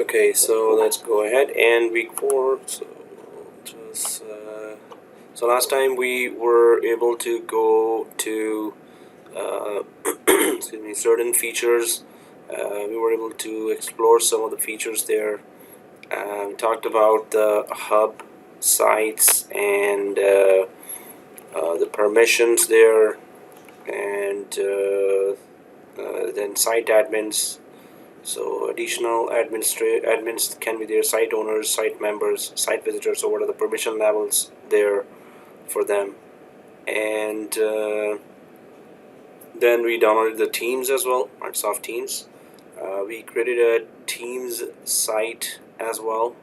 Okay, so let's go ahead and week 4. So last time we were able to go to excuse me, certain features. We were able to explore some of the features there. We talked about the hub sites and the permissions there, and then site admins. So additional admins can be there, site owners, site members, site visitors. So what are the permission levels there for them? And then we downloaded the Teams as well, Microsoft Teams. We created a Teams site as well.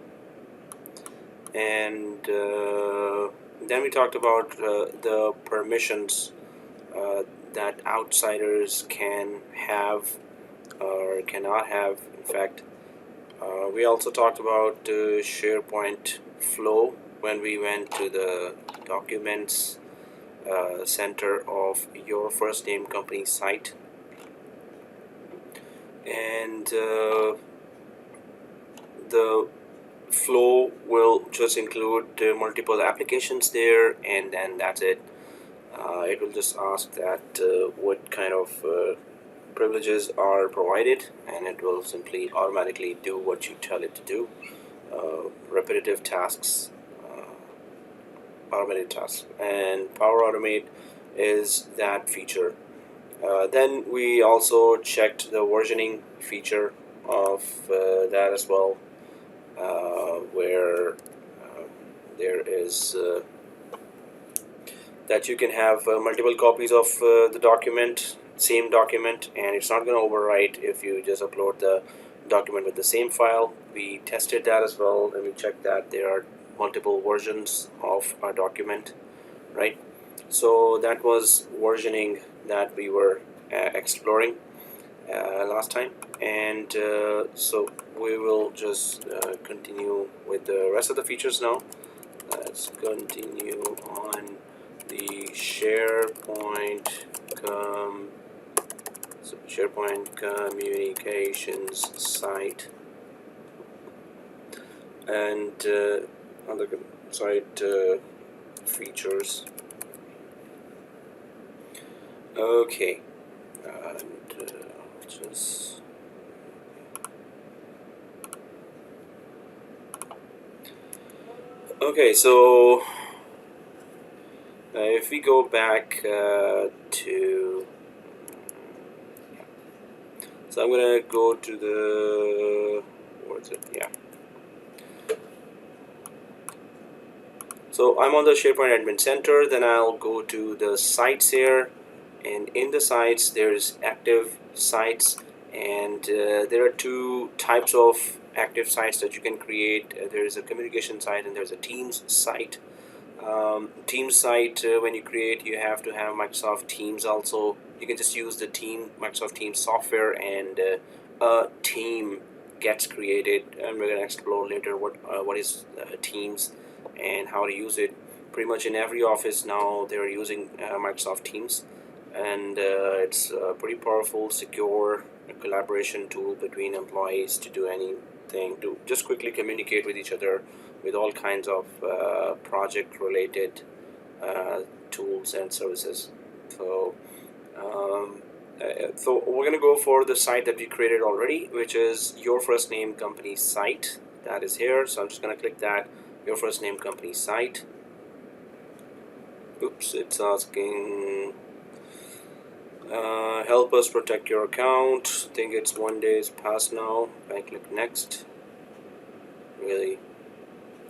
And then we talked about the permissions that outsiders can have or cannot have. In fact, we also talked about Sharepoint Flow when we went to the documents center of Your First Name Company site. And the flow will just include multiple applications there, and then that's it. It will just ask that what kind of privileges are provided, and it will simply automatically do what you tell it to do. Repetitive tasks, automated tasks, and Power Automate is that feature. Then we also checked the versioning feature of that as well, where there is that you can have multiple copies of the document, same document, and it's not going to overwrite if you just upload the document with the same file. We tested that as well, and we checked that there are multiple versions of our document, right? So that was versioning that we were exploring last time, and so we will just continue with the rest of the features now. Let's continue on the SharePoint communications site, and other site features. Okay, and just okay. So if we go back to, so I'm gonna go to the, where's it? Yeah. So I'm on the SharePoint Admin Center. Then I'll go to the sites here, and in the sites there's active sites, and there are two types of active sites that you can create. There's a communication site and there's a Teams site. Teams site, when you create, you have to have Microsoft Teams also. You can just use the Microsoft Teams software, and a team gets created, and we're going to explore later what is Teams and how to use it. Pretty much in every office now they're using Microsoft Teams, and it's a pretty powerful, secure collaboration tool between employees to do anything, to just quickly communicate with each other with all kinds of project related tools and services. So so we're going to go for the site that we created already, which is Your First Name Company site. That is here, so I'm just going to click that, Your First Name Company site. Oops, it's asking help us protect your account. I think it's 1 day is past now. I click next. Really?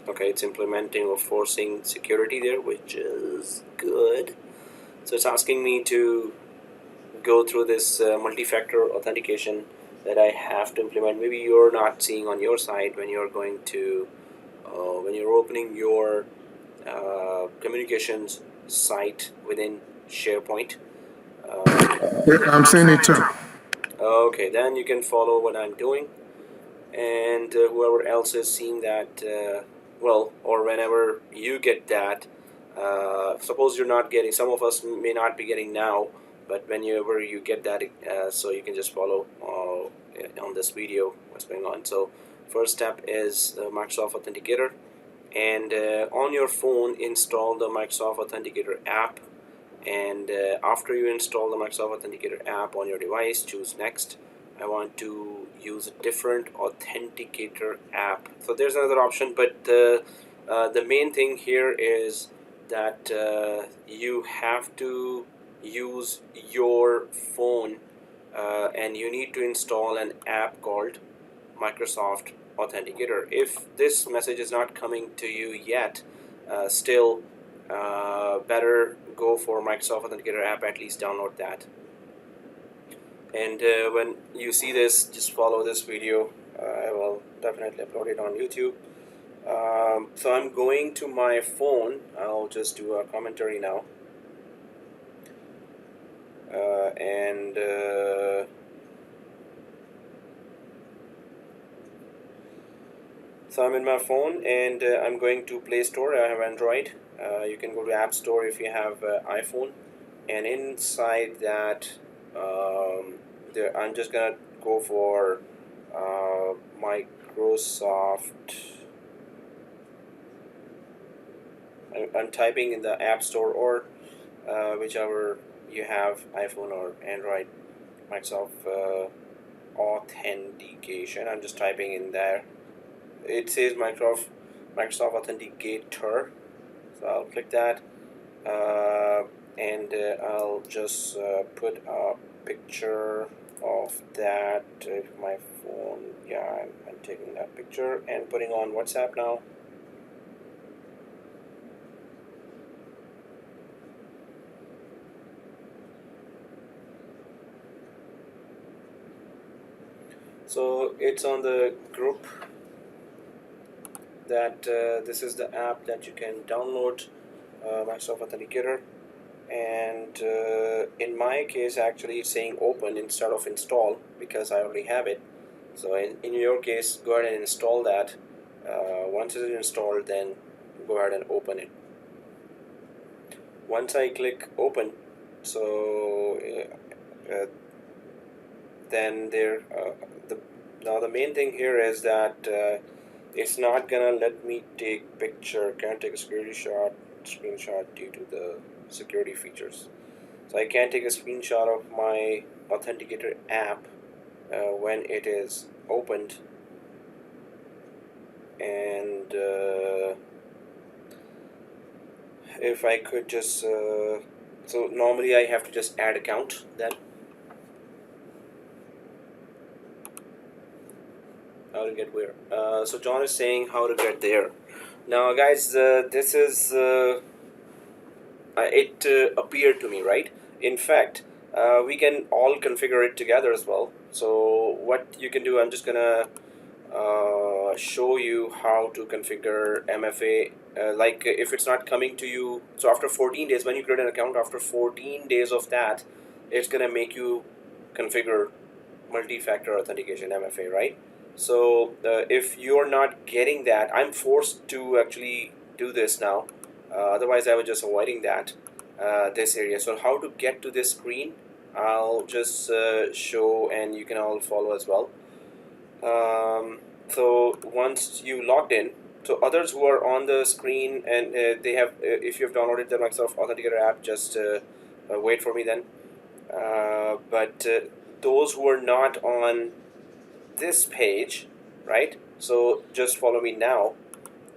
Okay, it's implementing or forcing security there, which is good. So it's asking me to go through this multi-factor authentication that I have to implement. Maybe you're not seeing on your side when you're going to when you're opening your communications site within SharePoint. I'm seeing it too. Okay, then you can follow what I'm doing, and whoever else is seeing that, well, or whenever you get that, suppose you're not getting, some of us may not be getting now, but whenever you get that, so you can just follow on this video what's going on. So First step is Microsoft Authenticator, and on your phone install the Microsoft Authenticator app, and after you install the Microsoft Authenticator app on your device, choose next. I want to use a different Authenticator app. So there's another option, but the main thing here is that you have to use your phone, and you need to install an app called Microsoft Authenticator. If this message is not coming to you yet, still better go for Microsoft Authenticator app, at least download that. And when you see this, just follow this video. I will definitely upload it on YouTube. So I'm going to my phone. I'll just do a commentary now. So I'm in my phone, and I'm going to Play Store. I have Android. You can go to App Store if you have iPhone, and inside that I'm just gonna go for Microsoft. I'm typing in the App Store, or whichever you have, iPhone or Android, Microsoft Authentication. I'm just typing in there. It says Microsoft Authenticator, so I'll click that, and I'll just put a picture of that with my phone. Yeah, I'm taking that picture and putting on WhatsApp now. So it's on the group that this is the app that you can download, Microsoft Authenticator, and in my case actually it's saying open instead of install because I already have it. So in your case, go ahead and install that. Once it is installed, then go ahead and open it. Once I click open, so then now the main thing here is that it's not gonna let me take picture, can't take a screenshot due to the security features. So I can't take a screenshot of my Authenticator app when it is opened, and if I could just so normally I have to just add account then. How to get where? So John is saying how to get there. Now guys, this is it appeared to me, right? In fact, we can all configure it together as well. So what you can do, I'm just gonna show you how to configure MFA. Like if it's not coming to you, so after 14 days, when you create an account, after 14 days of that, it's gonna make you configure multi-factor authentication, MFA, right? So if you're not getting that, I'm forced to actually do this now. Otherwise I was just avoiding that this area. So how to get to this screen, I'll just show, and you can all follow as well. So once you logged in, so others who are on the screen and they have, if you've downloaded the Microsoft Authenticator app, just wait for me then. But those who are not on this page, right? So just follow me now,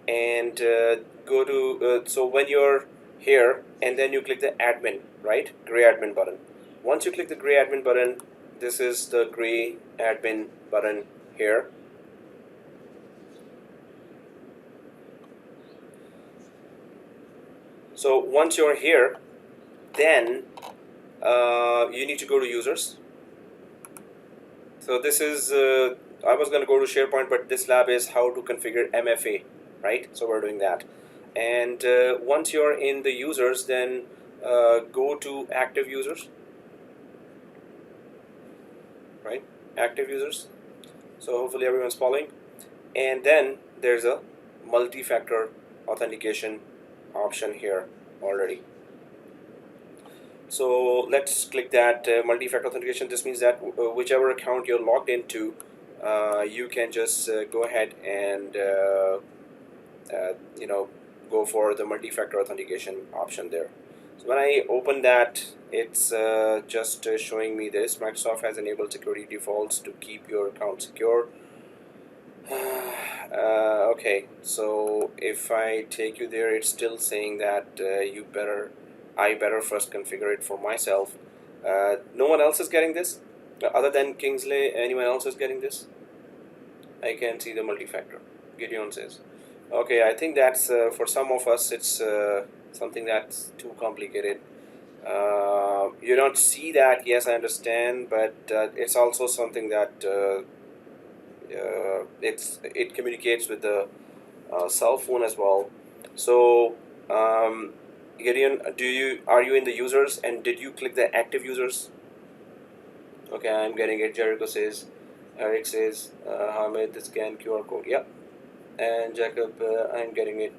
and go to so when you're here, and then you click the admin, right? Gray admin button. Once you click the gray admin button, this is the gray admin button here. So once you're here, then you need to go to users. So this is I was going to go to SharePoint, but this lab is how to configure MFA, right? So we're doing that. And once you're in the users, then go to active users, right? Active users. So hopefully everyone's following. And then there's a multi-factor authentication option here already. So let's click that multi-factor authentication. This means that whichever account you're logged into, you can just go ahead and go for the multi-factor authentication option there. So when I open that, it's just showing me this: Microsoft has enabled security defaults to keep your account secure. Okay, so if I take you there, it's still saying that I better first configure it for myself. No one else is getting this other than Kingsley. Anyone else is getting this? I can see the multi-factor. Gideon says, okay, I think that's for some of us it's something that's too complicated. You don't see that, yes, I understand, but it's also something that it communicates with the cell phone as well. So Gideon, are you in the users, and did you click the active users? Okay, I'm getting it. Jericho says, Eric says, Hamid, the scan QR code. Yeah. And Jacob, I'm getting it.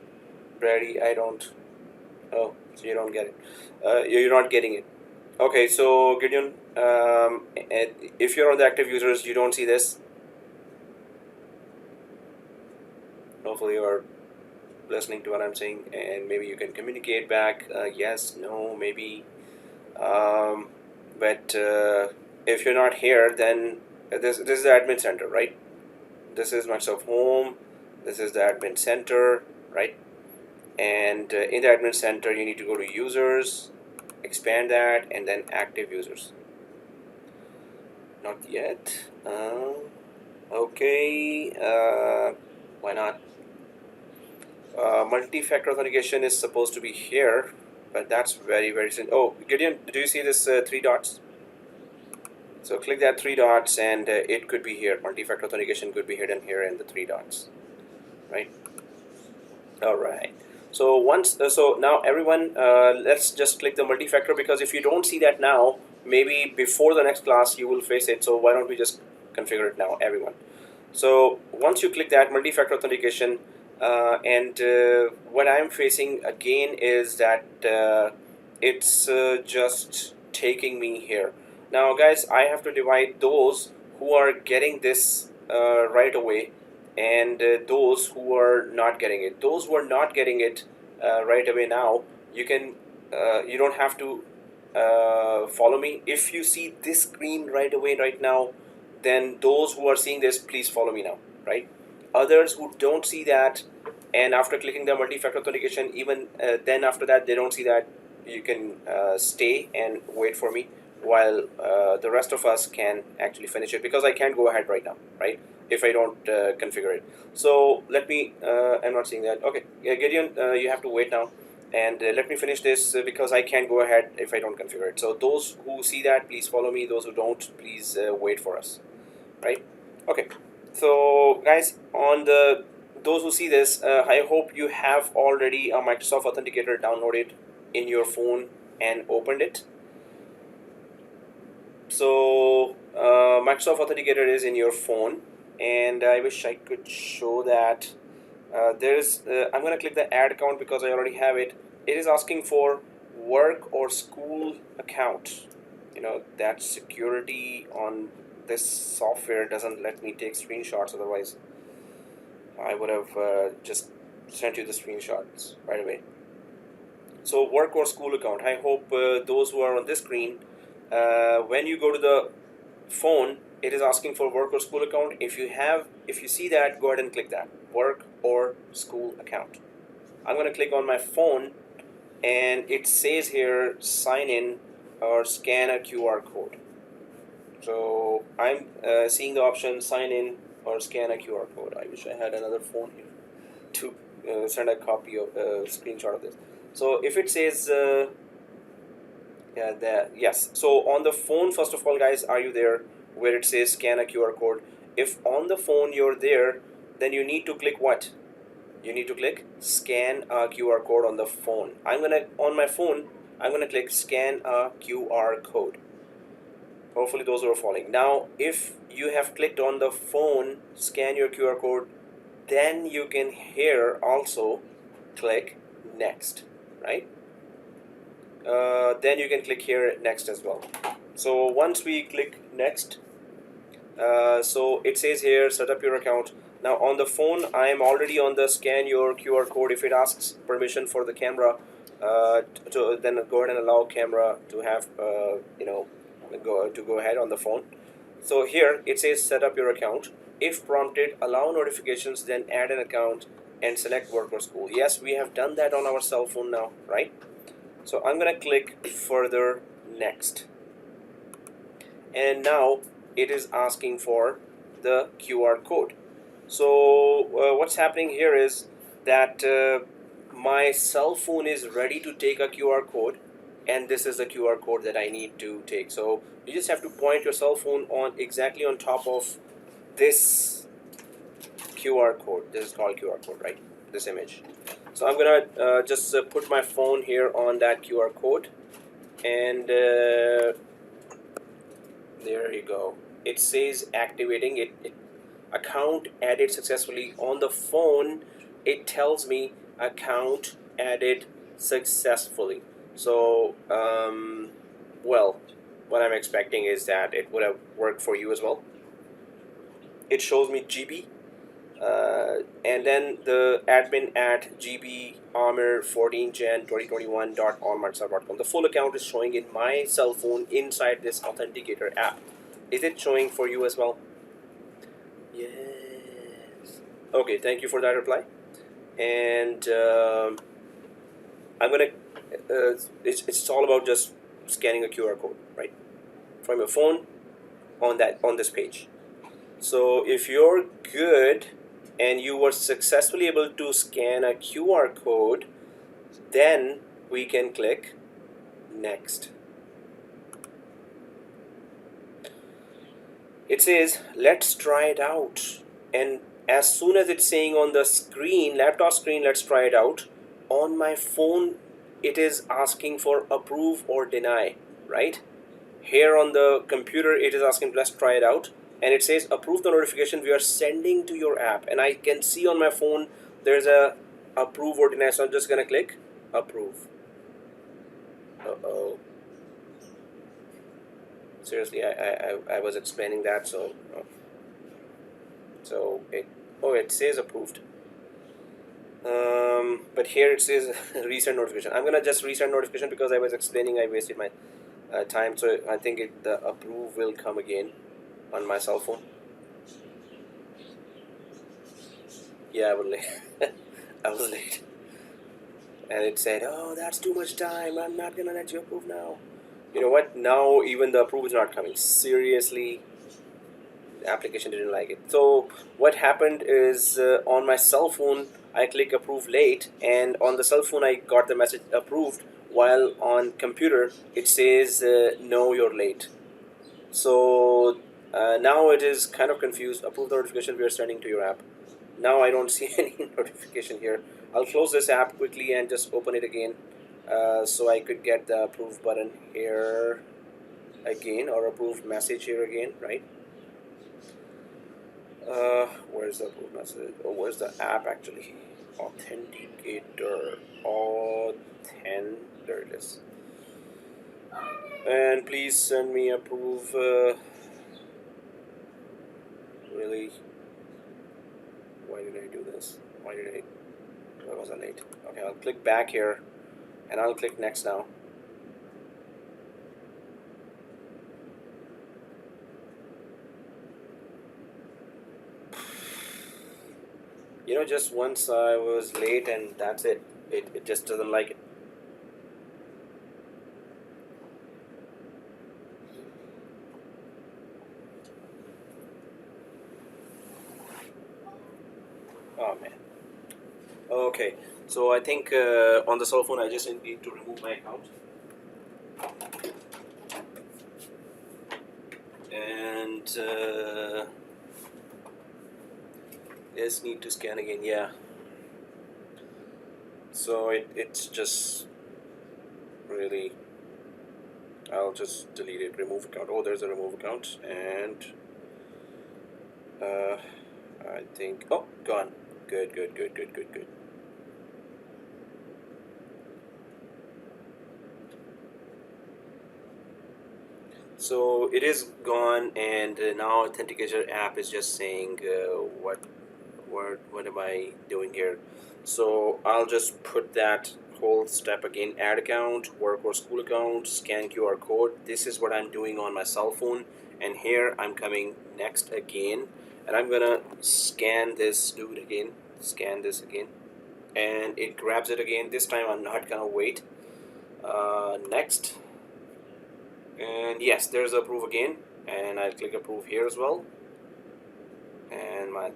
Brady, I don't. Oh, so you don't get it. You're not getting it. Okay, so Gideon, if you're on the active users, you don't see this. Hopefully you're listening to what I'm saying, and maybe you can communicate back. Yes, no, maybe. But if you're not here, then this is the admin center, right? This is Microsoft Home. This is the admin center, right? And in the admin center, you need to go to users, expand that, and then active users. Not yet. Okay. Why not? Multi-factor authentication is supposed to be here, but that's very simple. Oh, Gideon, do you see this 3 dots? So click that 3 dots, and it could be here. Multi-factor authentication could be hidden here in the 3 dots, right? All right. So so now everyone, let's just click the multi-factor, because if you don't see that now, maybe before the next class you will face it. So why don't we just configure it now, everyone? So once you click that multi-factor authentication, and what I'm facing again is that it's just taking me here. Now guys, I have to divide those who are getting this right away, and those who are not getting it. Those who are not getting it right away now, you don't have to follow me. If you see this screen right away right now, then those who are seeing this, please follow me now, right? Others who don't see that, and after clicking the multi-factor authentication, even then after that they don't see that, you can stay and wait for me while the rest of us can actually finish it, because I can't go ahead right now, right, if I don't configure it. So let me, I'm not seeing that. Okay, yeah, Gideon, you have to wait now, and let me finish this because I can't go ahead if I don't configure it. So those who see that, please follow me. Those who don't, please wait for us, right? Okay, so guys, on those who see this, I hope you have already a Microsoft Authenticator downloaded in your phone and opened it. So Microsoft Authenticator is in your phone, and I wish I could show that. I'm going to click the add account because I already have it. It is asking for work or school account. That security on this software doesn't let me take screenshots, otherwise I would have just sent you the screenshots right away. So work or school account. I hope those who are on this screen, when you go to the phone, it is asking for work or school account. If you see that, go ahead and click that, work or school account. I'm going to click on my phone, and it says here sign in or scan a QR code. So I'm seeing the option sign in or scan a QR code. I wish I had another phone here to send a copy of screenshot of this. So if it says yes, so on the phone, first of all guys, are you there where it says scan a QR code? If on the phone you're there, then you need to click what? You need to click scan a QR code on the phone. On my phone, I'm gonna click scan a QR code. Hopefully those are following. Now if you have clicked on the phone scan your QR code, then you can here also click next, right? Then you can click here next as well. So once we click next, So it says here, set up your account. Now on the phone, I am already on the scan your QR code. If it asks permission for the camera, to then go ahead and allow camera to have, go ahead on the phone. So here it says set up your account. If prompted, allow notifications, then add an account and select work or school. Yes, we have done that on our cell phone now, right? So I'm gonna click further next. And now it is asking for the QR code. So what's happening here is that my cell phone is ready to take a QR code, and this is the QR code that I need to take. So you just have to point your cell phone on exactly on top of this QR code. This is called QR code, right? This image. So I'm gonna just put my phone here on that QR code, and there you go. It says activating it. Account added successfully. On the phone, it tells me account added successfully. So, well, what I'm expecting is that it would have worked for you as well. It shows me GB, and then the admin at GB Amir 14jan2021.onmicrosoft.com. The full account is showing in my cell phone inside this Authenticator app. Is it showing for you as well? Yes. Okay, thank you for that reply. And I'm gonna. It's all about just scanning a QR code, right, from your phone on this page. So if you're good and you were successfully able to scan a QR code, then we can click next. It says let's try it out, and as soon as it's saying on the screen, laptop screen, let's try it out, on my phone it is asking for approve or deny, right? Here on the computer it is asking let's try it out, and it says approve the notification we are sending to your app, and I can see on my phone there's a approve or deny. So I'm just gonna click approve. Uh-oh. Seriously, I was explaining that, so it says approved. But here it says resend notification. I'm gonna just resend notification because I was explaining, I wasted my time, so I think the approve will come again on my cell phone. Yeah, I was late. I was late, and it said, "Oh, that's too much time. I'm not gonna let you approve now." You know what? Now even the approve is not coming. Seriously, the application didn't like it. So what happened is on my cell phone I click approve late, and on the cell phone I got the message approved, while on computer it says no, you're late. So now it is kind of confused. Approve the notification we are sending to your app. Now I don't see any notification here. I'll close this app quickly and just open it again, so I could get the approve button here again, or approve message here again, right? Where's the approve message? Oh, where's the app actually? Authenticator. There it is. And please send me approve. Really? Why did I do this? Why was I late? Okay, I'll click back here, and I'll click next now. You know, just once I was late, and that's it. It just doesn't like it. Oh man. Okay, so I think on the cell phone I just need to remove my account. And just need to scan again, yeah. So it's just really, I'll just delete it, remove account. Oh, there's a remove account, and I think, oh, gone. Good. So it is gone, and now Authenticator app is just saying what am I doing here? So I'll just put that whole step again: add account, work or school account, scan QR code. This is what I'm doing on my cell phone, and here I'm coming next again, and I'm gonna scan this dude again, scan this again, and it grabs it again. This time I'm not gonna wait. Next, and yes, there's approve again, and I'll click approve here as well, and my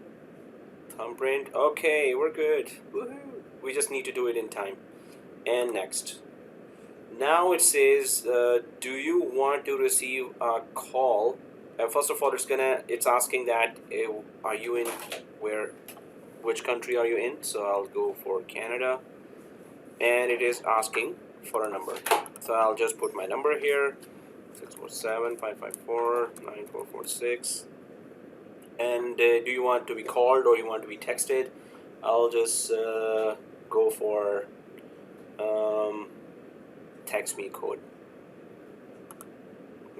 thumbprint. Okay, we're good. Woohoo! We just need to do it in time. And next. Now it says, do you want to receive a call? First of all, it's asking that are you in which country are you in? So I'll go for Canada, and it is asking for a number. So I'll just put my number here: 647-554-9446. And do you want to be called or you want to be texted? I'll just go for text me code.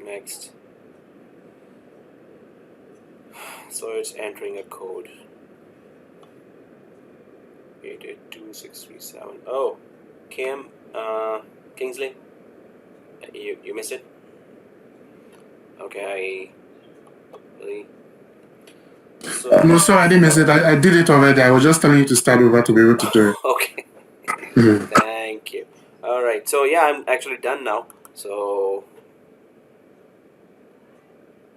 Next. So it's entering a code. 882637. Oh, Kim, Kingsley, you missed it. Okay, really. So, No, sir, I didn't miss it. I did it already. I was just telling you to start over to be able to do it. Okay. Thank you. All right. So yeah, I'm actually done now. So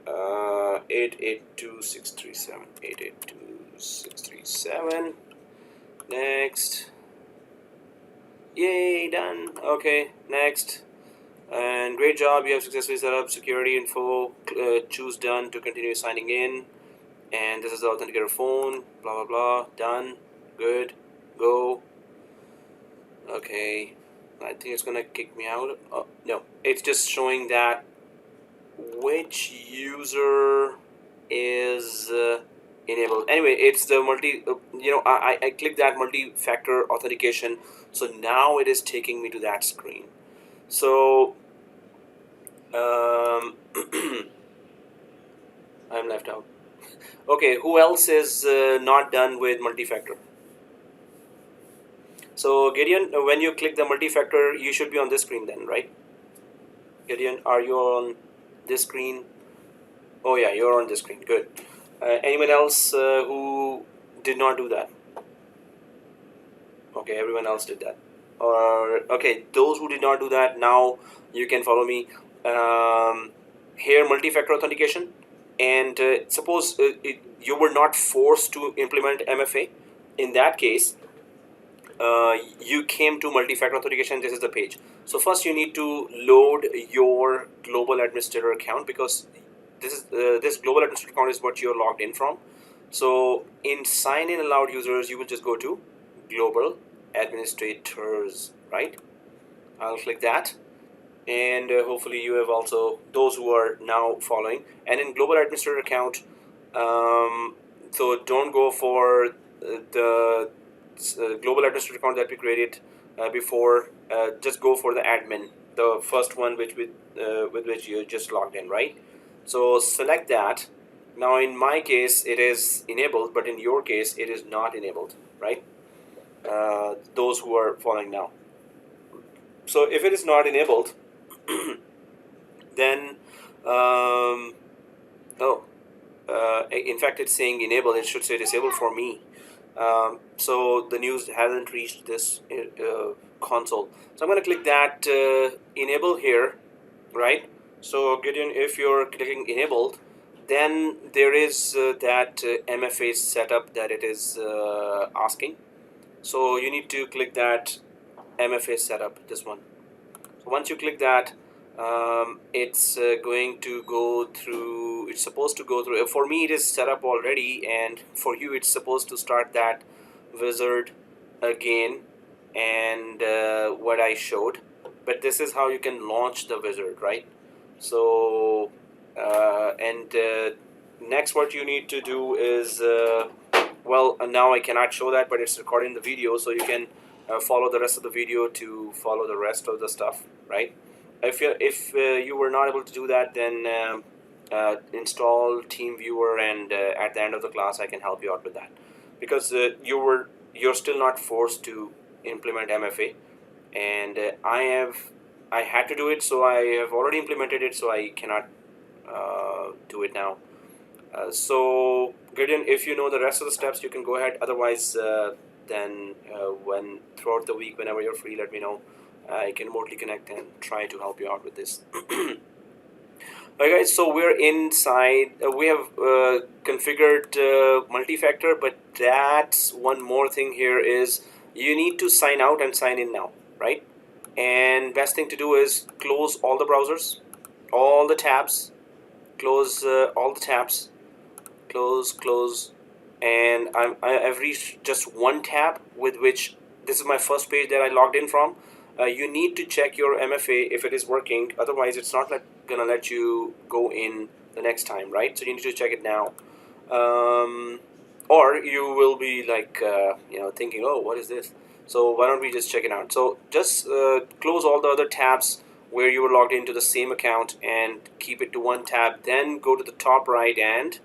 882637. 882637. Next. Yay, done. Okay, next. And great job, you have successfully set up security info. Choose done to continue signing in. And this is the Authenticator phone, blah blah blah, done, good, go. Okay, I think it's gonna kick me out. Oh, no, it's just showing that which user is enabled. Anyway, it's the I clicked that multi-factor authentication, so now it is taking me to that screen. So I'm left out. Okay, who else is not done with multi-factor? So Gideon, when you click the multi-factor, you should be on this screen then, right? Gideon, are you on this screen? Oh yeah, you're on this screen, good. Anyone else who did not do that? Okay, everyone else did that. Or okay, those who did not do that, now you can follow me. Here, multi-factor authentication. And suppose you were not forced to implement MFA. In that case, you came to multi-factor authentication. This is the page. So first you need to load your global administrator account, because this global administrator account is what you're logged in from. So in sign in allowed users, you will just go to global administrators, right? I'll click that. And hopefully you have also, those who are now following, and in global administrator account, so don't go for the global administrator account that we created before. Just go for the admin, the first one with which you just logged in, right? So select that. Now in my case it is enabled, but in your case it is not enabled, right? Those who are following now. So if it is not enabled, then in fact it's saying enabled. It should say disabled for me. So the news hasn't reached this console. So I'm going to click that enable here, right? So Gideon, if you're clicking enabled, then there is that MFA setup that it is asking. So you need to click that MFA setup, this one. So once you click that, it's going to go through, it's supposed to go through, for me it is set up already, and for you it's supposed to start that wizard again, and what I showed. But this is how you can launch the wizard, right? So next what you need to do is well, now I cannot show that, but it's recording the video, so you can follow the rest of the video to follow the rest of the stuff, right? if you were not able to do that, then install Teamviewer, and at the end of the class I can help you out with that, because you're still not forced to implement MFA, and I had to do it, so I have already implemented it, so I cannot do it now. So Gideon, if you know the rest of the steps, you can go ahead. Otherwise, then when throughout the week, whenever you're free, let me know. I can remotely connect and try to help you out with this. Alright guys, so we're inside. We have configured multi-factor, but that's one more thing here is you need to sign out and sign in now, right? And best thing to do is close all the browsers, all the tabs, close all the tabs, close, and I've reached just one tab, with which this is my first page that I logged in from. You need to check your MFA if it is working, otherwise it's not gonna let you go in the next time, right? So you need to check it now, or you will be like thinking, oh, what is this? So why don't we just check it out? So just close all the other tabs where you were logged into the same account and keep it to one tab, then go to the top right and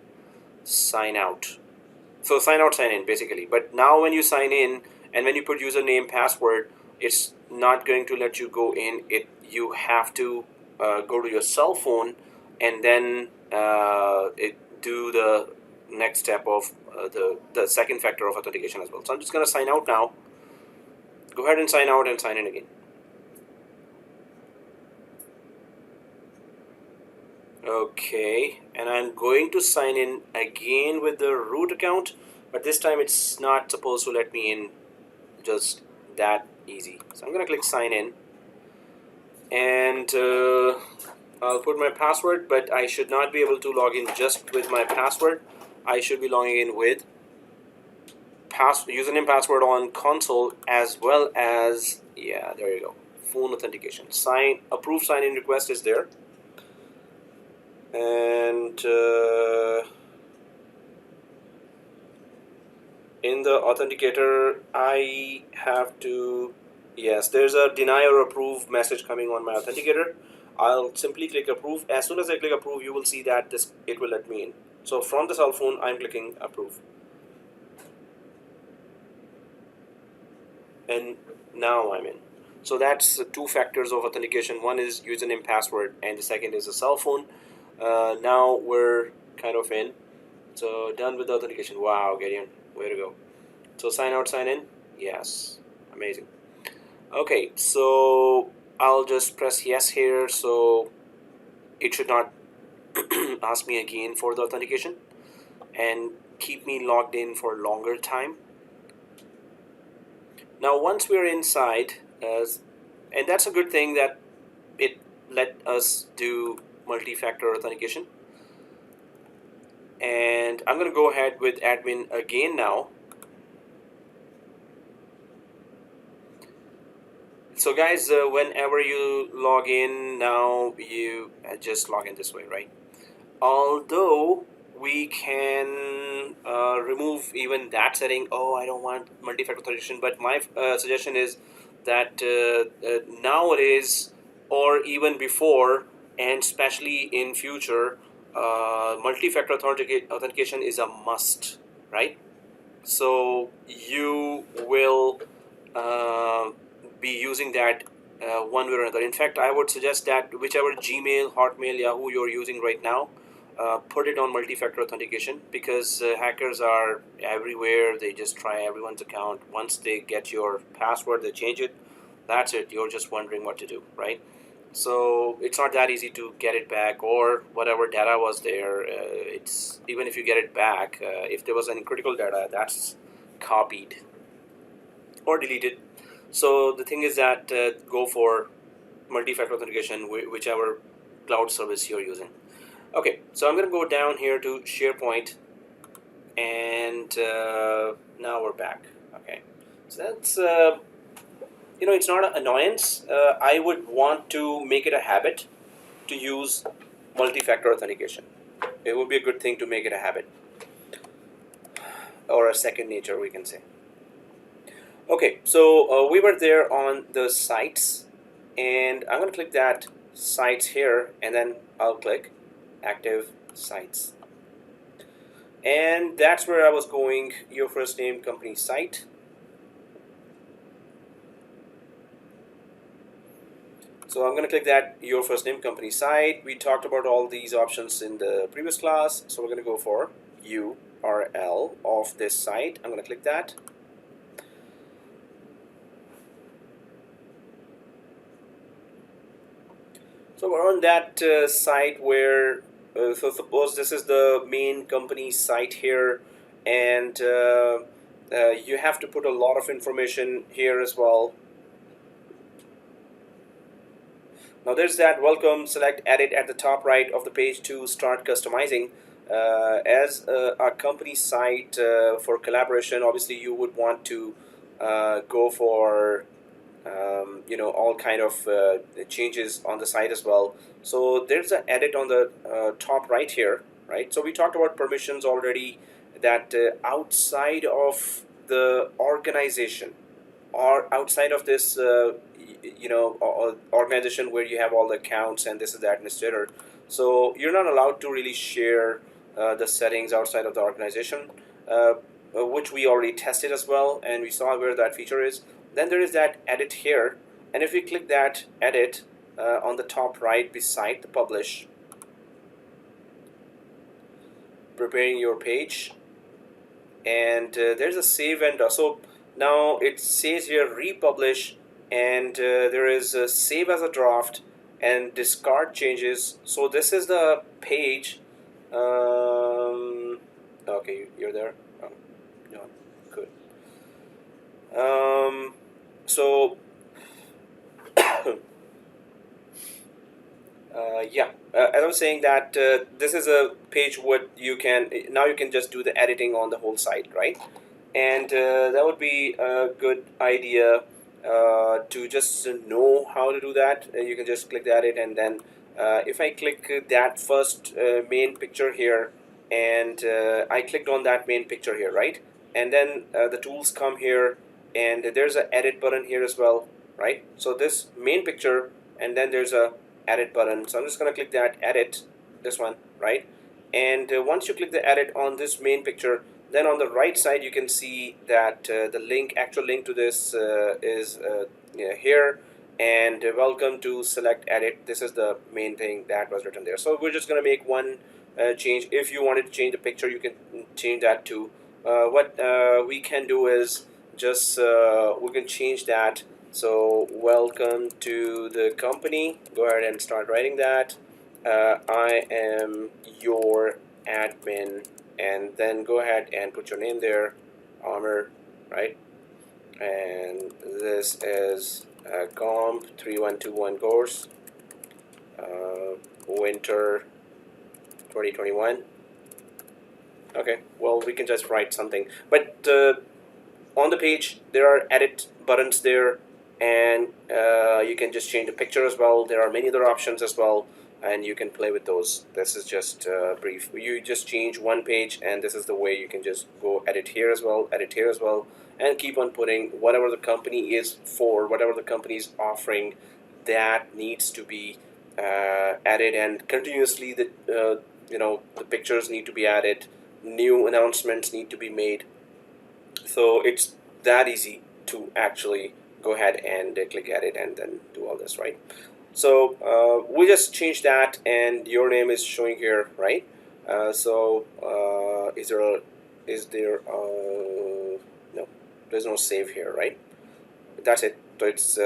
sign out. So sign out, sign in basically. But now when you sign in and when you put username, password, it's not going to let you go in. You have to go to your cell phone and then do the next step of the second factor of authentication as well. So I'm just going to sign out now. Go ahead and sign out and sign in again. Okay, and I'm going to sign in again with the root account, but this time it's not supposed to let me in just that easy. So I'm going to click sign in, and I'll put my password, but I should not be able to log in just with my password. I should be logging in with username, password on console, as well as, yeah, there you go, phone authentication. Approved sign in request is there. And in the Authenticator, I have to, yes, there's a deny or approve message coming on my Authenticator. I'll simply click approve. As soon as I click approve, you will see that it will let me in. So from the cell phone, I'm clicking approve. And now I'm in. So that's two factors of authentication. One is username, password, and the second is a cell phone. Now we're kind of in. So done with the authentication. Wow, Gideon, way to go. So sign out, sign in. Yes, amazing. Okay, so I'll just press yes here, so it should not ask me again for the authentication and keep me logged in for a longer time. Now once we're inside, and that's a good thing that it let us do multi-factor authentication. And I'm going to go ahead with admin again now. So guys, whenever you log in now, you just log in this way, right? Although we can remove even that setting. Oh, I don't want multi-factor authentication, but my suggestion is that nowadays, or even before, and especially in future, multi-factor authentication is a must, right? So you will be using that one way or another. In fact, I would suggest that whichever Gmail, Hotmail, Yahoo you're using right now, put it on multi-factor authentication, because hackers are everywhere. They just try everyone's account. Once they get your password, they change it. That's it. You're just wondering what to do, right? So it's not that easy to get it back, or whatever data was there. It's even if you get it back, if there was any critical data, that's copied or deleted. So the thing is that go for multi-factor authentication, whichever cloud service you're using. Okay, so I'm going to go down here to SharePoint, and now we're back. Okay, so that's it's not an annoyance. I would want to make it a habit to use multi-factor authentication. It would be a good thing to make it a habit, or a second nature, we can say. Okay, so we were there on the sites, and I'm going to click that sites here, and then I'll click active sites. And that's where I was going, your first name, company site. So I'm going to click that your first name, company site. We talked about all these options in the previous class. So we're going to go for URL of this site. I'm going to click that. So we're on that site where, so suppose this is the main company site here, and you have to put a lot of information here as well. Now there's that welcome, select edit at the top right of the page to start customizing. As a company site for collaboration, obviously you would want to go for all kind of changes on the site as well. So there's an edit on the top right here, right? So we talked about permissions already, that outside of the organization or outside of this organization where you have all the accounts and this is the administrator, so you're not allowed to really share the settings outside of the organization, which we already tested as well, and we saw where that feature is. Then there is that edit here, and if we click that edit on the top right beside the publish, preparing your page, and there's a save and so now it says here republish, and there is a save as a draft and discard changes. So this is the page. Okay, you're there. Oh, no, good. So yeah, as I was saying that this is a page what you can now you can just do the editing on the whole site, right? And that would be a good idea to just know how to do that. You can just click that and then if I click that first main picture here, and I clicked on that main picture here, right? And then the tools come here, and there's an edit button here as well, right? So this main picture, and then there's a edit button. So I'm just going to click that edit, this one, right? And once you click the edit on this main picture, then on the right side you can see that the actual link to this is here, and welcome to select edit. This is the main thing that was written there. So we're just going to make one change. If you wanted to change the picture, you can change that too. What we can do is just we can change that. So welcome to the company. Go ahead and start writing that. I am your admin, and then go ahead and put your name there, Amir, right? And this is COMP3121 course, winter 2021. Okay, well, we can just write something, but on the page there are edit buttons there, and you can just change the picture as well. There are many other options as well, and you can play with those. This is just brief. You just change one page, and this is the way you can just go edit here as well, and keep on putting whatever the company is for, whatever the company is offering, that needs to be added, and continuously the pictures need to be added, new announcements need to be made. So it's that easy to actually go ahead and click edit and then do all this, right? So we just changed that, and your name is showing here, right? Is there no, there's no save here, right? That's it. So it's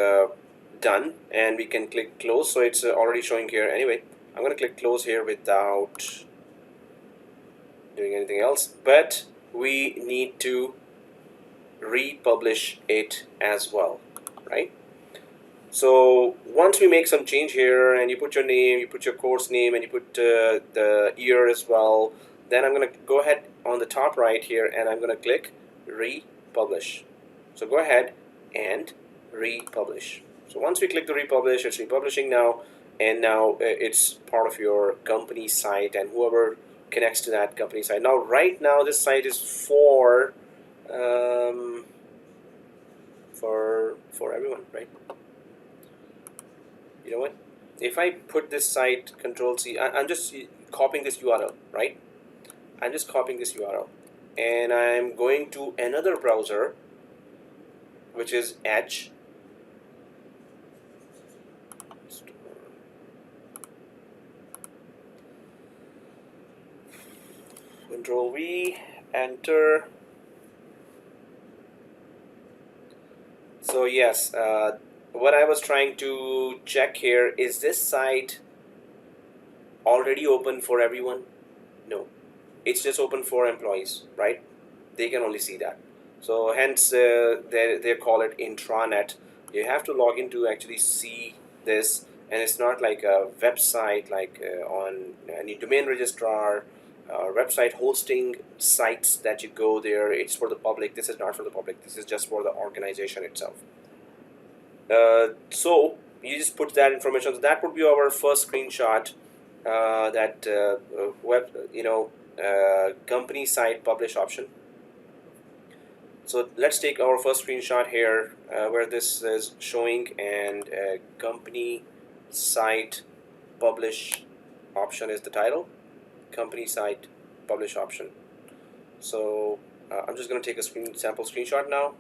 done, and we can click close. So it's already showing here. Anyway, I'm gonna click close here without doing anything else, but we need to republish it as well, right? So once we make some change here, and you put your name, you put your course name, and you put the year as well, then I'm going to go ahead on the top right here, and I'm going to click republish. So go ahead and republish. So once we click the republish, it's republishing now, and now it's part of your company site, and whoever connects to that company site. Now right now this site is for everyone, right? You know what? if I put this site Control-C, I'm just copying this URL, right? I'm just copying this URL, and I'm going to another browser, which is Edge. Control V, enter. So yes, what I was trying to check here, is this site already open for everyone? No, it's just open for employees, right? They can only see that. So hence they call it intranet. You have to log in to actually see this, and it's not like a website like on any domain registrar, website hosting sites that you go there. It's for the public. This is not for the public. This is just for the organization itself. So you just put that information. So that would be our first screenshot. That web, company site publish option. So let's take our first screenshot here, where this is showing, and company site publish option is the title. Company site publish option. So I'm just going to take a sample screenshot now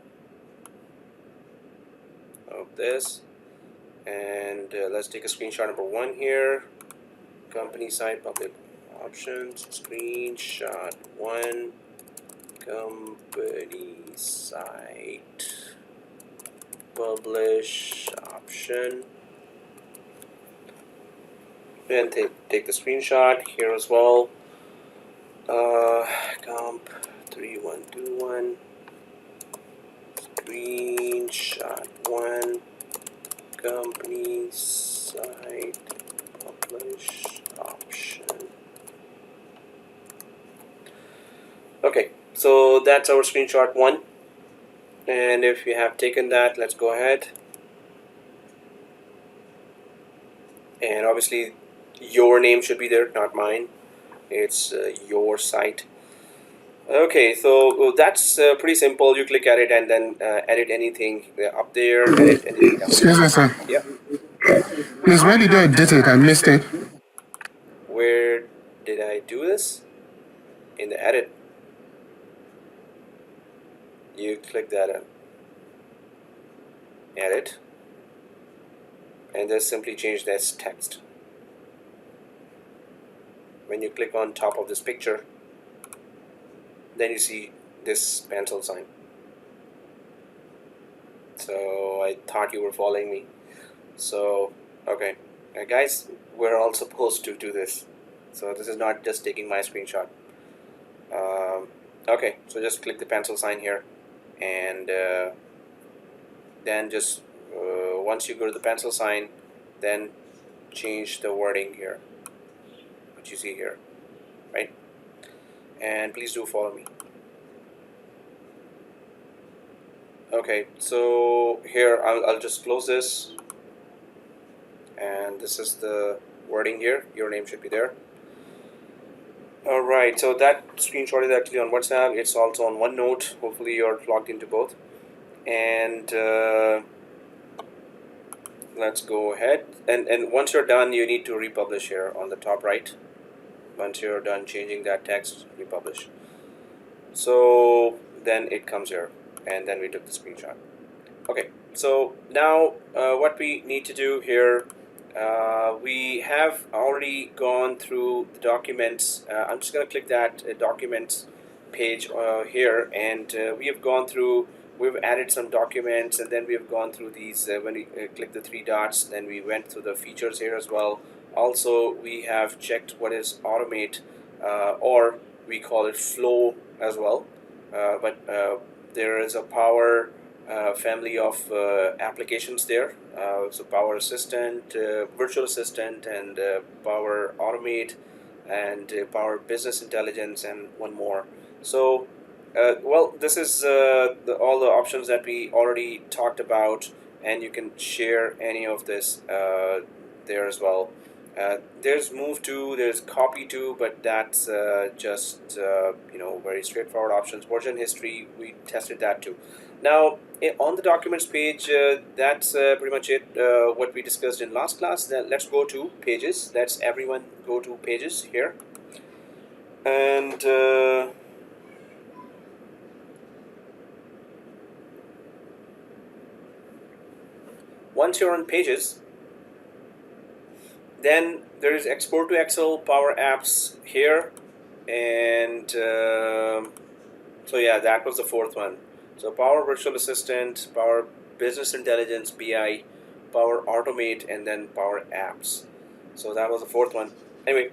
of this, and let's take a screenshot number 1 here. Company site public options, screenshot 1, company site publish option, and take the screenshot here as well. COMP3121, screenshot 1, company site publish option. Okay, so that's our screenshot 1, and if you have taken that, let's go ahead, and obviously your name should be there, not mine. It's your site. Okay, so that's pretty simple. You click at it and then edit anything up there, edit anything down Excuse there. me, sir. Yeah. Please, where did you edit it? I missed it. Where did I do this? In the edit. You click that edit, and just simply change this text. When you click on top of this picture, then you see this pencil sign. So I thought you were following me. So okay, guys, we're all supposed to do this. So this is not just taking my screenshot. Okay, so just click the pencil sign here, and then just once you go to the pencil sign, then change the wording here, which you see here, right? And please do follow me. Okay, so here I'll just close this, and this is the wording here. Your name should be there. Alright, so that screenshot is actually on WhatsApp. It's also on OneNote. Hopefully you're logged into both. And let's go ahead. And once you're done, you need to republish here on the top right. Once you're done changing that text, republish. So then it comes here, and then we took the screenshot. Okay, so now what we need to do here, we have already gone through the documents. I'm just going to click that documents page here, and we have gone through, we've added some documents, and then we have gone through these. When we click the 3 dots, then we went through the features here as well. Also, we have checked what is automate, or we call it flow as well, but there is a power family of applications there. So Power Assistant, Virtual Assistant, and Power Automate, and Power Business Intelligence, and one more. So well, this is all the options that we already talked about, and you can share any of this there as well. There's move to, there's copy to, but that's just very straightforward options. Version history, we tested that too. Now on the documents page, that's pretty much it. What we discussed in last class. Then let's go to pages. Let's everyone go to pages here, and once you're on pages, then there is export to Excel, Power Apps here, and so yeah, that was the fourth one. So Power Virtual Assistant, Power Business Intelligence, BI, Power Automate, and then Power Apps. So that was the fourth one. Anyway,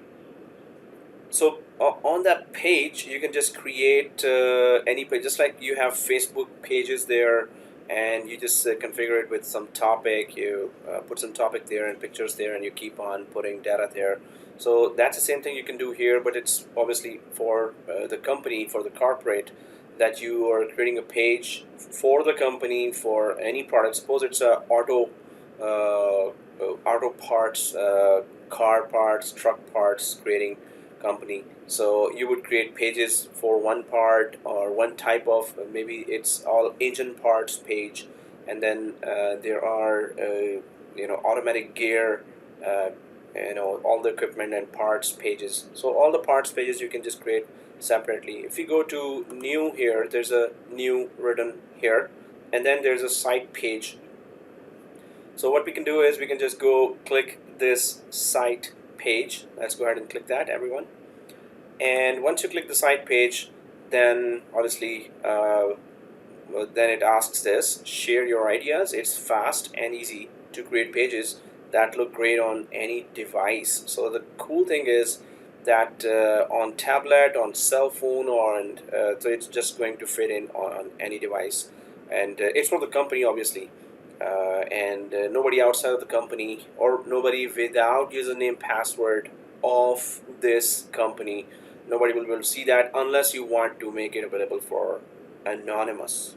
so on that page, you can just create any page, just like you have Facebook pages there, and you just configure it with some topic. You put some topic there and pictures there, and you keep on putting data there. So that's the same thing you can do here, but it's obviously for the company, for the corporate, that you are creating a page for the company for any product. Suppose it's a auto parts, car parts, truck parts creating company. So you would create pages for one part or one type of, maybe it's all engine parts page, and then there are automatic gear, all the equipment and parts pages. So all the parts pages you can just create separately. If you go to new here, there's a new written here, and then there's a site page. So what we can do is we can just go click this site page. Let's go ahead and click that, everyone. And once you click the site page, then obviously then it asks this: share your ideas. It's fast and easy to create pages that look great on any device. So the cool thing is that on tablet, on cell phone, or so it's just going to fit in on any device, and it's for the company obviously. And nobody outside of the company, or nobody without username password of this company, nobody will be able to see that unless you want to make it available for anonymous.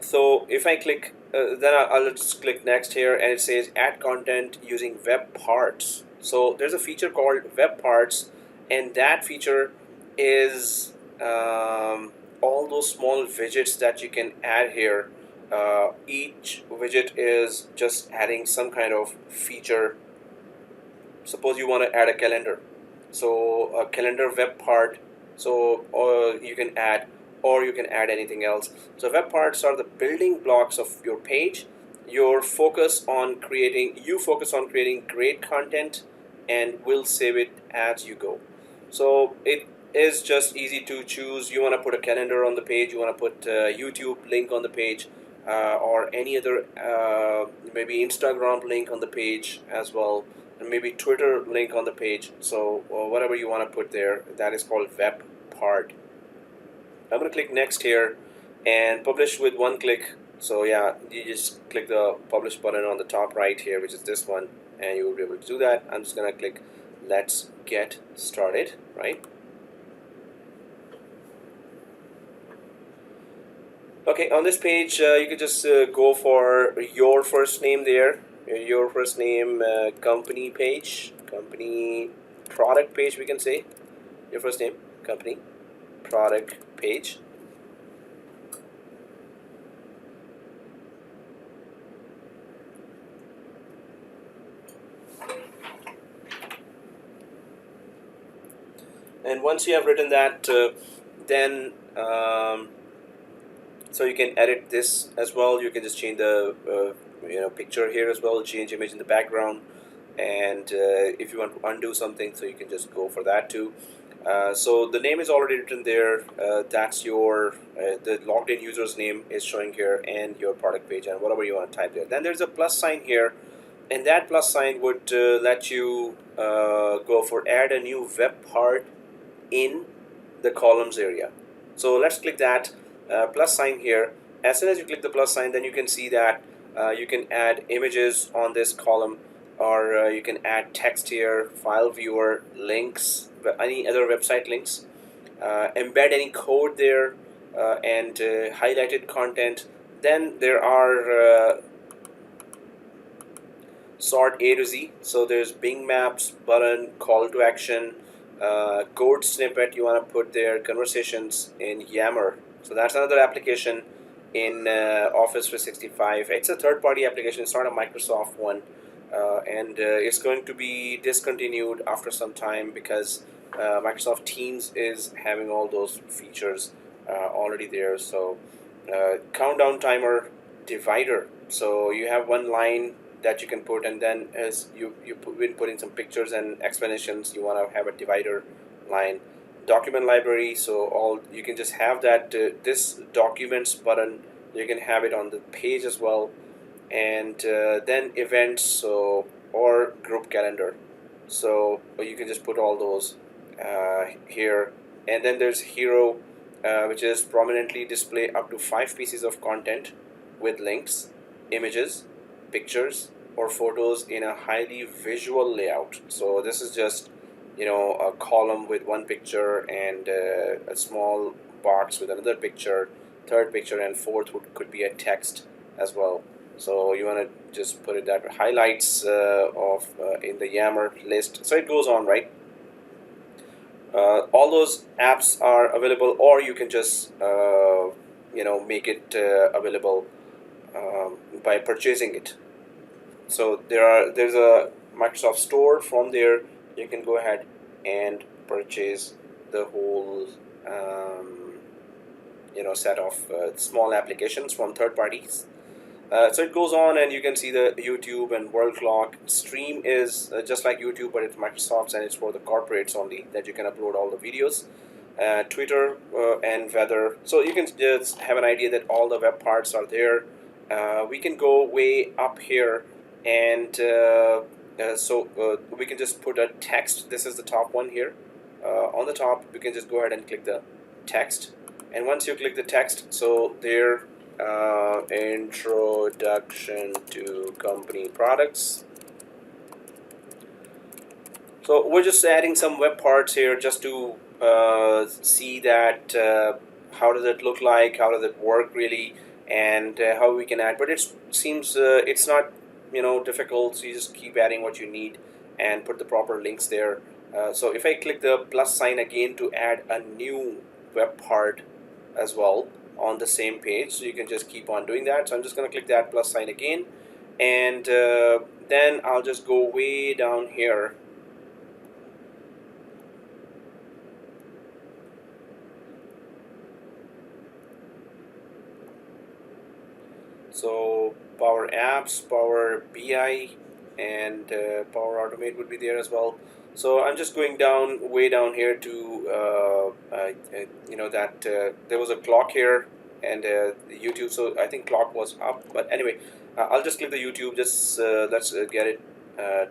So if I click, then I'll just click next here, and it says add content using web parts. So there's a feature called web parts, and that feature is all those small widgets that you can add here. Each widget is just adding some kind of feature. Suppose you want to add a calendar, so a calendar web part, so you can add, or you can add anything else. So web parts are the building blocks of your page. You focus on creating great content, and will save it as you go. So it is just easy to choose. You want to put a calendar on the page, you want to put a YouTube link on the page, or any other maybe Instagram link on the page as well, and maybe Twitter link on the page. So whatever you want to put there, that is called web part. I'm going to click next here and publish with one click. So yeah, you just click the publish button on the top right here, which is this one, and you will be able to do that. I'm just going to click let's get started, right? Okay, on this page, you could just go for your first name there, your first name, company page, company product page, we can say, your first name, company, product page. And once you have written that, then so you can edit this as well. You can just change the picture here as well, change image in the background, and if you want to undo something, so you can just go for that too. So the name is already written there. That's your the logged in user's name is showing here, and your product page, and whatever you want to type there. Then there's a plus sign here, and that plus sign would let you go for add a new web part in the columns area. So let's click that plus sign here. As soon as you click the plus sign, then you can see that you can add images on this column, or you can add text here, file viewer, links, any other website links, embed any code there, and highlighted content. Then there are sort A to Z. So there's Bing Maps button, call to action, code snippet you want to put there, conversations in Yammer. So that's another application in Office 365. It's a third-party application. It's not a Microsoft one, and it's going to be discontinued after some time because Microsoft Teams is having all those features already there. So countdown timer, divider. So you have one line that you can put, and then as you've been putting some pictures and explanations, you want to have a divider line. Document library, so all you can just have that this documents button, you can have it on the page as well. And then events, so or group calendar, so you can just put all those here. And then there's hero, which is prominently display up to 5 pieces of content with links, images, pictures, or photos in a highly visual layout. So this is just, you know, a column with one picture and a small box with another picture, third picture, and fourth could be a text as well. So you want to just put it that highlights of in the Yammer list. So it goes on, right? All those apps are available, or you can just you know, make it available by purchasing it. So there's a Microsoft Store. From there you can go ahead and purchase the whole you know, set of small applications from third parties. So it goes on, and you can see the YouTube and World Clock. Stream is just like YouTube, but it's Microsoft's, and it's for the corporates only that you can upload all the videos. Twitter and weather. So you can just have an idea that all the web parts are there. We can go way up here, and so we can just put a text. This is the top one here. On the top, we can just go ahead and click the text. And once you click the text, so there, introduction to company products. So we're just adding some web parts here just to see that how does it look like, how does it work really, and how we can add. But it seems it's not, you know, difficult. So you just keep adding what you need and put the proper links there. So if I click the plus sign again to add a new web part as well on the same page, so you can just keep on doing that. So I'm just going to click that plus sign again, and then I'll just go way down here. So Power Apps, Power BI, and Power Automate would be there as well. So I'm just going down, way down here to, you know, that there was a clock here and YouTube. So I think clock was up, but anyway, I'll just click the YouTube. Just let's get it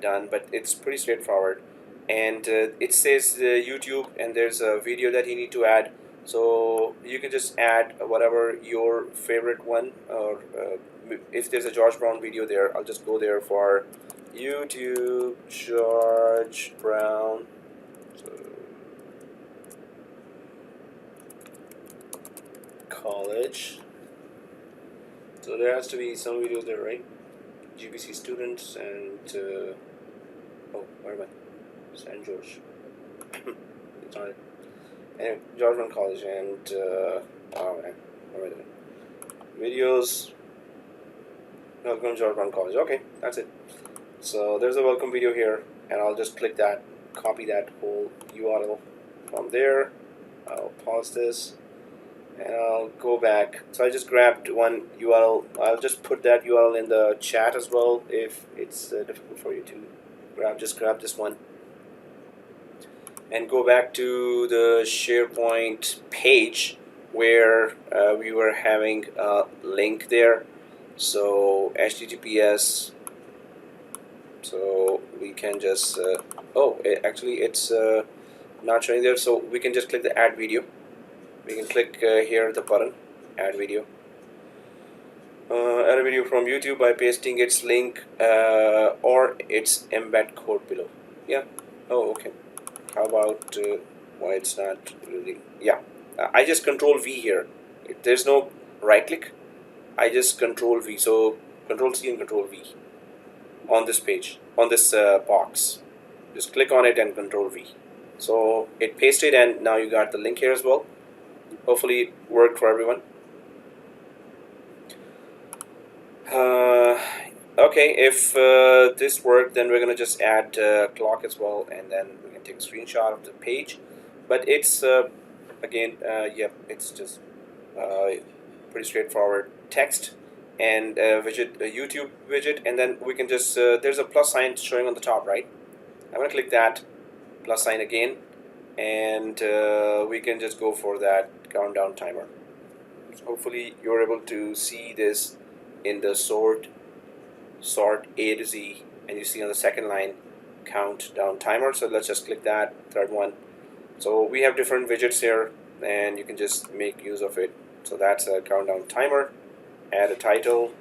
done. But it's pretty straightforward. And it says YouTube, and there's a video that you need to add. So you can just add whatever your favorite one, or if there's a George Brown video there, I'll just go there for YouTube George Brown. So, college. So there has to be some videos there, right? GBC students and oh, where am I? St. George. It's not it. Anyway, George Brown College and oh man, where am I doing? Videos. Welcome George Brown College. Okay, that's it. So there's a welcome video here, and I'll just click that, copy that whole URL from there. I'll pause this, and I'll go back. So I just grabbed one URL. I'll just put that URL in the chat as well if it's difficult for you to grab. Just grab this one and go back to the SharePoint page where we were having a link there. So HTTPS. So we can just actually it's not showing there, so we can just click the add video. We can click here the button add video. Add a video from YouTube by pasting its link or its embed code below. Yeah. Oh, okay. How about why it's not really? Yeah. I just control V here. There's no right click. I just control V. So control C and control V on this page, on this box. Just click on it and Control V. So it pasted, and now you got the link here as well. Hopefully it worked for everyone. Okay, if this worked, then we're gonna just add clock as well, and then we can take a screenshot of the page. But it's again, yeah, it's just pretty straightforward. Text and widget, a YouTube widget, and then we can just there's a plus sign showing on the top, right? I'm gonna click that plus sign again, and we can just go for that countdown timer. So hopefully you're able to see this in the sort A to Z, and you see on the second line countdown timer. So let's just click that third one. So we have different widgets here, and you can just make use of it. So that's a countdown timer. Add a title.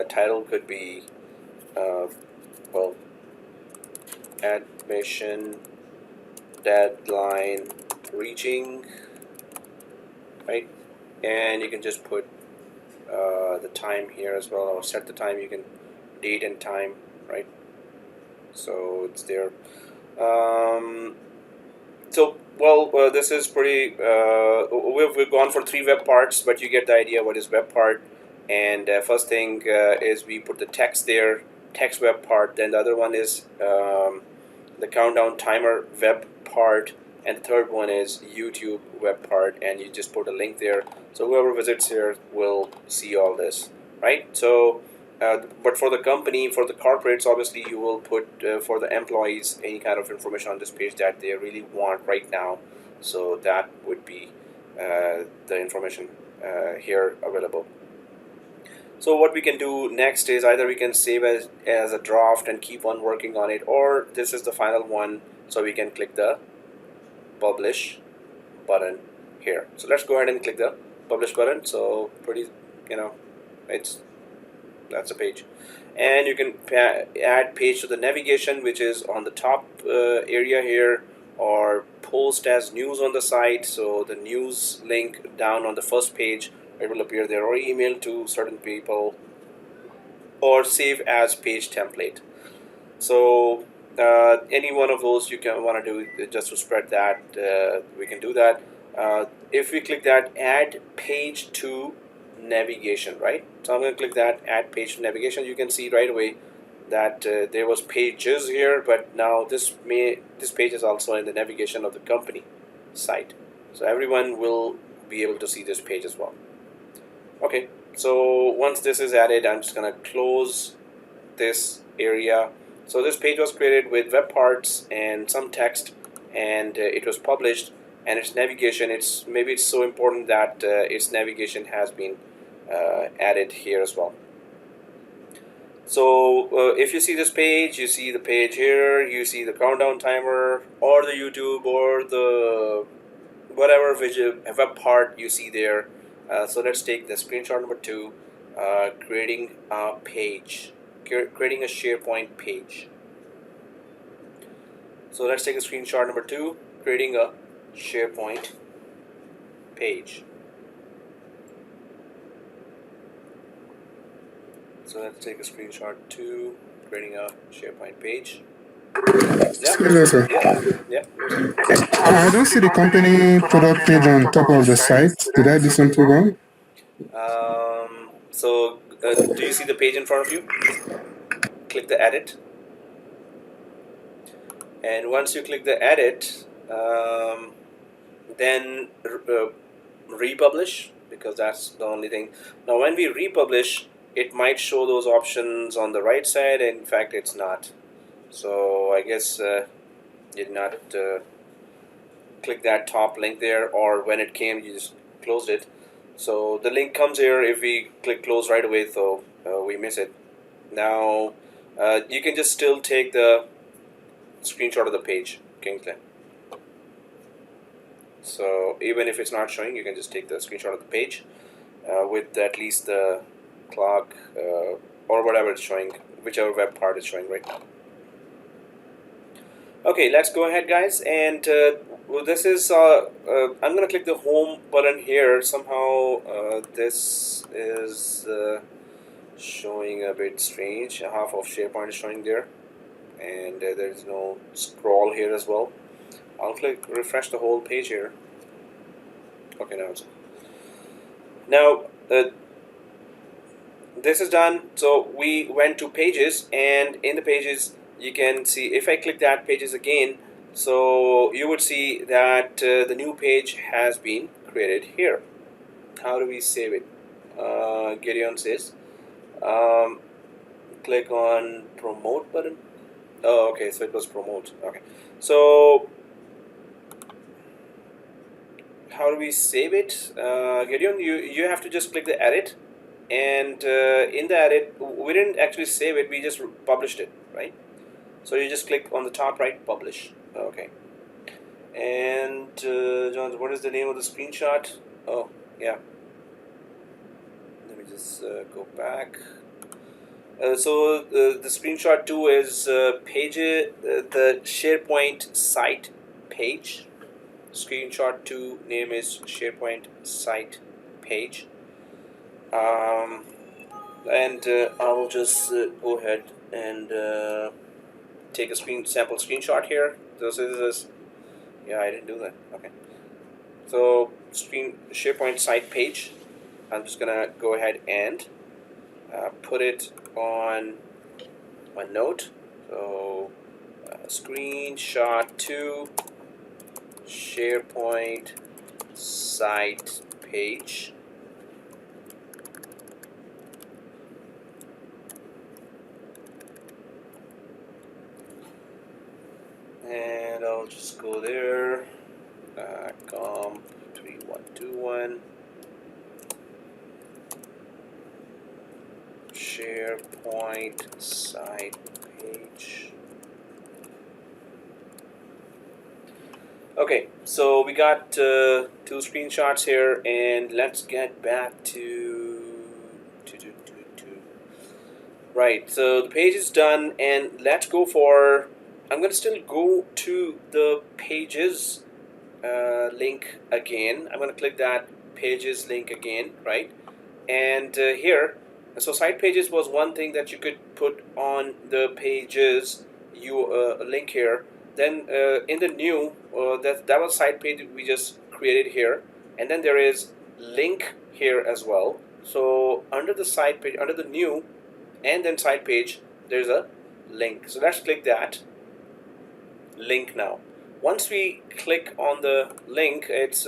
Title could be well, admission deadline reaching, right? And you can just put the time here as well, or set the time. You can date and time, right? So it's there. So well, this is pretty. We've gone for 3 web parts, but you get the idea what is web part. And first thing is we put the text there, text web part. Then the other one is the countdown timer web part, and the third one is YouTube web part, and you just put a link there. So whoever visits here will see all this, right? So but for the company, for the corporates, obviously you will put for the employees any kind of information on this page that they really want right now. So that would be the information here available. So what we can do next is either we can save as a draft and keep on working on it, or this is the final one, so we can click the publish button here. So let's go ahead and click the publish button. So pretty, that's a page, and you can add page to the navigation, which is on the top area here, or post as news on the site. So the news link down on the first page, it will appear there, or email to certain people, or save as page template. So any one of those you can want to do just to spread that, we can do that. If we click that add page to navigation, right? So I'm going to click that add page to navigation. You can see right away that there was pages here, but now this page is also in the navigation of the company site. So everyone will be able to see this page as well. Okay, so once this is added, I'm just going to close this area. So this page was created with web parts and some text, and it was published, and its navigation, maybe it's so important that its navigation has been added here as well. So if you see this page, you see the page here, you see the countdown timer, or the YouTube, or the whatever widget web part you see there. So let's take the screenshot number 2, creating a page, creating a SharePoint page. So let's take a screenshot number 2, creating a SharePoint page. So let's take a screenshot 2, creating a SharePoint page. Yeah. I don't see the company product page on top of the site. Did I do something wrong? So do you see the page in front of you? Click the edit, and once you click the edit, then republish, because that's the only thing. Now when we republish, it might show those options on the right side, and in fact it's not. So I guess you did not click that top link there, or when it came you just closed it. So the link comes here if we click close right away, so we miss it. Now you can just still take the screenshot of the page, Kingsley. So even if it's not showing, you can just take the screenshot of the page with at least the clock or whatever it's showing, whichever web part is showing right now. Okay, let's go ahead, guys, and well, this is I'm gonna click the home button here. Somehow this is showing a bit strange. Half of SharePoint is showing there, and there's no scroll here as well. I'll click refresh the whole page here. Okay, now this is done. So we went to pages, and in the pages you can see, if I click that pages again, so you would see that the new page has been created here. How do we save it? Gideon says click on promote button. Oh, okay, so it was promote. Okay, so how do we save it? Gideon, you have to just click the edit, and in the edit we didn't actually save it, we just published it, right? So you just click on the top right, publish. Okay, and John, what is the name of the screenshot? Oh yeah, let me just go back. So the screenshot 2 is page, the SharePoint site page. Screenshot 2 name is SharePoint site page. And I'll just go ahead and take a sample screenshot here. This is yeah, I didn't do that. Okay, so SharePoint site page. I'm just gonna go ahead and put it on my note. So screenshot 2 SharePoint site page. And I'll just go there, COMP3121 SharePoint site page. Okay, so we got 2 screenshots here, and let's get back to right. So the page is done, and let's go for. I'm gonna still go to the pages link again. I'm gonna click that pages link again, right? And here, so site pages was one thing that you could put on the pages link here. Then in the new that was site page we just created here, and then there is link here as well. So under the site page, under the new and then site page, there's a link. So let's click that link now. Once we click on the link, it's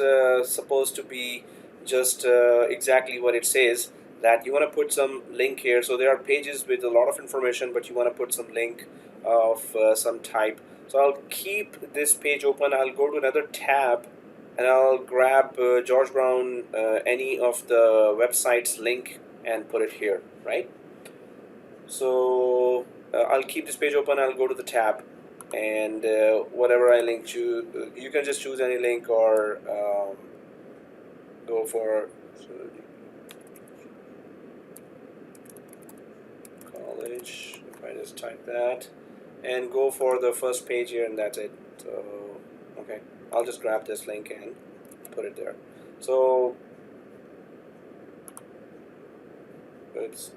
supposed to be just exactly what it says, that you want to put some link here. So there are pages with a lot of information, but you want to put some link of some type. So I'll keep this page open. I'll go to another tab, and I'll grab George Brown, any of the website's link, and put it here, right? So I'll keep this page open. I'll go to the tab, and whatever I link to, you can just choose any link, or go for college. If I just type that and go for the first page here, and that's it. So okay, I'll just grab this link and put it there. So it's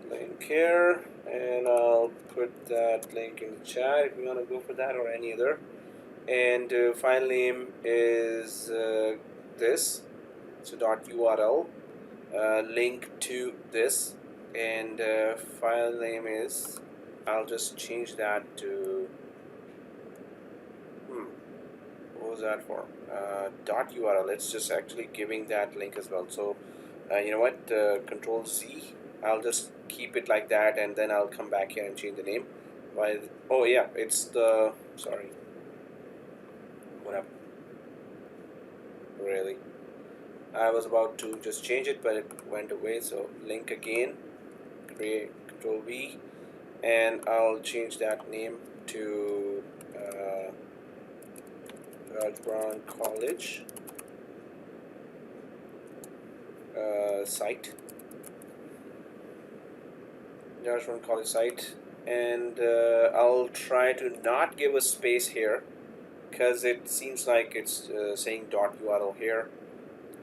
link here, and I'll put that link in the chat if you want to go for that, or any other. And file name is this, so .url, link to this, and file name is, I'll just change that to what was that for? .url. It's just actually giving that link as well. So you know what, Control Z, I'll just keep it like that, and then I'll come back here and change the name. Oh yeah, it's the, sorry, what happened? Really, I was about to just change it, but it went away. So link again, create, Control V, and I'll change that name to George Brown College site. Dash1 college site, and I'll try to not give a space here because it seems like it's saying .url here,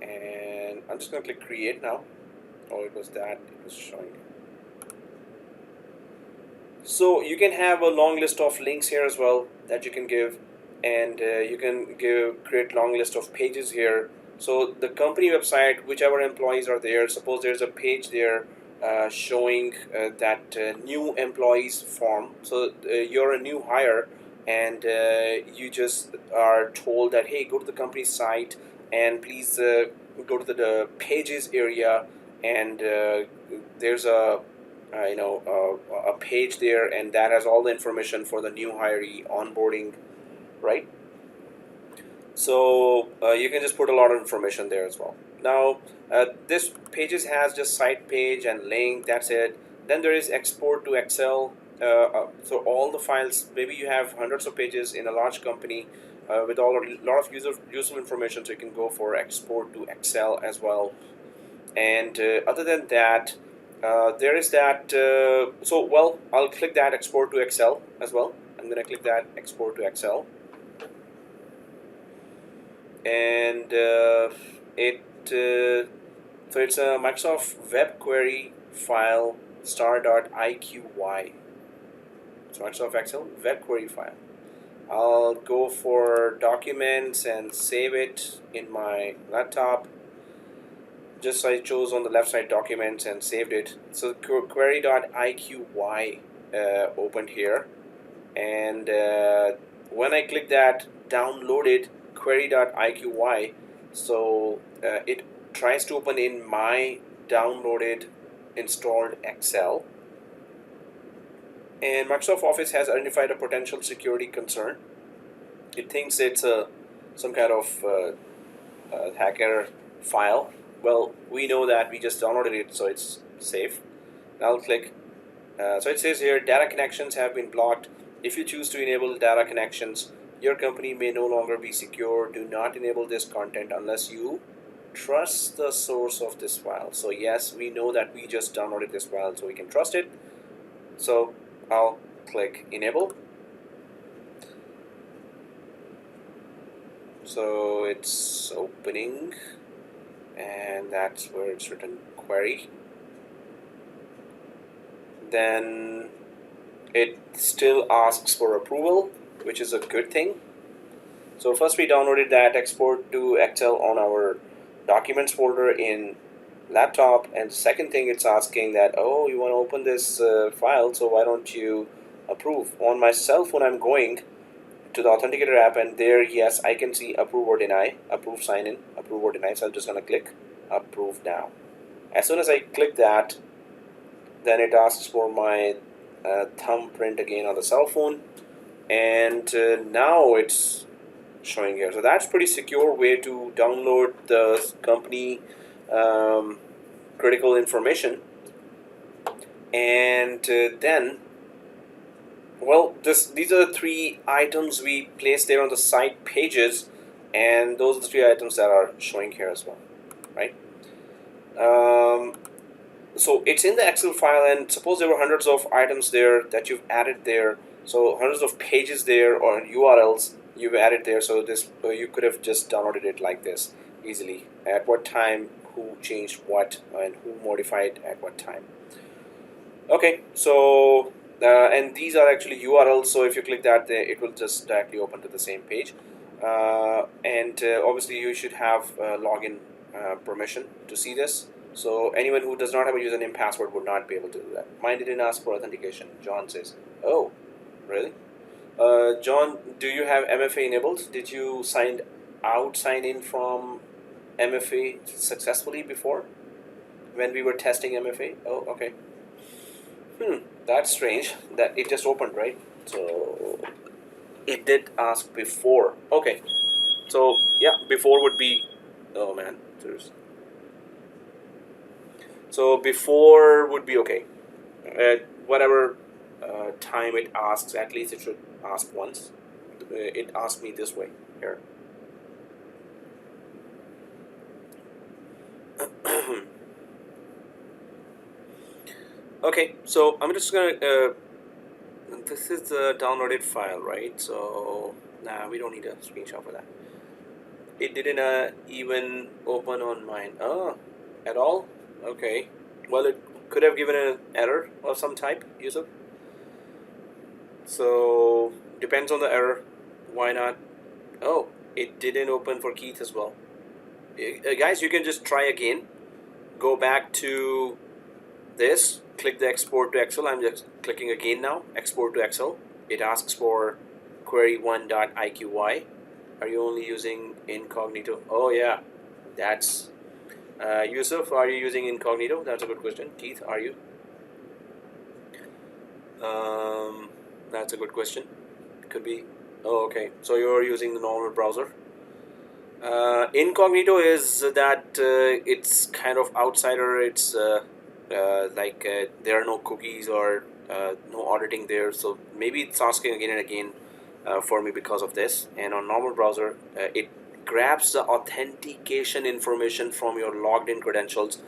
and I'm just going to click create now. Oh, it was that it was showing. So you can have a long list of links here as well that you can give, and you can create long list of pages here. So the company website, whichever employees are there, suppose there's a page there showing that new employees form. So you're a new hire, and you just are told that, hey, go to the company site and please go to the pages area, and there's a page there, and that has all the information for the new hiree onboarding, right? So you can just put a lot of information there as well. Now this pages has just site page and link, that's it. Then there is export to Excel. So all the files, maybe you have hundreds of pages in a large company with a lot of useful information, so you can go for export to Excel as well. And other than that, there is that. I'll click that export to Excel as well. I'm going to click that export to Excel, and so it's a Microsoft web query file star.iqy. So Microsoft Excel web query file. I'll go for documents and save it in my laptop. Just I chose on the left side documents and saved it. So query.iqy opened here, and when I click that downloaded query.iqy, so it tries to open in my downloaded installed Excel, and Microsoft Office has identified a potential security concern. It thinks it's some kind of hacker file. Well, we know that we just downloaded it, so it's safe. Now I'll click. So it says here, data connections have been blocked. If you choose to enable data connections, your company may no longer be secure. Do not enable this content unless you trust the source of this file. So yes, we know that we just downloaded this file, so we can trust it. So I'll click enable. So it's opening, and that's where it's written query. Then it still asks for approval, which is a good thing. So first we downloaded that export to Excel on our documents folder in laptop, and second thing, it's asking that, oh, you want to open this file, so why don't you approve? On my cell phone, I'm going to the Authenticator app, and there, yes, I can see approve or deny, approve, sign in, approve or deny. So I'm just going to click approve now. As soon as I click that, then it asks for my thumbprint again on the cell phone, and now it's showing here. So that's pretty secure way to download the company critical information. And then, well, these are the three items we placed there on the site pages, and those are the three items that are showing here as well, right? So it's in the Excel file, and suppose there were hundreds of items there that you've added there, so hundreds of pages there or URLs you've added there. So this you could have just downloaded it like this easily. At what time, who changed what, and who modified at what time. Okay, so and these are actually URLs, so if you click that, it will just directly open to the same page. And obviously you should have login permission to see this. So anyone who does not have a username password would not be able to do that. Mine didn't ask for authentication, John says. Oh, really? John, do you have MFA enabled? Did you sign in from MFA successfully before when we were testing MFA? Oh, okay. That's strange that it just opened, right? So it did ask before. Okay, so yeah, before would be, oh man, so before would be okay. At whatever time it asks, at least it should ask once. It asked me this way here. Okay, so I'm just gonna this is the downloaded file, right? So nah, we don't need a screenshot for that. It didn't even open on mine. Oh, at all? Okay. Well, it could have given an error of some type, Yusuf. So depends on the error. Why not? Oh, it didn't open for Keith as well. Guys, you can just try again. Go back to this. Click the export to Excel. I'm just clicking again now. Export to Excel. It asks for query1.iqy. Are you only using incognito? Oh yeah, that's Yusuf. Are you using incognito? That's a good question. Keith, are you? That's a good question. Could be. Oh, okay. So you're using the normal browser. Incognito is that it's kind of outsider. It's like there are no cookies or no auditing there. So maybe it's asking again and again for me because of this. And on normal browser, it grabs the authentication information from your logged in credentials.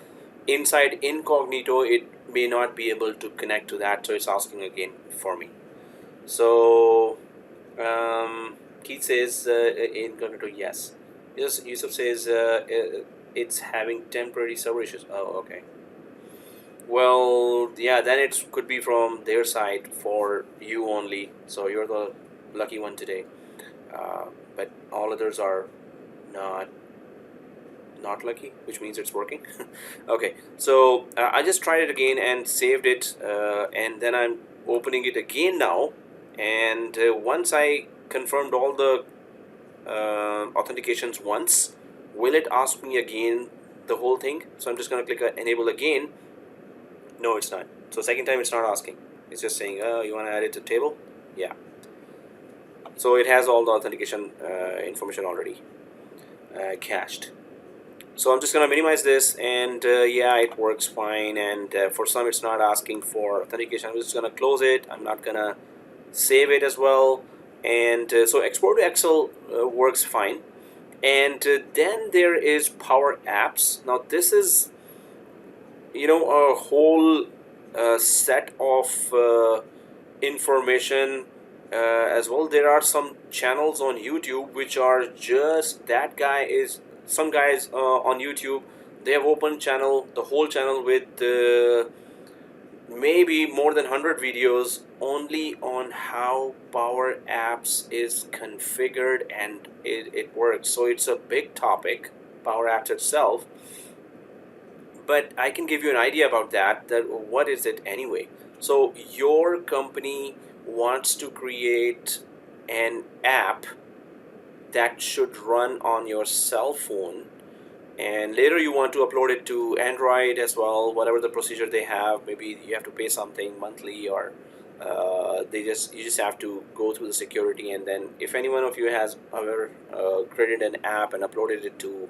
Inside incognito, it may not be able to connect to that. So it's asking again for me. So Keith says incognito, yes. Yusuf says it's having temporary server issues. Oh, okay. Well, yeah, then it could be from their side for you only. So you're the lucky one today. But all others are not lucky, which means it's working. Okay, so I just tried it again and saved it, and then I'm opening it again now. And once I confirmed all the authentications once, will it ask me again the whole thing? So I'm just going to click enable again. No, it's not. So second time it's not asking. It's just saying, oh, you want to add it to table? Yeah. So it has all the authentication information already cached. So I'm just going to minimize this, and yeah, it works fine. And for some it's not asking for authentication. I'm just going to close it. I'm not going to save it as well. And so export to Excel works fine. And then there is Power Apps. Now this is, you know, a whole set of information as well. There are some channels on YouTube which are just that guy is some guys on YouTube. They have opened the whole channel with maybe more than 100 videos only on how Power Apps is configured and it works. So it's a big topic, Power Apps itself. But I can give you an idea about that what is it anyway. So your company wants to create an app that should run on your cell phone, and later you want to upload it to Android as well, whatever the procedure they have. Maybe you have to pay something monthly, or you just have to go through the security. And then if any one of you has ever created an app and uploaded it to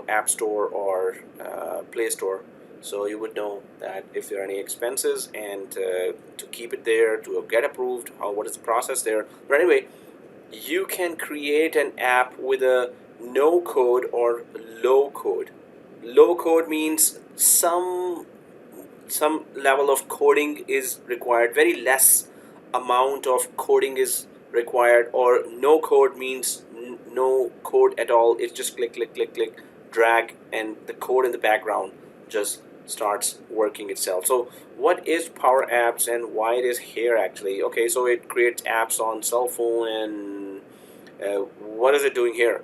App Store or Play Store, so you would know that if there are any expenses and to keep it there, to get approved, what is the process there. But anyway, you can create an app with a no code or low code. Low code means some level of coding is required, very less amount of coding is required. Or no code means no code at all. It's just click click click click, drag, and the code in the background just starts working itself. So what is Power Apps and why it is here actually? Okay, so it creates apps on cell phone, and what is it doing here?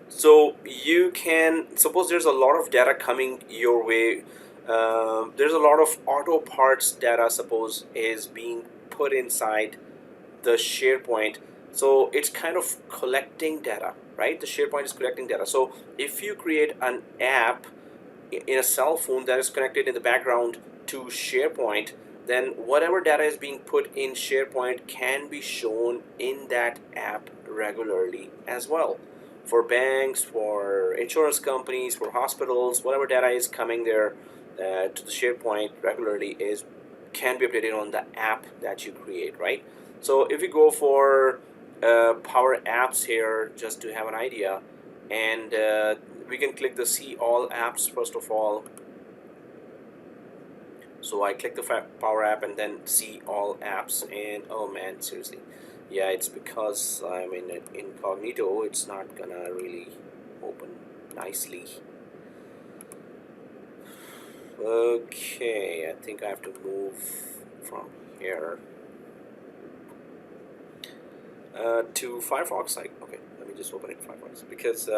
So you can suppose there's a lot of data coming your way. There's a lot of auto parts data, suppose, is being put inside the SharePoint. So it's kind of collecting data, right? The SharePoint is collecting data. So if you create an app in a cell phone that is connected in the background to SharePoint, then whatever data is being put in SharePoint can be shown in that app regularly as well. For banks, for insurance companies, for hospitals, whatever data is coming there to the SharePoint regularly can be updated on the app that you create, right? So if you go for Power Apps here, just to have an idea, and we can click the see all apps first of all. So I click the Power App and then see all apps, and oh man, seriously, yeah, it's because I'm in an incognito, it's not gonna really open nicely. Okay, I think I have to move from here to Firefox. Okay, let me just open it in Firefox, because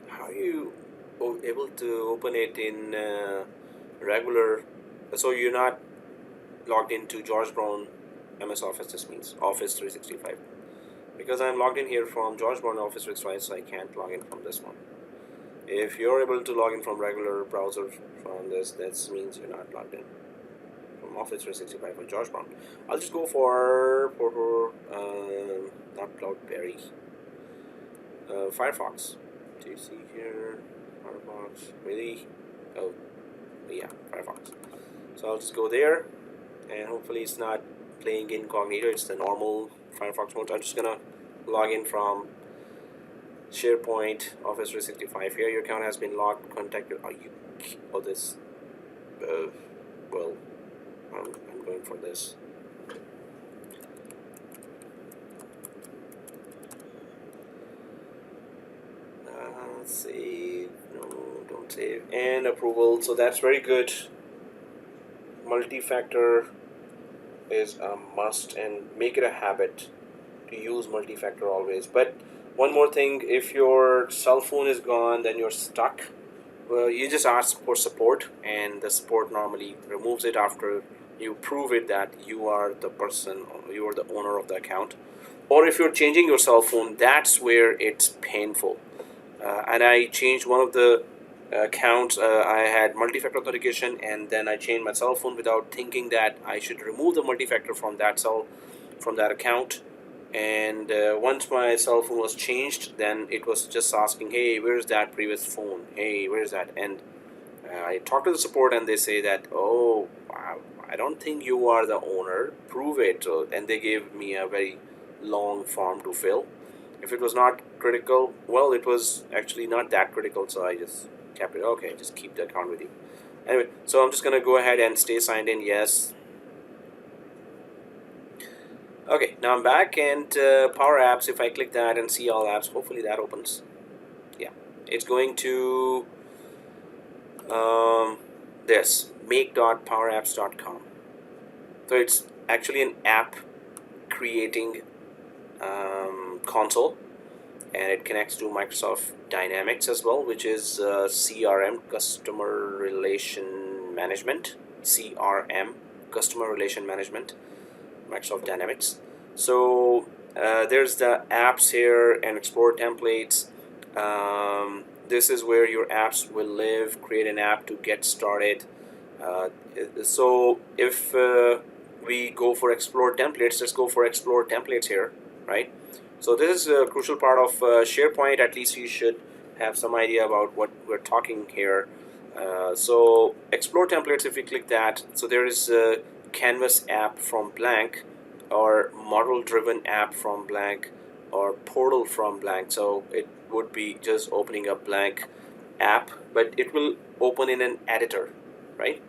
how are you able to open it in regular? So you're not logged into George Brown MS Office. This means Office 365, because I'm logged in here from George Brown Office 365, so I can't log in from this one. If you're able to log in from regular browser from this, that means you're not logged in from Office 365 or George Brown. I'll just go for not Cloudberry, Firefox. Do you see here? Firefox, really? Oh, yeah, Firefox. So I'll just go there, and hopefully it's not playing incognito, it's the normal Firefox mode. I'm just gonna log in from SharePoint Office 365. Here your account has been logged. Contact your this well, I'm going for this. Save, no, don't save, and approval. So that's very good. Multi-factor is a must, and make it a habit to use multi-factor always. But one more thing, if your cell phone is gone, then you're stuck. Well, you just ask for support, and the support normally removes it after you prove it that you are the person, you are the owner of the account. Or if you're changing your cell phone, that's where it's painful. And I changed one of the accounts. I had multi-factor authentication, and then I changed my cell phone without thinking that I should remove the multi-factor from that account. And once my cell phone was changed, then it was just asking, hey, where's that previous phone? Hey, where's that? And I talked to the support, and they say that, oh, I don't think you are the owner, prove it. And they gave me a very long form to fill. If it was not critical, well, it was actually not that critical, so I just kept it. Okay, just keep the account with you. Anyway, so I'm just gonna go ahead and stay signed in. Yes. Okay, now I'm back, and Power Apps, if I click that and see all apps, hopefully that opens. Yeah, it's going to this make.powerapps.com. So it's actually an app creating console, and it connects to Microsoft Dynamics as well, which is CRM, Customer Relation Management, CRM, Customer Relation Management, Microsoft Dynamics. So there's the apps here and explore templates. This is where your apps will live. Create an app to get started. So if we go for explore templates, let's go for explore templates here, right? So this is a crucial part of SharePoint. At least you should have some idea about what we're talking here. So explore templates, if we click that, so there is a Canvas app from blank, or model driven app from blank, or portal from blank. So it would be just opening a blank app, but it will open in an editor, right?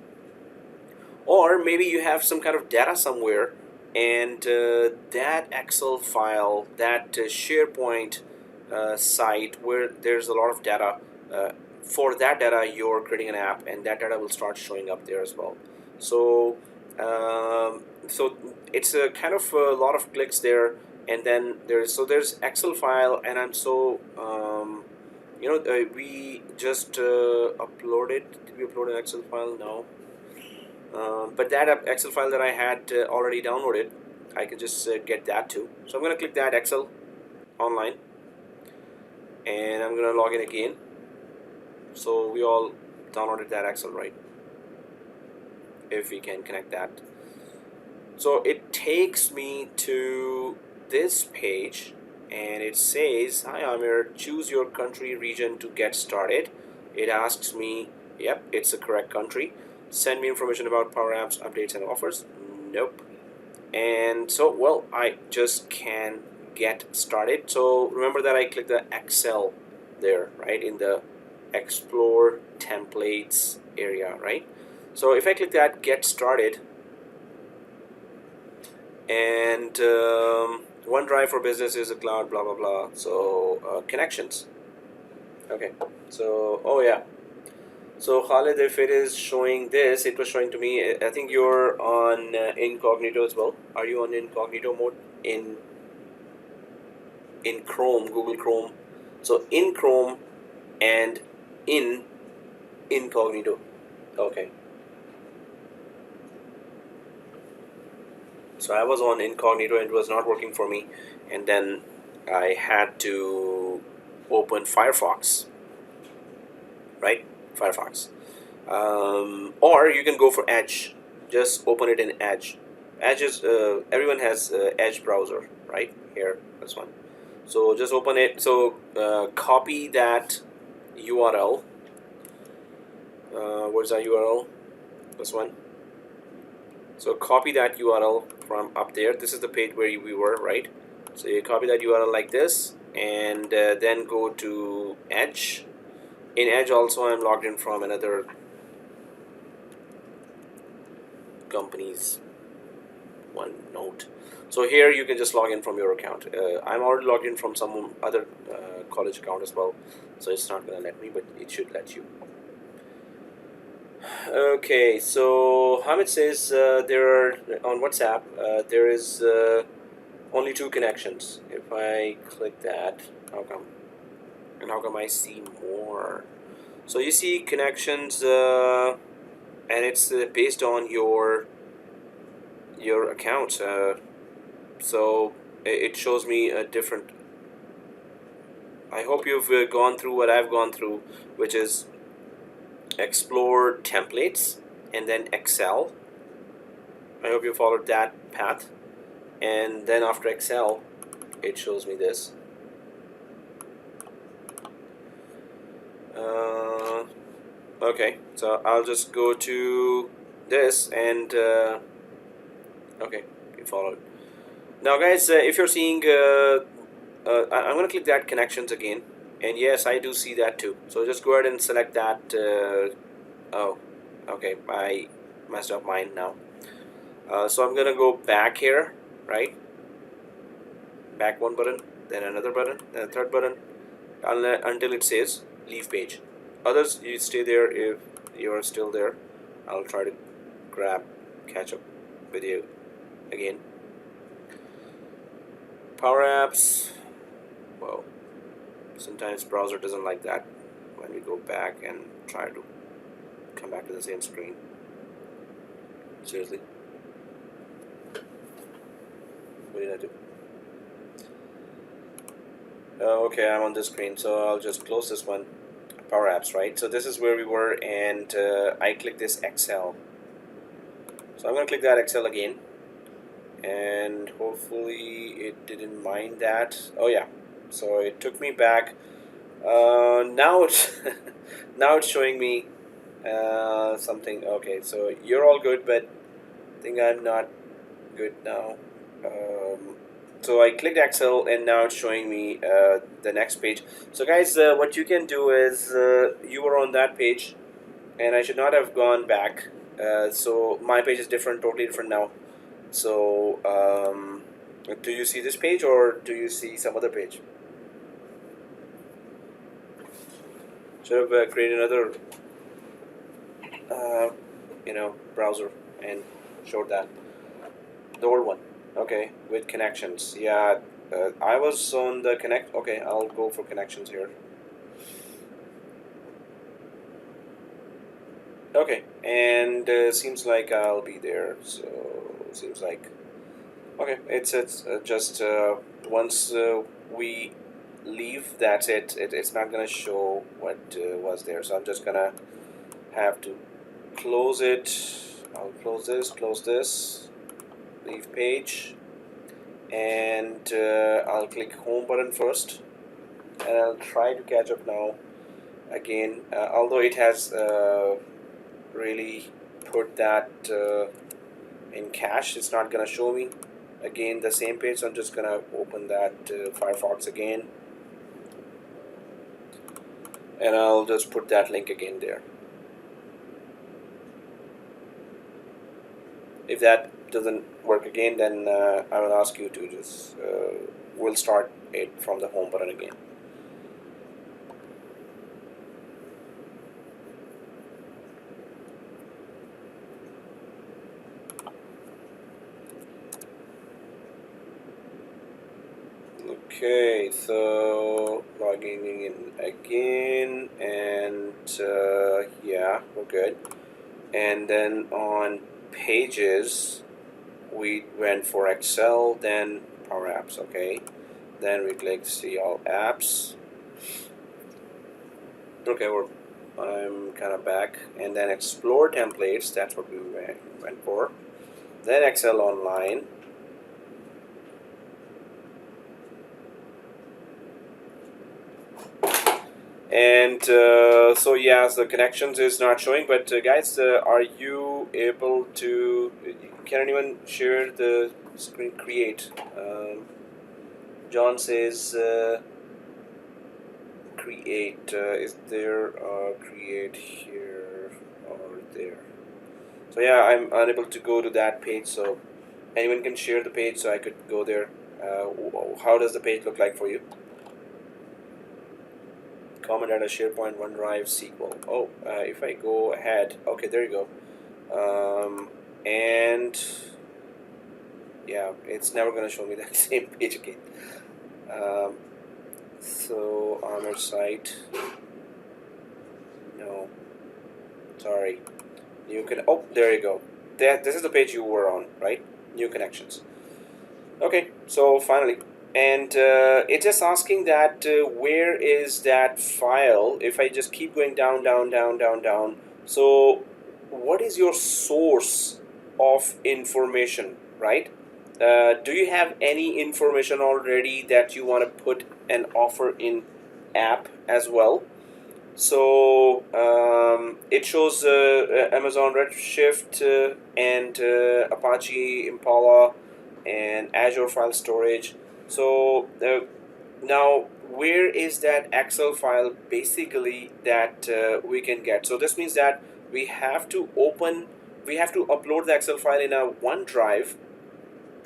Or maybe you have some kind of data somewhere, and that Excel file, that SharePoint site where there's a lot of data, for that data you're creating an app, and that data will start showing up there as well. So so it's a kind of a lot of clicks there, and then there's Excel file, and I'm so we just uploaded. Did we upload an Excel file? No. But that Excel file that I had already downloaded, I can just get that too. So I'm going to click that Excel online, and I'm going to log in again. So we all downloaded that Excel, right? If we can connect that. So it takes me to this page, and it says, hi Amir, choose your country region to get started. It asks me, yep, it's the correct country. Send me information about Power Apps, updates, and offers. Nope. And so, well, I just can get started. So remember that I clicked the Excel there, right, in the Explore Templates area, right? So if I click that get started, and OneDrive for business is a cloud, blah blah blah. So connections. Okay, so oh yeah, so Khalid, if it is showing this, it was showing to me, I think you're on incognito as well. Are you on incognito mode in Chrome, Google Chrome? So in Chrome and in incognito. Okay, so I was on incognito and it was not working for me, and then I had to open Firefox, right? Firefox. Or you can go for Edge. Just open it in Edge. Edge is everyone has Edge browser, right? Here, this one. So just open it. So copy that URL. Where's that URL? This one. So copy that URL from up there. This is the page where we were, right? So you copy that URL like this, and then go to Edge. In Edge also, I'm logged in from another company's OneNote. So here you can just log in from your account. I'm already logged in from some other college account as well, so it's not gonna let me, but it should let you. Okay, so Hamid says there are on WhatsApp there is only 2 connections. If I click that, how come? And how come I see more? So you see connections, and it's based on your account. So it shows me a different. I hope you've gone through what I've gone through, which is explore templates and then Excel. I hope you followed that path, and then after Excel it shows me this. Okay, so I'll just go to this, and okay, you followed. Now guys, if you're seeing I'm gonna click that connections again, and yes, I do see that too. So just go ahead and select that. Oh, okay, I messed up mine now. So I'm gonna go back here, right? Back one button, then another button, then a third button, until it says leave page. Others, you stay there if you're still there. I'll try to catch up with you again. Power apps. Well, sometimes browser doesn't like that when we go back and try to come back to the same screen. Seriously. What did I do? Okay, I'm on this screen, so I'll just close this one. Power apps, right? So this is where we were, and I click this Excel. So I'm going to click that Excel again, and hopefully it didn't mind that. Oh yeah, so it took me back. Now it's now it's showing me something. Okay, so you're all good, but I think I'm not good now. So I clicked Excel, and now it's showing me the next page. So guys, what you can do is you were on that page, and I should not have gone back. So my page is different, totally different now. So do you see this page, or do you see some other page? Should have created another browser and showed that the old one. Okay, with connections. Yeah, I was on the connect. Okay, I'll go for connections here. Okay, and seems like I'll be there. So seems like okay. It's just once we leave, that's it. It's not gonna show what was there. So I'm just gonna have to close it. I'll close this, leave page, and I'll click home button first, and I'll try to catch up now again, although it has really put that in cache. It's not gonna show me again the same page, so I'm just gonna open that Firefox again, and I'll just put that link again there. If that doesn't work again, then I will ask you to just we'll start it from the home button again. Okay, so logging in again, and yeah, we're good. And then on pages, we went for Excel, then Power Apps. Okay, then we click See All Apps. Okay, I'm kind of back, and then Explore Templates. That's what we went for. Then Excel Online. And so yeah, so the connections is not showing, but guys, are you able to, can anyone share the screen? Create. John says create. Is there create here or there? So yeah, I'm unable to go to that page, so anyone can share the page so I could go there. How does the page look like for you? Comment at a SharePoint, OneDrive, SQL. Oh, if I go ahead, okay, there you go. And yeah, it's never gonna show me that same page again. So on our site, no, sorry. New oh, there you go. This is the page you were on, right? New connections. Okay, so finally, and it's just asking that where is that file? If I just keep going down, down, down, down, down. So what is your source of information, right? Do you have any information already that you want to put an offer in app as well? So it shows Amazon Redshift and Apache Impala and Azure File Storage. So now where is that Excel file basically that we can get? So this means that we have to upload the Excel file in a OneDrive,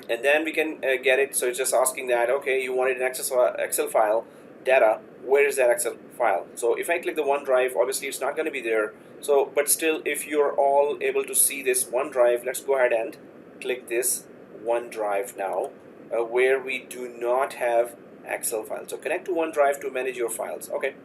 and then we can get it. So it's just asking that, okay, you wanted an Excel file data, where is that Excel file? So if I click the OneDrive, obviously it's not going to be there. So but still, if you're all able to see this OneDrive, let's go ahead and click this OneDrive now, where we do not have Excel files. So connect to OneDrive to manage your files. Okay,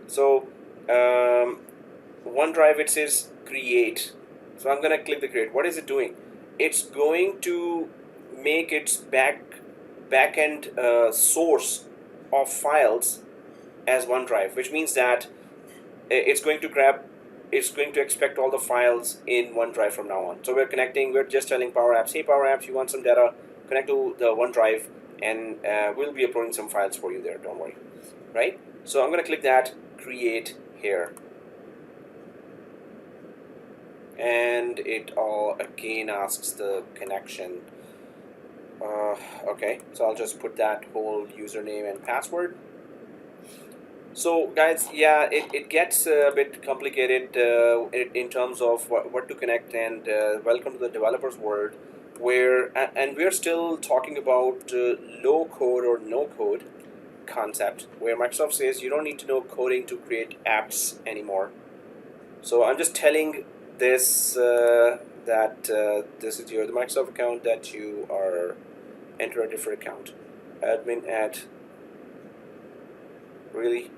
so OneDrive, it says create. So I'm going to click the create. What is it doing? It's going to make its backend source of files as OneDrive, which means that it's going to expect all the files in OneDrive from now on. So we're just telling Power Apps, hey Power Apps, you want some data, connect to the OneDrive, and we'll be uploading some files for you there, don't worry, right? So I'm going to click that create here, and it all again asks the connection. Okay, so I'll just put that whole username and password. So guys, yeah, it gets a bit complicated in terms of what to connect, and welcome to the developers world, where and we're still talking about low code or no code concept, where Microsoft says you don't need to know coding to create apps anymore. So I'm just telling this that this is the Microsoft account that you are enter a different account. Admin at, really?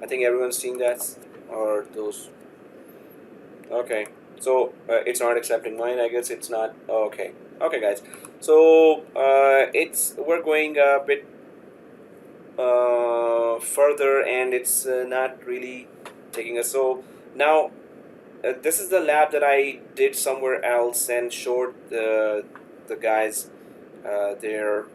I think everyone's seen that, or those. Okay, so it's not accepting mine. I guess it's not. Oh, okay, okay, guys. So we're going a bit further, and it's not really taking us. So now this is the lab that I did somewhere else and showed the guys their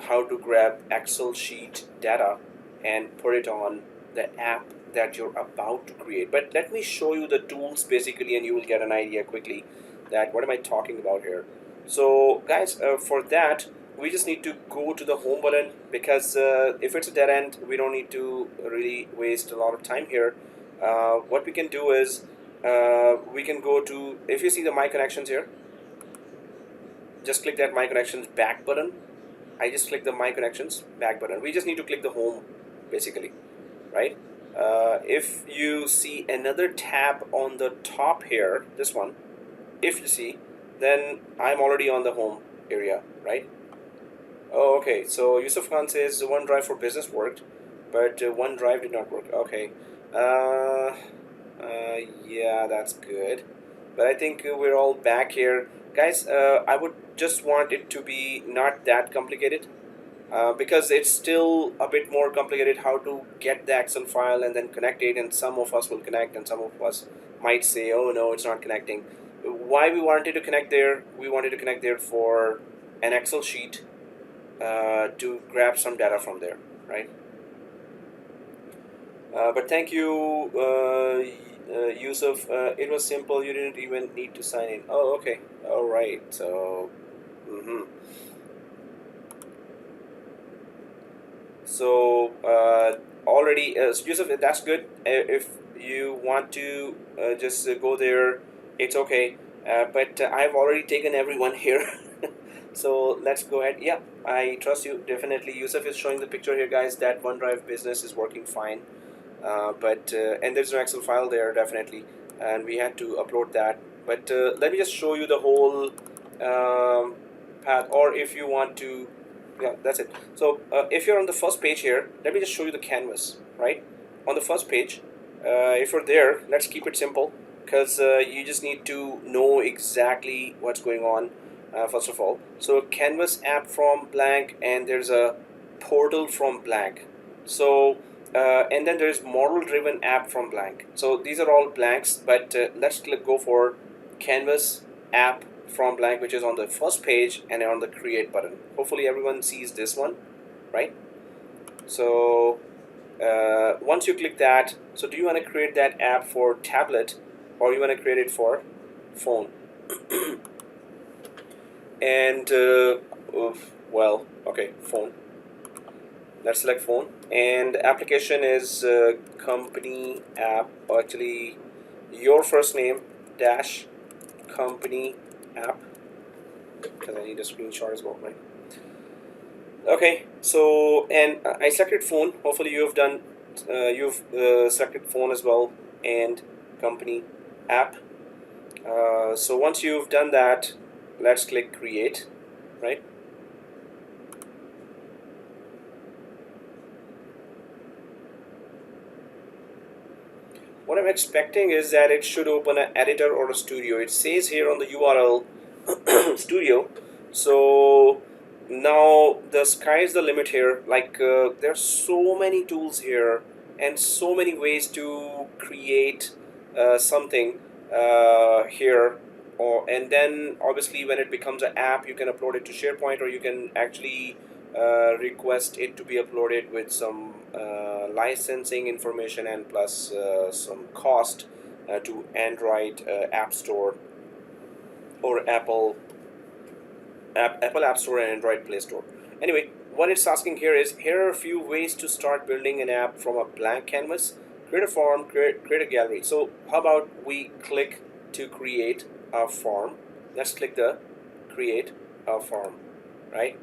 how to grab Excel sheet data and put it on the app that you're about to create. But let me show you the tools basically, and you will get an idea quickly that what am I talking about here. So guys, for that we just need to go to the home button, because if it's a dead end, we don't need to really waste a lot of time here. What we can do is we can go to, if you see the My Connections here, just click that My Connections back button. I just click the My Connections back button. We just need to click the home basically, right? If you see another tab on the top here, this one, if you see, then I'm already on the home area, right? Oh, okay. So Yusuf Khan says OneDrive for Business worked, but OneDrive did not work. Okay. Uh, yeah, that's good. But I think we're all back here. Guys, I would just want it to be not that complicated. Because it's still a bit more complicated how to get the Excel file and then connect it, and some of us will connect and some of us might say, oh no, it's not connecting. Why we wanted to connect there? We wanted to connect there for an Excel sheet to grab some data from there, right? But thank you, Yusuf. It was simple. You didn't even need to sign in. Oh, okay. All right. So, so already, Yusuf, that's good. If you want to just go there, it's okay. But I've already taken everyone here. So let's go ahead. Yeah, I trust you. Definitely. Yusuf is showing the picture here, guys, that OneDrive business is working fine. And there's an Excel file there, definitely. And we had to upload that. But let me just show you the whole path. Or if you want to, yeah, that's it. So if you're on the first page here, let me just show you the canvas, right? On the first page, if you're there, let's keep it simple, because you just need to know exactly what's going on, first of all. So canvas app from blank, and there's a portal from blank. So and then there's model driven app from blank. So these are all blanks, but let's go for canvas app from blank, which is on the first page and on the create button. Hopefully everyone sees this one, right? So once you click that, so do you want to create that app for tablet or you want to create it for phone? And well, okay, phone. Let's select phone, and application is company app, or actually your first name dash company app, because I need a screenshot as well, right? Okay, so and I selected phone. Hopefully you have done you've selected phone as well, and company app. So once you've done that, let's click create, right? What I'm expecting is that it should open an editor or a studio. It says here on the URL studio. So now the sky is the limit here. Like there's so many tools here and so many ways to create something here. And then obviously when it becomes an app, you can upload it to Sharepoint, or you can actually request it to be uploaded with some licensing information and plus some cost to Android App Store or Apple App Store and Android Play Store. Anyway, what it's asking here is, here are a few ways to start building an app from a blank canvas. Create a form, create a gallery. So how about we click to create a form. Let's click the create a form, right?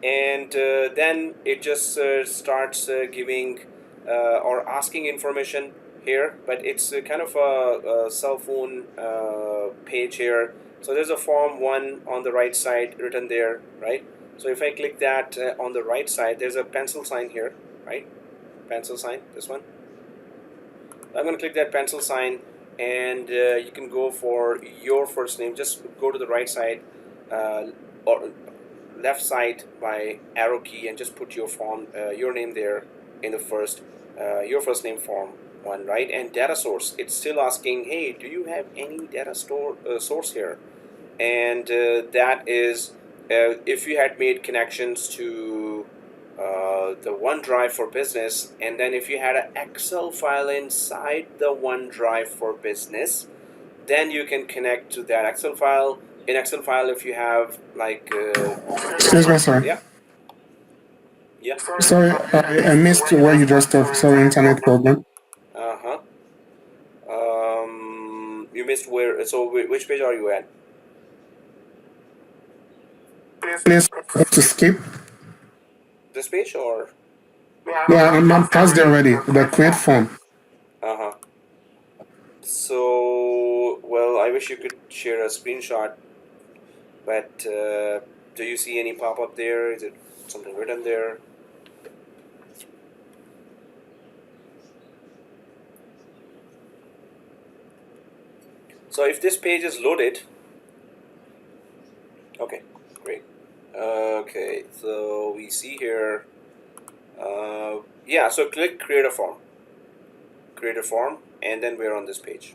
And then it just starts giving or asking information here, but it's kind of a cell phone page here. So there's a form 1 on the right side written there, right? So if I click that on the right side, there's a pencil sign here, right? Pencil sign, this one. I'm going to click that pencil sign, and you can go for your first name. Just go to the right side or left side by arrow key and just put your form, your name there in the first, your first name form 1, right? And data source, it's still asking, hey, do you have any data source here? And that is if you had made connections to the OneDrive for Business, and then if you had an Excel file inside the OneDrive for Business, then you can connect to that Excel file. In Excel file, if you have like Excuse me, sir. Yeah. Yeah. Sorry, I missed where you just stopped. Sorry, internet problem. Uh-huh. missed where. So which page are you at? Please to skip. This page or? Yeah, I'm past there already. The create form. Uh-huh. So, well, I wish you could share a screenshot, but do you see any pop-up there? Is it something written there? So if this page is loaded, okay, great. Okay, so we see here, yeah, so click create a form, and then we're on this page.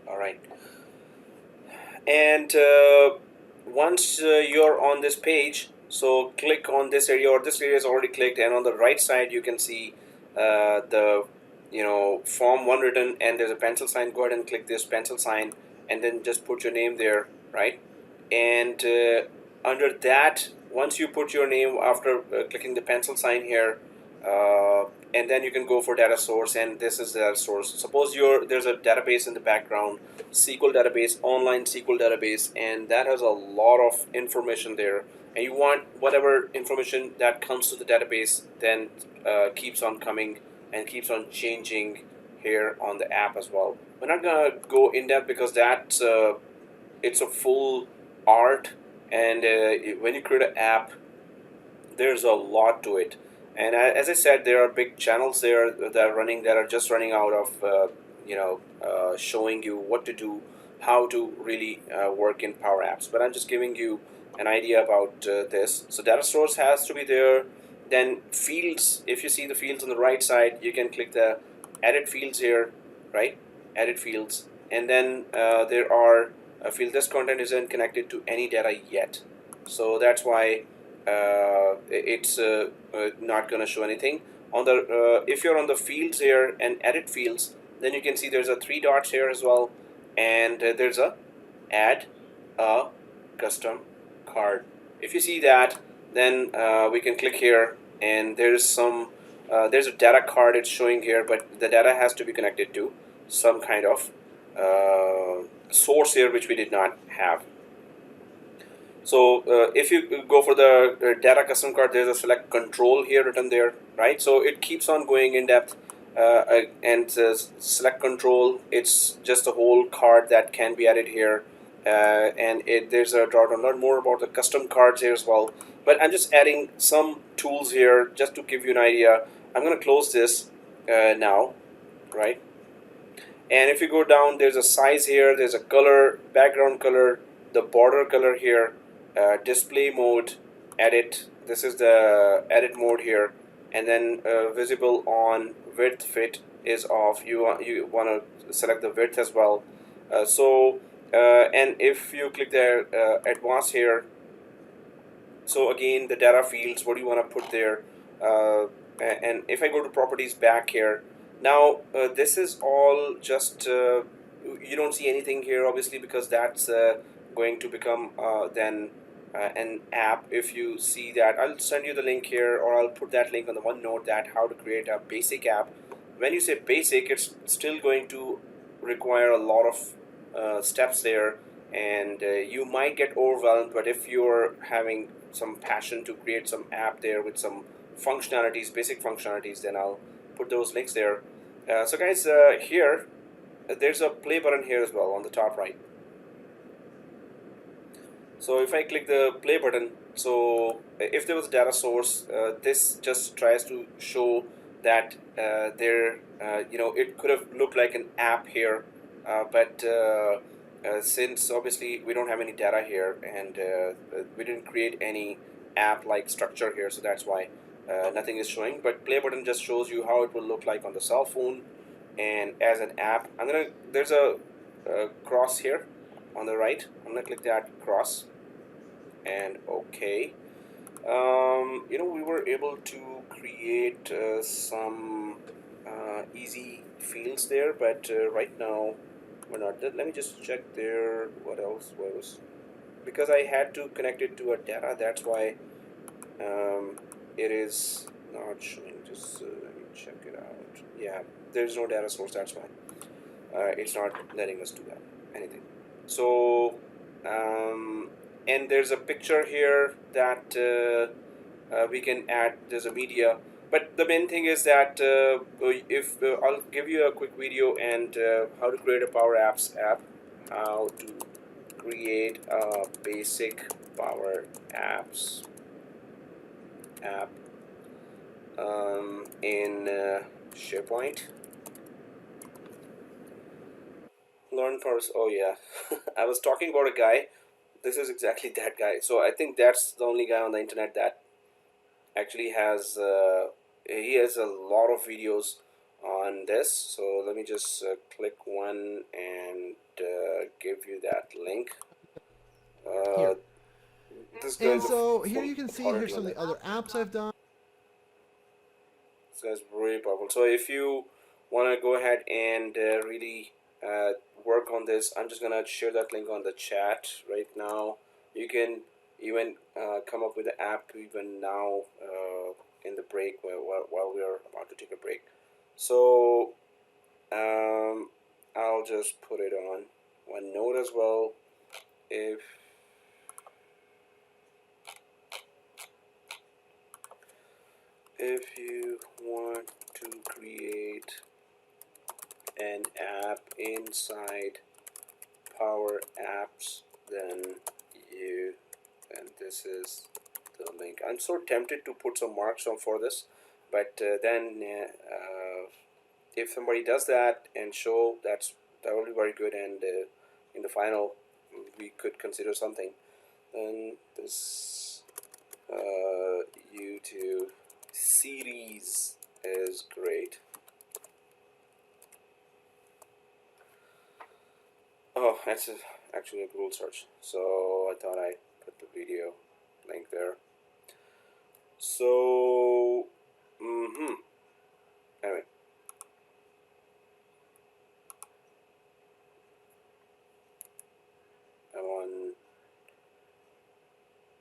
All right, and once you're on this page, so click on this area, or this area is already clicked, and on the right side you can see the form one written, and there's a pencil sign. Go ahead and click this pencil sign, and then just put your name there, right? And under that, once you put your name after clicking the pencil sign here, and then you can go for data source, and this is the data source. Suppose there's a database in the background, SQL database, online SQL database, and that has a lot of information there, and you want whatever information that comes to the database then keeps on coming and keeps on changing here on the app as well. We're not gonna go in depth because that's it's a full art, and when you create an app, there's a lot to it. And as I said, there are big channels there that are just running out of showing you what to do, how to really work in Power Apps. But I'm just giving you an idea about this. So data source has to be there. Then fields, if you see the fields on the right side, you can click the edit fields here, right? Edit fields, and then there are field. This content isn't connected to any data yet, so that's why it's not going to show anything on the if you're on the fields here and edit fields, then you can see there's a three dots here as well, and there's a add a custom card. If you see that, then we can click here, and there's a data card it's showing here, but the data has to be connected to some kind of source here, which we did not have. So if you go for the data custom card, there's a select control here written there, right? So it keeps on going in depth, and select control, it's just a whole card that can be added here, and there's a draw to learn more about the custom cards here as well. But I'm just adding some tools here just to give you an idea. I'm going to close this now, right? And if you go down, there's a size here, there's a color, background color, the border color here, display mode, edit. This is the edit mode here, and then visible on, width fit is off. You want to select the width as well. And if you click the advanced here, so again the data fields, what do you want to put there? And if I go to properties back here, now this is all just you don't see anything here obviously, because that's going to become then an app. If you see that, I'll send you the link here, or I'll put that link on the OneNote, that how to create a basic app. When you say basic, it's still going to require a lot of steps there, and you might get overwhelmed. But if you're having some passion to create some app there with some functionalities, basic functionalities, then I'll put those links there. So guys, here there's a play button here as well on the top right. So if I click the play button, so if there was a data source, this just tries to show that it could have looked like an app here, but since obviously we don't have any data here, and we didn't create any app like structure here, so that's why nothing is showing. But play button just shows you how it will look like on the cell phone and as an app. There's a cross here on the right. I'm gonna click that cross, and okay. We were able to create some easy fields there, but right now we're not. Let me just check there. What else was, because I had to connect it to a data, that's why it is not showing. Just let me check it out. Yeah, there's no data source, that's why it's not letting us do that anything. So and there's a picture here that we can add. There's a media, but the main thing is that if I'll give you a quick video and how to create a Power Apps app, how to create a basic Power Apps app in SharePoint. Learn first. Oh yeah, I was talking about a guy. This is exactly that guy. So I think that's the only guy on the internet that actually has. He has a lot of videos on this. So let me just click one and give you that link. Here. This guy And is a so here full you can see, authority here's on some of that. the other apps I've done. This guy's really powerful. So if you want to go ahead and really work on this, I'm just gonna share that link on the chat right now. You can even come up with the app even now in the break while we are about to take a break. So I'll just put it on one note as well. If you want to create an app inside Power Apps, then you and this is the link. I'm so tempted to put some marks on for this, but then if somebody does that and show, that will be very good, and in the final we could consider something. Then this YouTube series is great. Oh, that's actually a Google search. So I thought I put the video link there. So, anyway. I'm on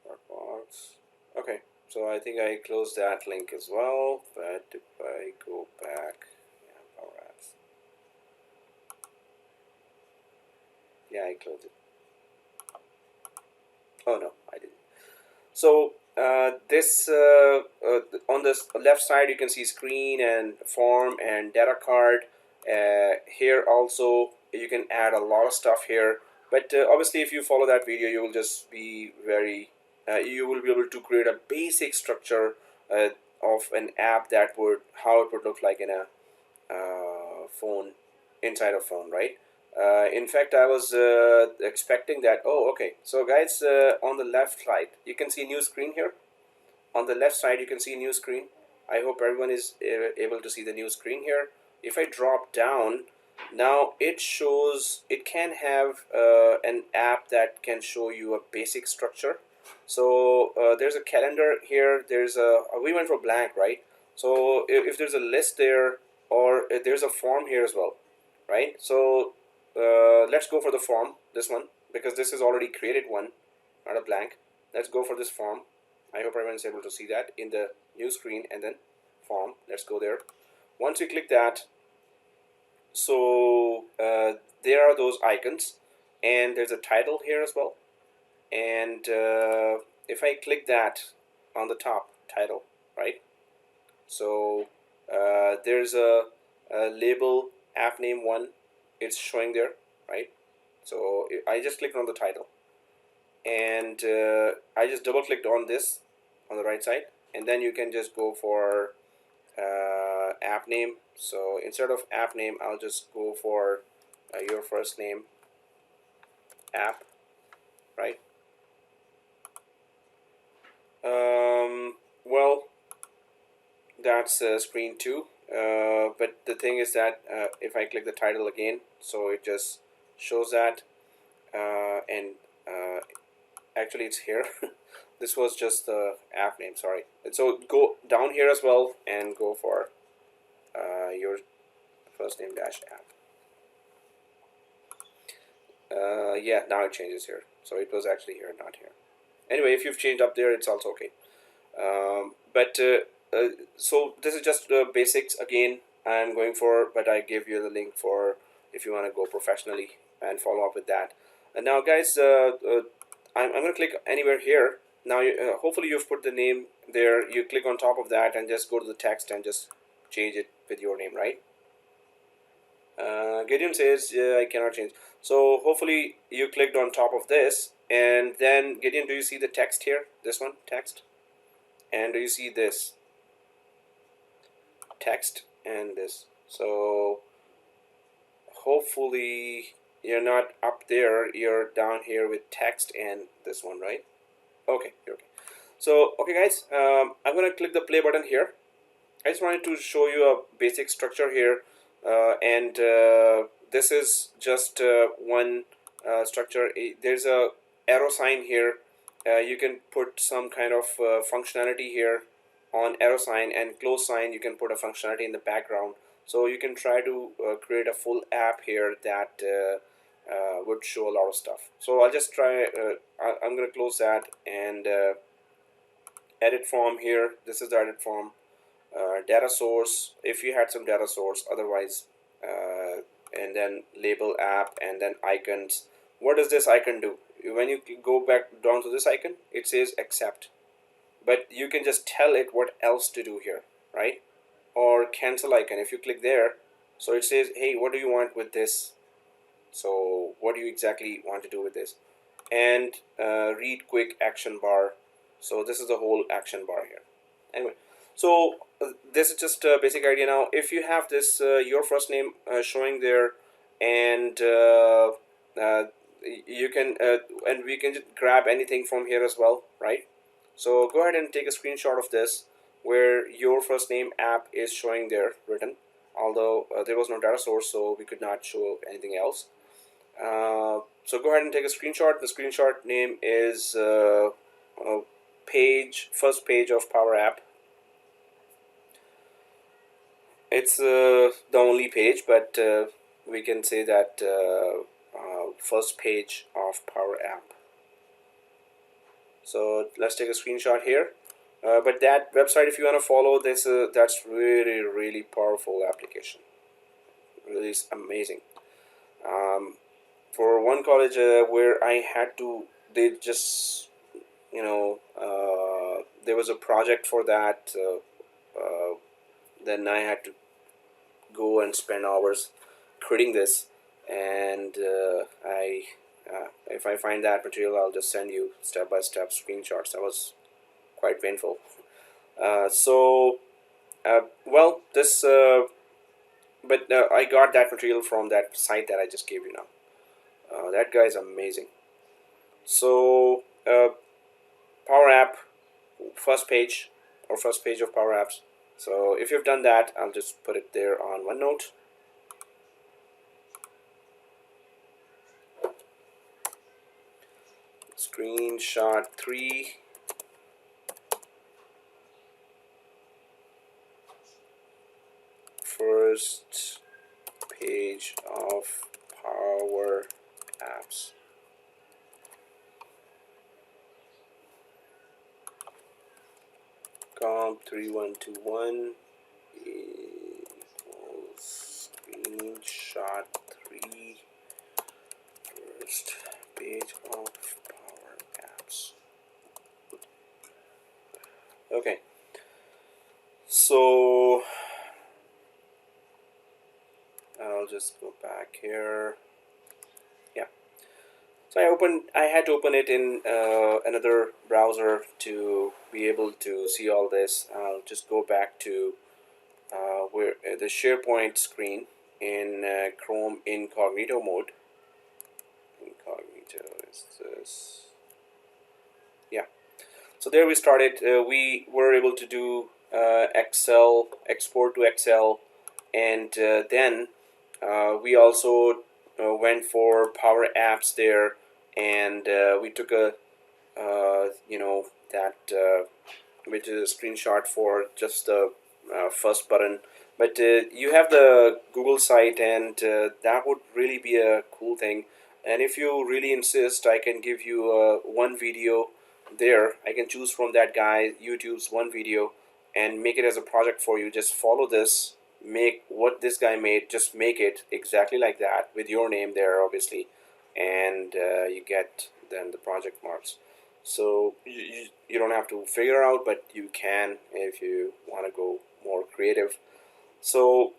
Dropbox. Okay, so I think I closed that link as well. But if I go back, yeah, Power Apps. Yeah, I closed it. Oh no, I didn't. So this on the left side you can see screen and form and data card. Here also you can add a lot of stuff here, but obviously if you follow that video you will just be very you will be able to create a basic structure of an app that would how it would look like in a phone, inside a phone, right? In fact, I was expecting that. Oh, okay. So, guys, on the left side, you can see new screen here. On the left side, you can see new screen. I hope everyone is able to see the new screen here. If I drop down, now it shows, it can have an app that can show you a basic structure. So there's a calendar here. There's a, we went for blank, right? So if there's a list there, or there's a form here as well, right? So let's go for the form, this one, because this is already created one, not a blank. Let's go for this form. I hope everyone is able to see that in the new screen, and then form. Let's go there. Once you click that, so there are those icons, and there's a title here as well. And if I click that on the top, title, right? So there's a label app name one. It's showing there, right? So I just clicked on the title, and I just double clicked on this on the right side, and then you can just go for app name. So instead of app name, I'll just go for your first name app, right? Well, that's screen two. But the thing is that if I click the title again, so it just shows that, and actually it's here. This was just the app name, sorry. And so go down here as well and go for your first name dash app. Yeah, now it changes here. So it was actually here, not here. Anyway, if you've changed up there, it's also okay. So this is just basics again I'm going for, but I gave you the link for if you want to go professionally and follow up with that. And now guys, I'm going to click anywhere here. Now hopefully you've put the name there. You click on top of that and just go to the text and just change it with your name, right? Gideon says, yeah, I cannot change. So hopefully you clicked on top of this, and then Gideon, do you see the text here? This one, text, and do you see this text and this? So hopefully you're not up there, you're down here with text and this one, right? Okay, okay. So okay guys, I'm gonna click the play button here. I just wanted to show you a basic structure here, and this is just one structure. There's a arrow sign here. You can put some kind of functionality here on arrow sign, and close sign you can put a functionality in the background. So you can try to create a full app here that would show a lot of stuff. So I'll just try, I'm going to close that and edit form here. This is the edit form. Data source, if you had some data source, otherwise, and then label app, and then icons. What does this icon do? When you go back down to this icon, it says accept, but you can just tell it what else to do here, right? Or cancel icon, if you click there, so it says, hey, what do you want with this? So what do you exactly want to do with this? And read quick action bar. So this is the whole action bar here. Anyway, so this is just a basic idea. Now if you have this your first name showing there, and you can and we can just grab anything from here as well, right? So go ahead and take a screenshot of this where your first name app is showing there written, although there was no data source, so we could not show anything else. So go ahead and take a screenshot. The screenshot name is first page of Power App. It's the only page, but we can say that first page of Power App. So let's take a screenshot here. But that website, if you want to follow this, that's really powerful application. Really is amazing. For one college where I had to, they just, there was a project for that. Then I had to go and spend hours creating this, and if I find that material, I'll just send you step-by-step screenshots. That was quite painful. Well, this but I got that material from that site that I just gave you now. That guy is amazing. So Power App, first page of Power Apps. So if you've done that, I'll just put it there on OneNote. Screenshot 3. First page of Power Apps. COMP3121 equals screenshot 3, first page of Power Apps. Okay, so I'll just go back here. Yeah, so I had to open it in another browser to be able to see all this. I'll just go back to where the SharePoint screen in Chrome incognito mode. Incognito is this. Yeah. So there we started. We were able to do Excel, export to Excel, and then we also went for Power Apps there, and we took a which is a screenshot for just the first button. But you have the Google site, and that would really be a cool thing. And if you really insist, I can give you one video there, I can choose from that guy YouTube's one video and make it as a project for you. Just follow this, make what this guy made, just make it exactly like that with your name there, obviously, and you get then the project marks. So you don't have to figure out, but you can if you want to go more creative. So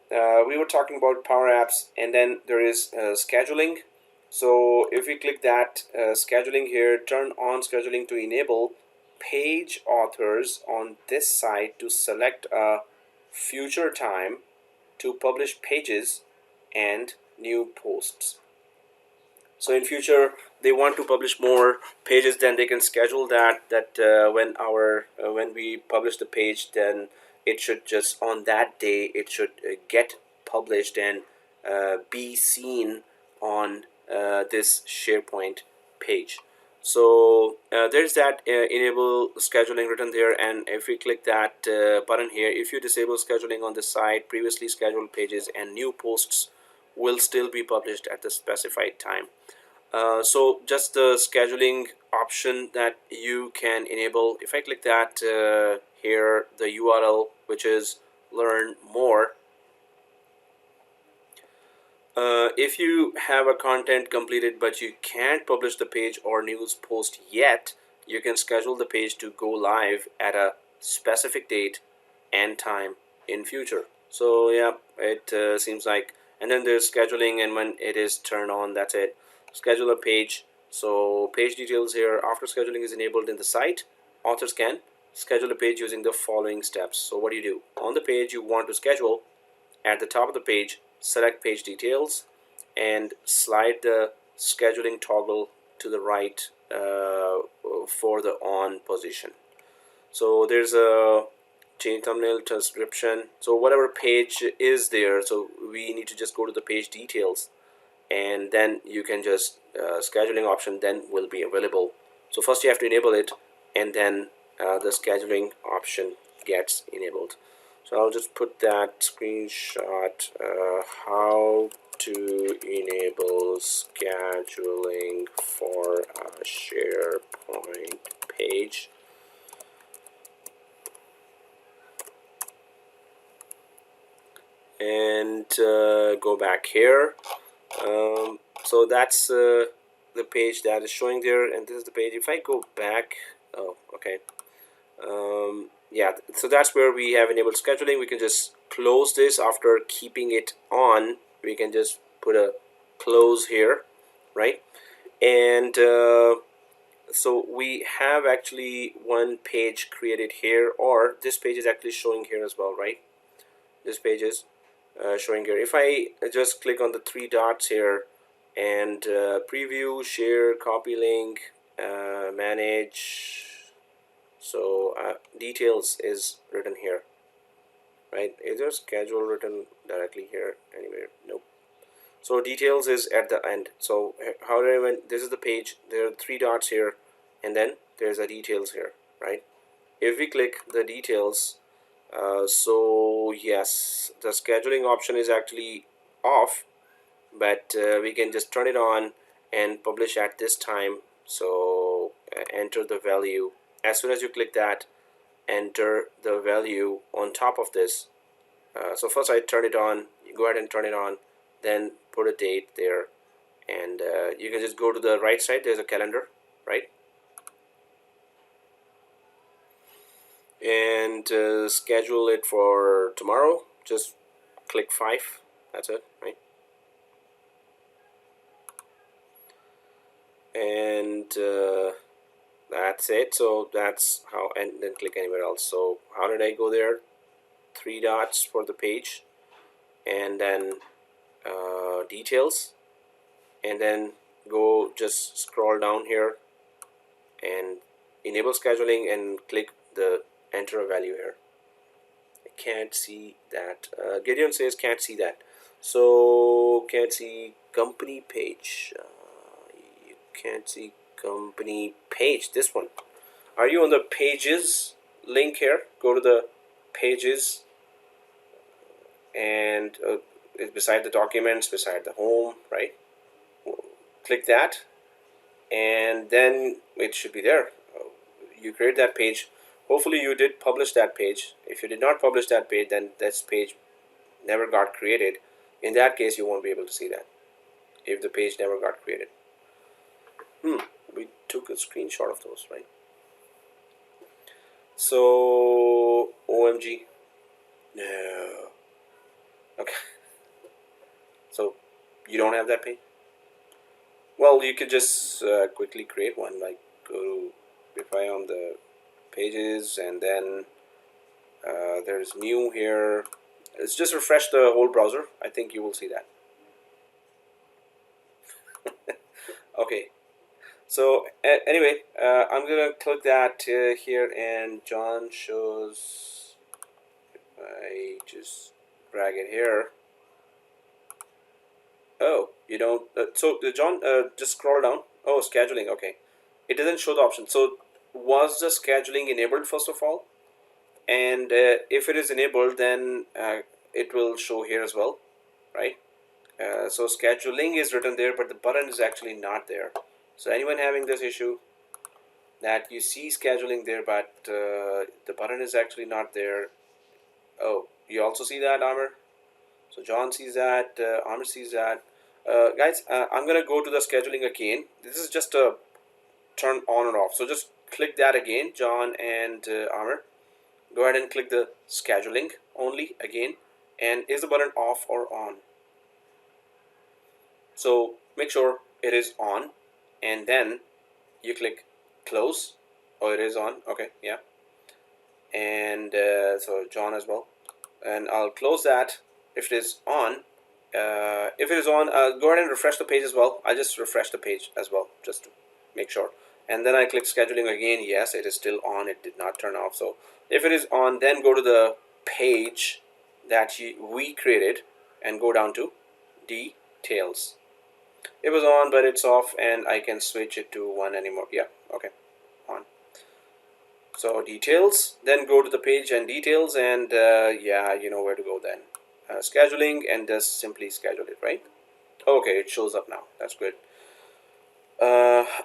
we were talking about Power Apps, and then there is scheduling. So if we click that scheduling here, turn on scheduling to enable page authors on this site to select a future time to publish pages and new posts. So in future they want to publish more pages, then they can schedule that when we publish the page, then it should just on that day it should get published and be seen on this SharePoint page. So there's that enable scheduling written there, and if we click that button here, if you disable scheduling on the site, previously scheduled pages and new posts will still be published at the specified time. So just the scheduling option that you can enable, if I click that here, the URL, which is learn more. If you have a content completed but you can't publish the page or news post yet, you can schedule the page to go live at a specific date and time in future. So yeah, it seems like, and then there's scheduling, and when it is turned on, that's it. Schedule a page. So page details here, after scheduling is enabled in the site, authors can schedule a page using the following steps. So what do you do? On the page you want to schedule, at the top of the page, select page details and slide the scheduling toggle to the right for the on position. So there's a change thumbnail description. So whatever page is there, so we need to just go to the page details, and then you can just scheduling option then will be available. So first you have to enable it, and then the scheduling option gets enabled. So I'll just put that screenshot, how to enable scheduling for a SharePoint page. And go back here. So that's the page that is showing there, and this is the page. If I go back, oh, okay. Yeah, so that's where we have enabled scheduling. We can just close this after keeping it on. We can just put a close here, right? And so we have actually one page created here, or this page is actually showing here as well, right? This page is showing here. If I just click on the three dots here and preview, share, copy link, manage. So details is written here, right? Is there schedule written directly here anywhere? Nope. So details is at the end. So how do I went? This is the page. There are three dots here, and then there's a details here, right? If we click the details, so yes, the scheduling option is actually off, but we can just turn it on and publish at this time. So enter the value. As soon as you click that, enter the value on top of this. So first I turn it on, you go ahead and turn it on, then put a date there, and you can just go to the right side, there's a calendar, right? And schedule it for tomorrow. Just click 5, that's it, right? And that's it. So that's how, and then click anywhere else. So how did I go there? 3 dots for the page, and then details, and then go just scroll down here and enable scheduling and click the enter a value here. I can't see that. Gideon says can't see that. So can't see company page. You can't see company page. This one. Are you on the pages link here? Go to the pages, and it's beside the documents, beside the home, right? Click that, and then it should be there. you create that page. Hopefully you did publish that page. If you did not publish that page, then this page never got created. In that case, you won't be able to see that if the page never got created. We took a screenshot of those, right? So OMG, no. Okay. So you don't have that page? Well, you could just quickly create one. Like go to Mfa on the pages, and then there's new here. Let's just refresh the whole browser. I think you will see that. Okay. So anyway, I'm gonna click that here, and John shows. I just drag it here. Oh, you don't. So John, just scroll down. Oh, scheduling. Okay, it doesn't show the option. So was the scheduling enabled first of all? And if it is enabled, then it will show here as well, right? So scheduling is written there, but the button is actually not there. So anyone having this issue, that you see scheduling there, but the button is actually not there. Oh, you also see that, Amir? So John sees that, Amir sees that. Guys, I'm gonna go to the scheduling again. This is just a turn on and off. So just click that again, John and Amir. Go ahead and click the scheduling only again. And is the button off or on? So make sure it is on, and then you click close. Oh, it is on. Okay, yeah. And so John as well. And I'll close that if it is on. If it is on, go ahead and refresh the page as well. I just refresh the page as well, just to make sure. And then I click scheduling again. Yes, it is still on. It did not turn off. So if it is on, then go to the page that we created and go down to details. It was on, but it's off, and I can switch it to one anymore. Yeah, okay, on. So details, then go to the page and details, and yeah, you know where to go then. Scheduling, and just simply schedule it, right? Okay, it shows up now. That's good.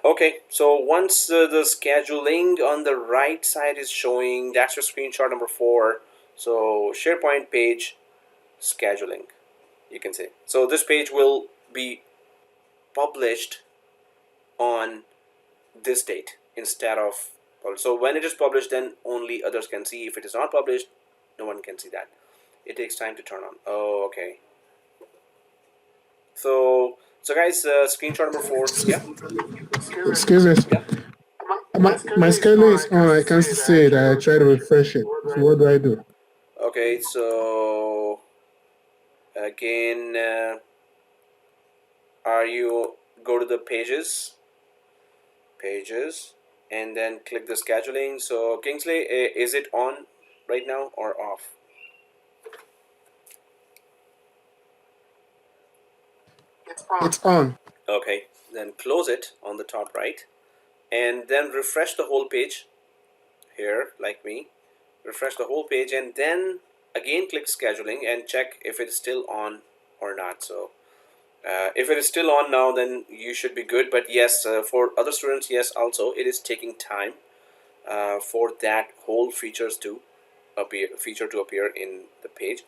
Okay, so once the scheduling on the right side is showing, that's your screenshot number 4. So SharePoint page scheduling, you can say. So this page will be published on this date instead of, so when it is published, then only others can see. If it is not published, no one can see that. It takes time to turn on. Oh, okay. So guys, screenshot number 4. Yeah. Excuse me. Yeah. My schedule is on. I can't see it. I try to refresh it. So what do I do? Okay, so again, go to the pages, and then click the scheduling. So Kingsley, is it on right now or off? It's on. Okay, then close it on the top right, and then refresh the whole page here, like me. Refresh the whole page, and then again click scheduling and check if it's still on or not. So if it is still on now, then you should be good. But yes, for other students, yes, also it is taking time for that whole feature to appear in the page.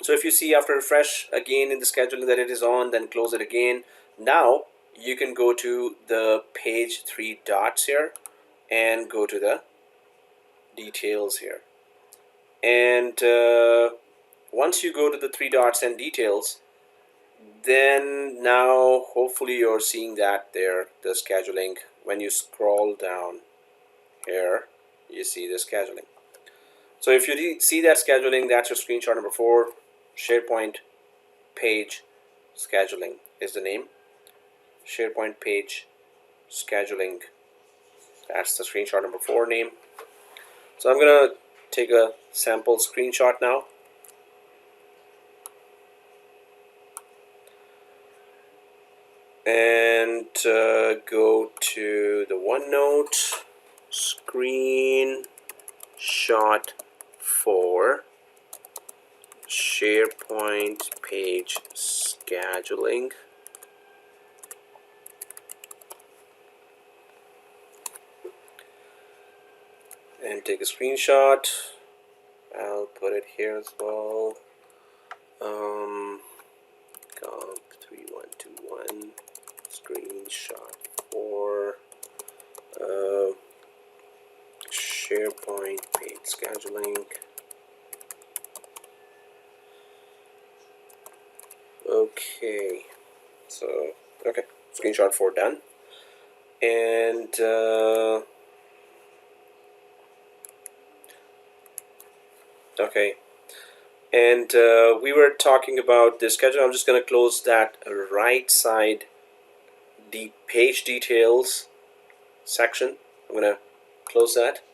So if you see after refresh again in the scheduling that it is on, then close it again. Now you can go to the page 3 dots here and go to the details here. And once you go to the 3 dots and details, then now hopefully you're seeing that there, the scheduling. When you scroll down here, you see the scheduling. So if you see that scheduling, that's your screenshot number 4. SharePoint page scheduling is the name. SharePoint page scheduling. That's the screenshot number 4 name. So I'm gonna take a sample screenshot now. And go to the OneNote screenshot for SharePoint page scheduling. and take a screenshot. I'll put it here as well. COMP3121 screenshot for SharePoint paid scheduling. Okay, so okay, screenshot 4 done. And okay, and we were talking about the schedule. I'm just going to close that right side, the page details section. I'm going to close that.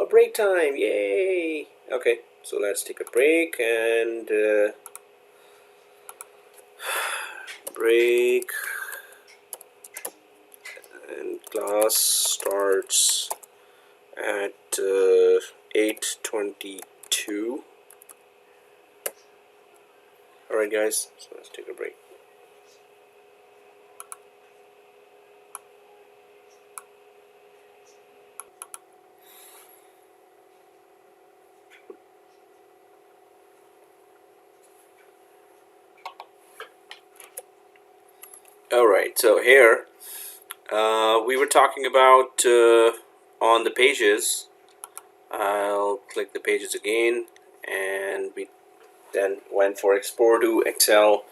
Break time, yay! Okay, so let's take a break and break, and class starts at 8:22. Alright guys, so let's take a break. Alright, so here we were talking about on the pages. I'll click the pages again, and we then went for export to Excel,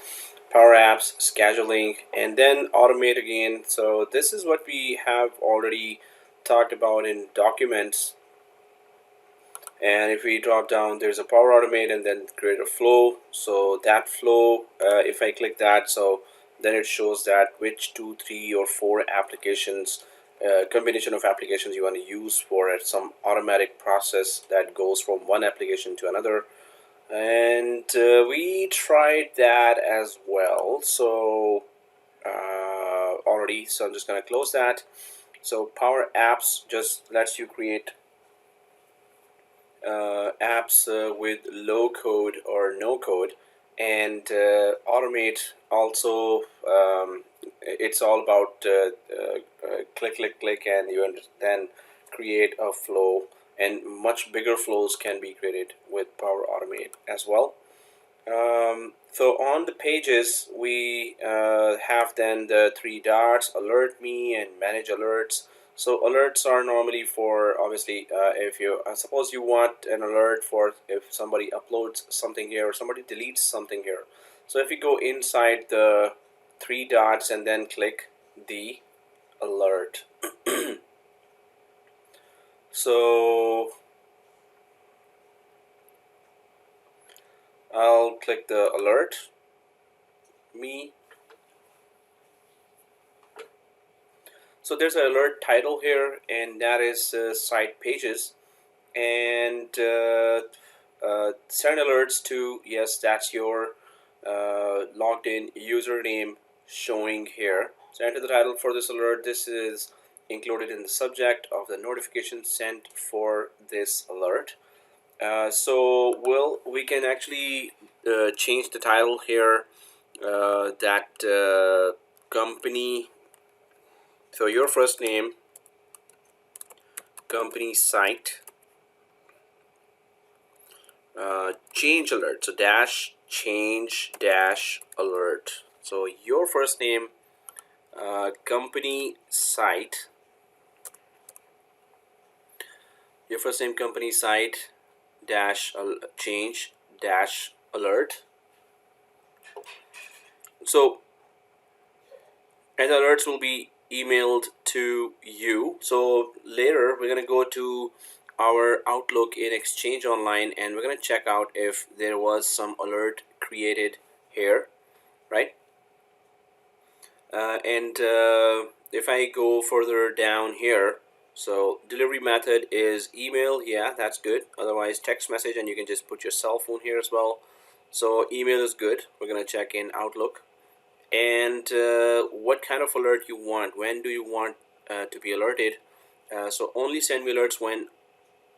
Power Apps, scheduling, and then automate again. So this is what we have already talked about in documents. And if we drop down, there's a Power Automate and then create a flow. So that flow, if I click that, so then it shows that which 2, 3, or 4 applications, combination of applications you want to use for it, some automatic process that goes from one application to another. And we tried that as well, so already, so I'm just going to close that. So Power Apps just lets you create apps with low code or no code, and automate also, it's all about click click click, and you then create a flow, and much bigger flows can be created with Power Automate as well. So on the pages we have then the 3 dots, alert me and manage alerts. So alerts are normally for, obviously, if you suppose you want an alert for if somebody uploads something here or somebody deletes something here. So if you go inside the 3 dots and then click the alert. So I'll click the alert me. So there's an alert title here, and that is site pages, and send alerts to, yes, that's your logged in username showing here. So enter the title for this alert. This is included in the subject of the notification sent for this alert. So we can actually change the title here, that company. So your first name, company site, change alert. So dash change dash alert. So your first name, company site, your first name, company site, dash change dash alert. So, and alerts will be emailed to you. So later we're going to go to our Outlook in Exchange Online, and we're going to check out if there was some alert created here, right? And if I go further down here, so delivery method is email. Yeah, that's good. Otherwise text message, and you can just put your cell phone here as well. So email is good. We're going to check in Outlook. And what kind of alert you want, when do you want to be alerted. So only send me alerts when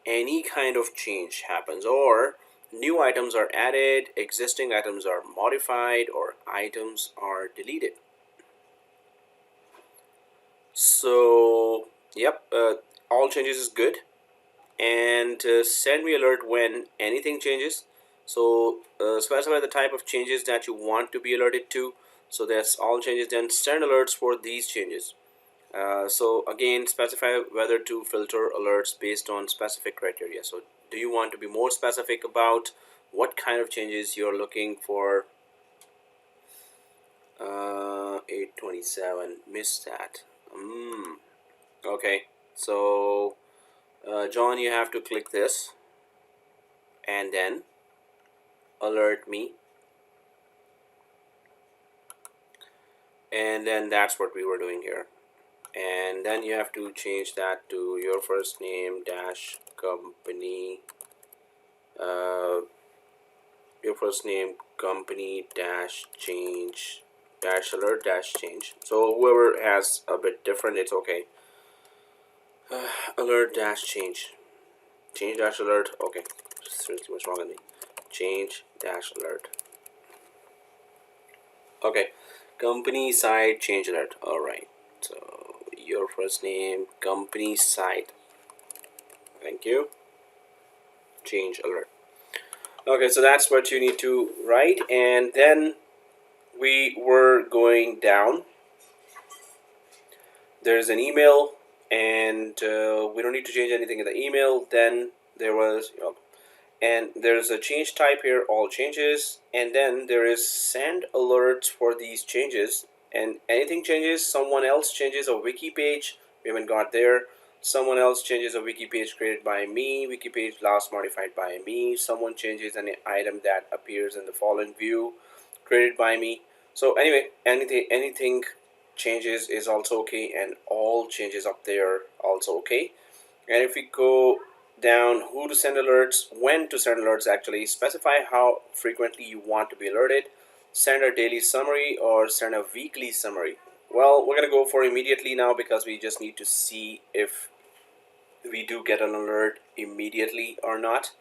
any kind of change happens, or new items are added, existing items are modified, or items are deleted. So yep, all changes is good. and send me alert when anything changes. So specify the type of changes that you want to be alerted to. So that's all changes. Then send alerts for these changes. So again, specify whether to filter alerts based on specific criteria. So do you want to be more specific about what kind of changes you're looking for? 827, missed that. Okay, so John, you have to click this and then alert me, and then that's what we were doing here. And then you have to change that to your first name dash company, your first name company dash change dash alert dash change. So whoever has a bit different, it's okay. Alert dash change dash alert. Okay, seriously, what's wrong with me? Change dash alert. Okay, company side change alert. All right, so your first name company side, thank you, change alert. Okay, so that's what you need to write. And then we were going down, there's an email, and we don't need to change anything in the email. Then there was, and there's a change type here, all changes, and then there is send alerts for these changes. And anything changes, someone else changes a wiki page, we haven't got there. Someone else changes a wiki page created by me, wiki page last modified by me. Someone changes an item that appears in the following view, created by me. So anyway, anything changes is also okay, and all changes up there also okay. And if we go down, who to send alerts, when to send alerts, actually specify how frequently you want to be alerted. Send a daily summary or send a weekly summary. Well, we're going to go for immediately now because we just need to see if we do get an alert immediately or not.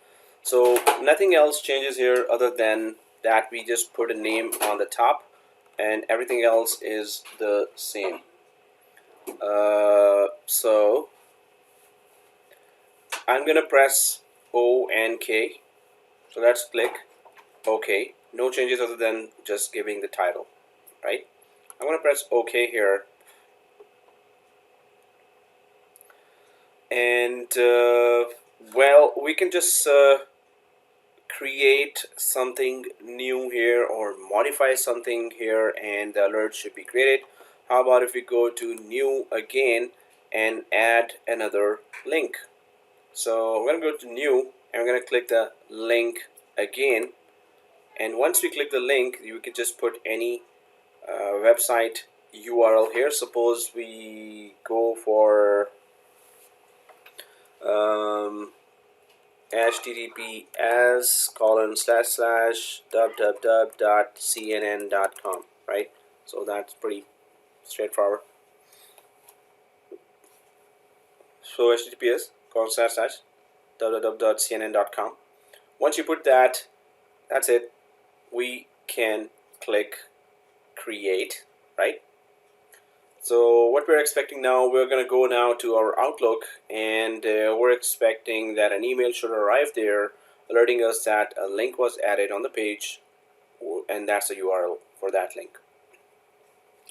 So nothing else changes here other than that we just put a name on the top and everything else is the same. So I'm gonna press O and K. So let's click OK. No changes other than just giving the title, right? I'm gonna press OK here, and well, we can just create something new here or modify something here, and the alert should be created. How about if we go to new again and add another link? So I'm going to go to new and I'm going to click the link again, and once we click the link, you can just put any website URL here. Suppose we go for https://www.cnn.com, right? So that's pretty straightforward. So https://www.cnn.com. Once you put that, that's it. We can click create, right? So what we're expecting now, we're going to go now to our Outlook, and we're expecting that an email should arrive there alerting us that a link was added on the page, and that's the URL for that link.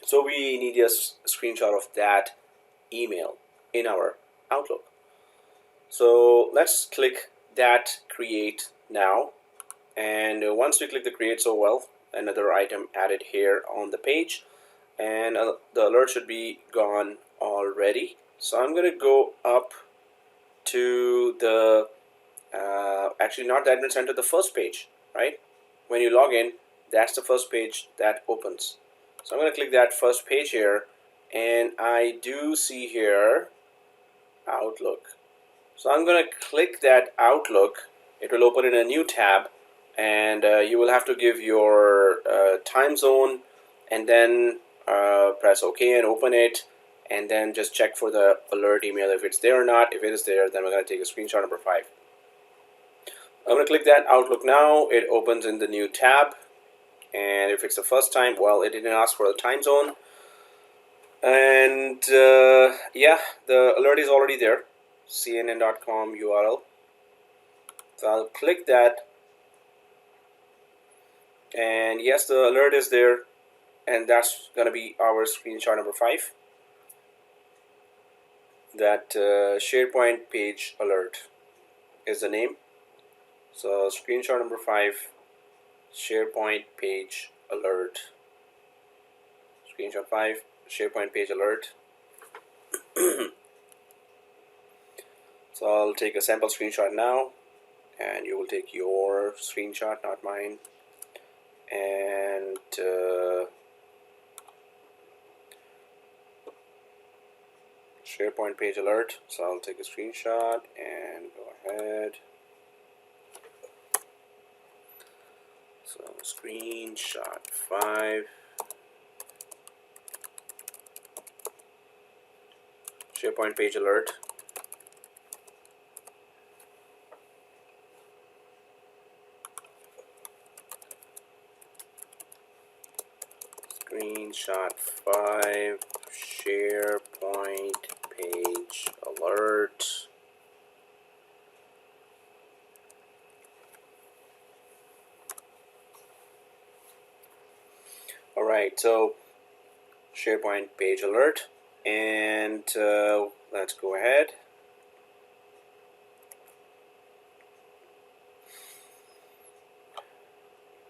So we need a screenshot of that email in our Outlook. So let's click that create now, and once we click the create, so well, another item added here on the page, and the alert should be gone already. So I'm going to go up to the actually not the admin center, the first page, right? When you log in, that's the first page that opens. So I'm going to click that first page here, and I do see here Outlook. So I'm going to click that Outlook. It will open in a new tab, and you will have to give your time zone, and then press OK and open it, and then just check for the alert email if it's there or not. If it is there, then we're going to take a screenshot. Number 5. I'm going to click that Outlook now. It opens in the new tab, and if it's the first time, well, it didn't ask for the time zone, and yeah, the alert is already there. cnn.com URL. So I'll click that, and yes, the alert is there, and that's going to be our screenshot number 5. That SharePoint page alert is the name. So screenshot number 5, SharePoint page alert. Screenshot 5, SharePoint page alert. So I'll take a sample screenshot now, and you will take your screenshot, not mine. And SharePoint page alert. So I'll take a screenshot and go ahead. So screenshot 5. SharePoint page alert. Screenshot 5, SharePoint page alert. Alright, so SharePoint page alert, and let's go ahead.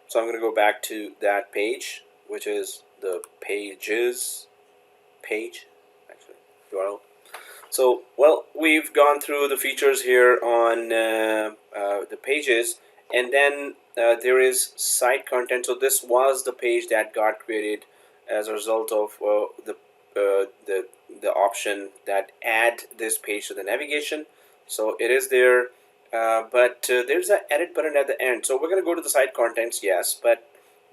So I'm going to go back to that page, which is the pages page, actually, URL. So, well, we've gone through the features here on the pages, and then there is site content. So this was the page that got created as a result of the option that add this page to the navigation. So it is there, but there's an edit button at the end. So we're going to go to the site contents, yes, but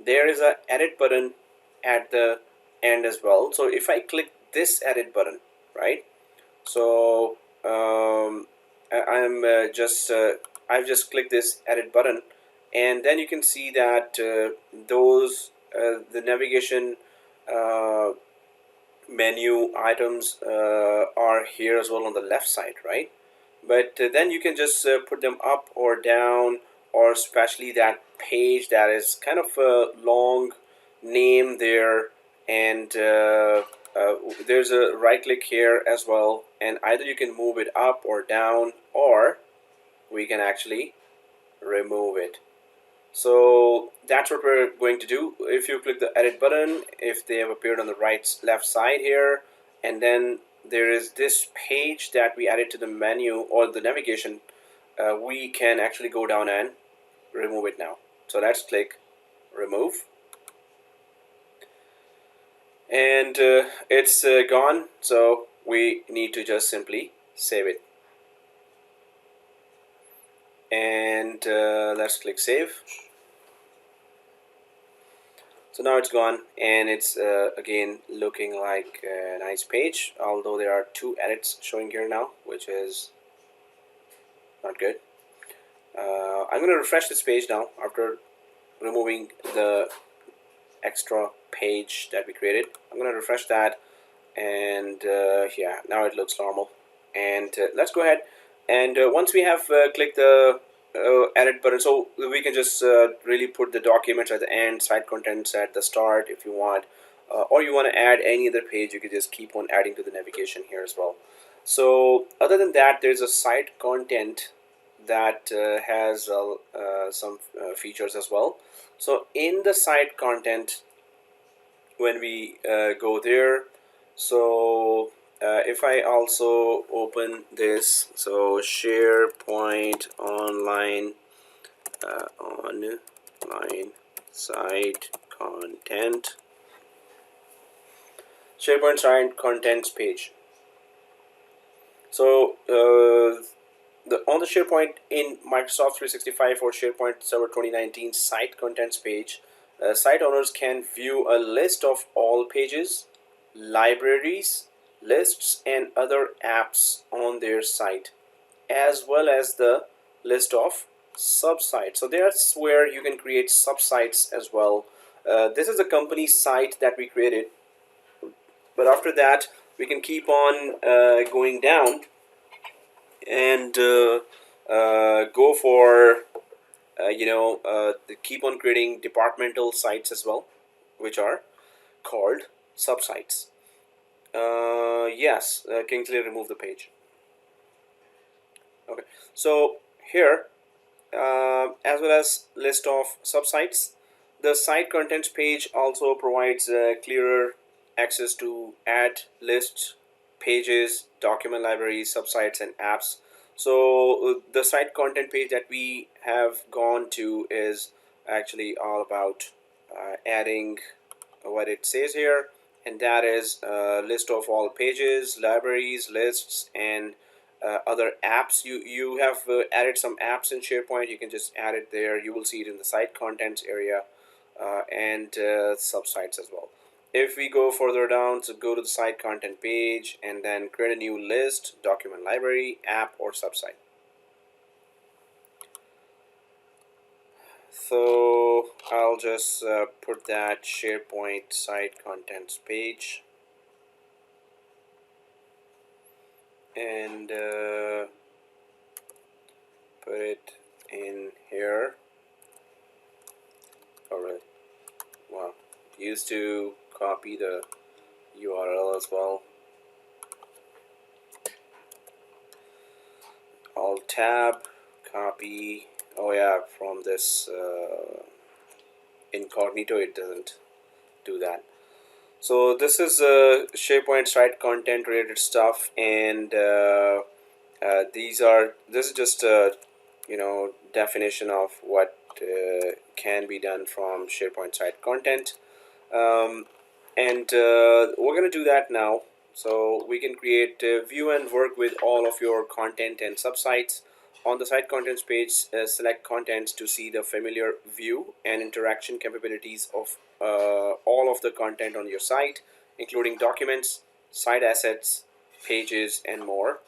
there is an edit button at the end as well. So if I click this edit button, right? So I've just clicked this edit button, and then you can see that the navigation menu items are here as well on the left side, right? But then you can just put them up or down, or especially that page that is kind of a long name there, and there's a right click here as well, and either you can move it up or down, or we can actually remove it. So that's what we're going to do. If you click the edit button, if they have appeared on the left side here, and then there is this page that we added to the menu or the navigation, we can actually go down and remove it now. So let's click remove, and it's gone. So we need to just simply save it, and let's click save. So now it's gone, and it's again looking like a nice page, although there are 2 edits showing here now, which is not good. I'm going to refresh this page now after removing the extra page that we created. I'm going to refresh that, and yeah, now it looks normal. And let's go ahead, and once we have clicked the edit button, so we can just really put the documents at the end, site contents at the start if you want, or you want to add any other page, you can just keep on adding to the navigation here as well. So other than that, there's a site content that has some features as well. So in the site content, when we go there, so if I also open this, so SharePoint online site content, SharePoint site contents page. So on the SharePoint in Microsoft 365 or SharePoint Server 2019 site contents page, site owners can view a list of all pages, libraries, lists, and other apps on their site, as well as the list of subsites. So that's where you can create subsites as well. This is a company site that we created, but after that we can keep on going down, and go for keep on creating departmental sites as well, which are called subsites. Yes, Kingsley, remove the page. Okay, so here, as well as list of subsites, the site contents page also provides clearer access to add lists, pages, document libraries, subsites, and apps. So the site content page that we have gone to is actually all about adding what it says here, and that is a list of all pages, libraries, lists, and other apps. You have added some apps in SharePoint. You can just add it there. You will see it in the site contents area, and subsites as well. If we go further down, so go to the site content page and then create a new list, document library, app, or subsite. So I'll just put that SharePoint site contents page, and put it in here. Alright, wow, used to copy the URL as well. Alt tab, copy. Oh yeah, from this incognito it doesn't do that. So this is SharePoint site content related stuff, and this is just a definition of what can be done from SharePoint site content, and we're gonna do that now. So we can create view and work with all of your content and subsites. On the site contents page, select contents to see the familiar view and interaction capabilities of all of the content on your site, including documents, site assets, pages, and more.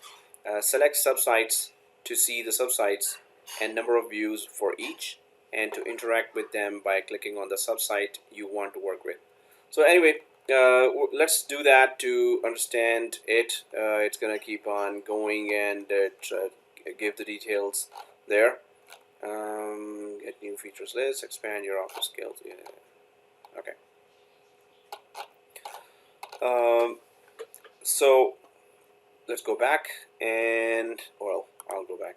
Select subsites to see the subsites and number of views for each, and to interact with them by clicking on the subsite you want to work with. So anyway, let's do that to understand it. It's gonna keep on going and give the details there. Get new features list, expand your office skills. Yeah. Okay. So let's go back, and well, I'll go back.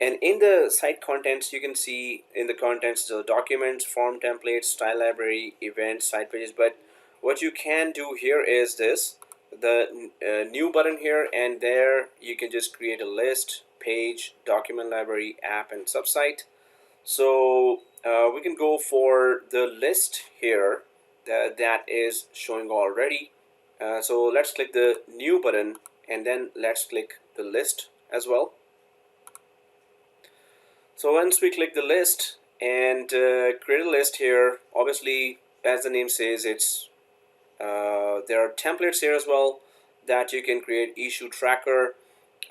And in the site contents, you can see in the contents the documents, form templates, style library, events, site pages. But what you can do here is this, the new button here, and there you can just create a list, page, document library, app, and subsite. So we can go for the list here that is showing already. So let's click the new button, and then let's click the list as well. So once we click the list and create a list here, obviously as the name says, it's there are templates here as well that you can create. Issue tracker,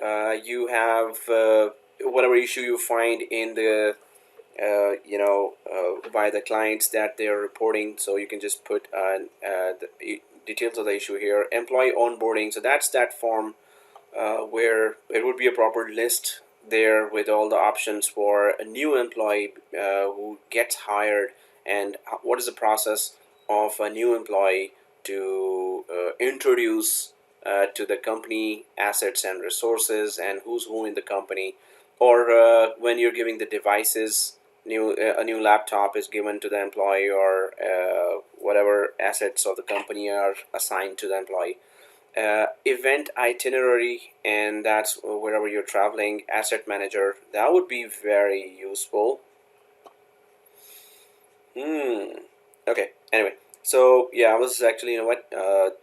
you have whatever issue you find in the by the clients that they are reporting, so you can just put the details of the issue here. Employee onboarding, so that's that form where it would be a proper list there with all the options for a new employee who gets hired, and what is the process of a new employee to introduce to the company assets and resources, and who's who in the company, or when you're giving the devices, a new laptop is given to the employee, or whatever assets of the company are assigned to the employee. Event itinerary, and that's wherever you're traveling. Asset manager, that would be very useful. Okay, anyway, so yeah, I was actually, the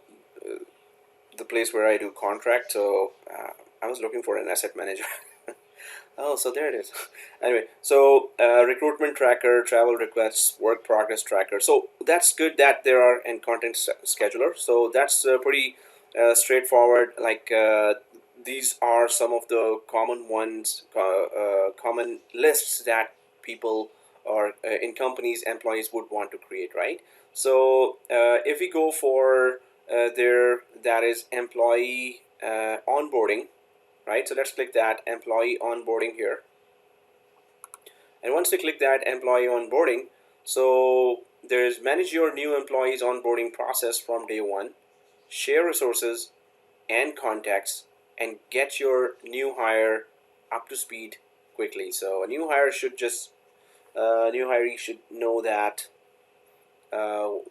place where I do contract, so I was looking for an asset manager. Oh, so there it is. Anyway, so recruitment tracker, travel requests, work progress tracker. So that's good that there are in content scheduler. So that's pretty straightforward. Like these are some of the common ones, common lists that people or in companies employees would want to create, right? So if we go for there, that is employee onboarding. right? So let's click that employee onboarding here. And once we click that employee onboarding, so there's manage your new employees onboarding process from day one, share resources and contacts, and get your new hire up to speed quickly. So a new hire should just new hiree should know that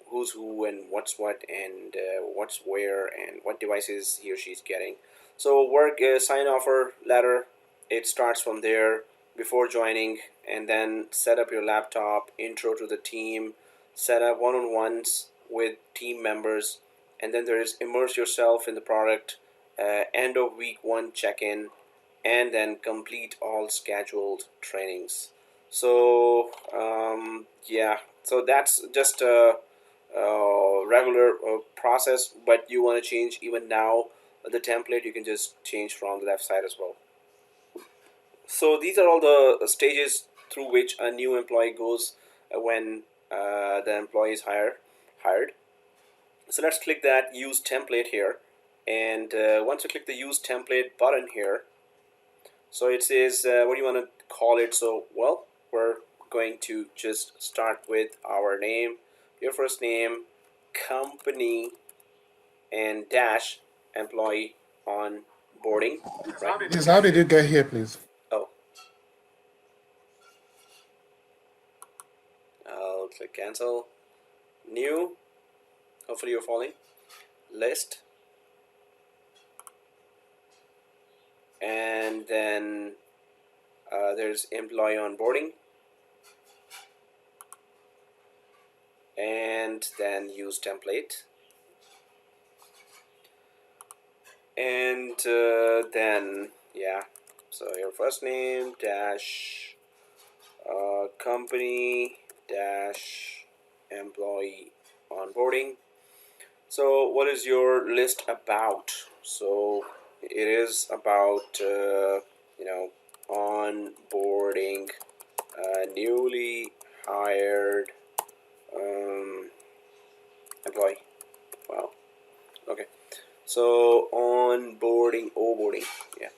who's who and what's what and what's where and what devices he or she's getting. So work sign offer letter, it starts from there before joining, and then set up your laptop, intro to the team, set up one-on-ones with team members, and then there is immerse yourself in the product, end of week 1 check-in, and then complete all scheduled trainings. So yeah, so that's just a regular process, but you want to change even now the template, you can just change from the left side as well. So these are all the stages through which a new employee goes when the employee is hired. So let's click that use template here, and once you click the use template button here, so it says what do you want to call it. So well, we're going to just start with our name, your first name, company, and dash employee onboarding, right? Please, how did you get here, please? Oh, I'll click cancel. New, hopefully you're following, list, and then there's employee onboarding, and then use template, and then yeah, so your first name dash company dash employee onboarding. So what is your list about? So it is about onboarding newly hired employee. Wow. Okay. So onboarding, yeah.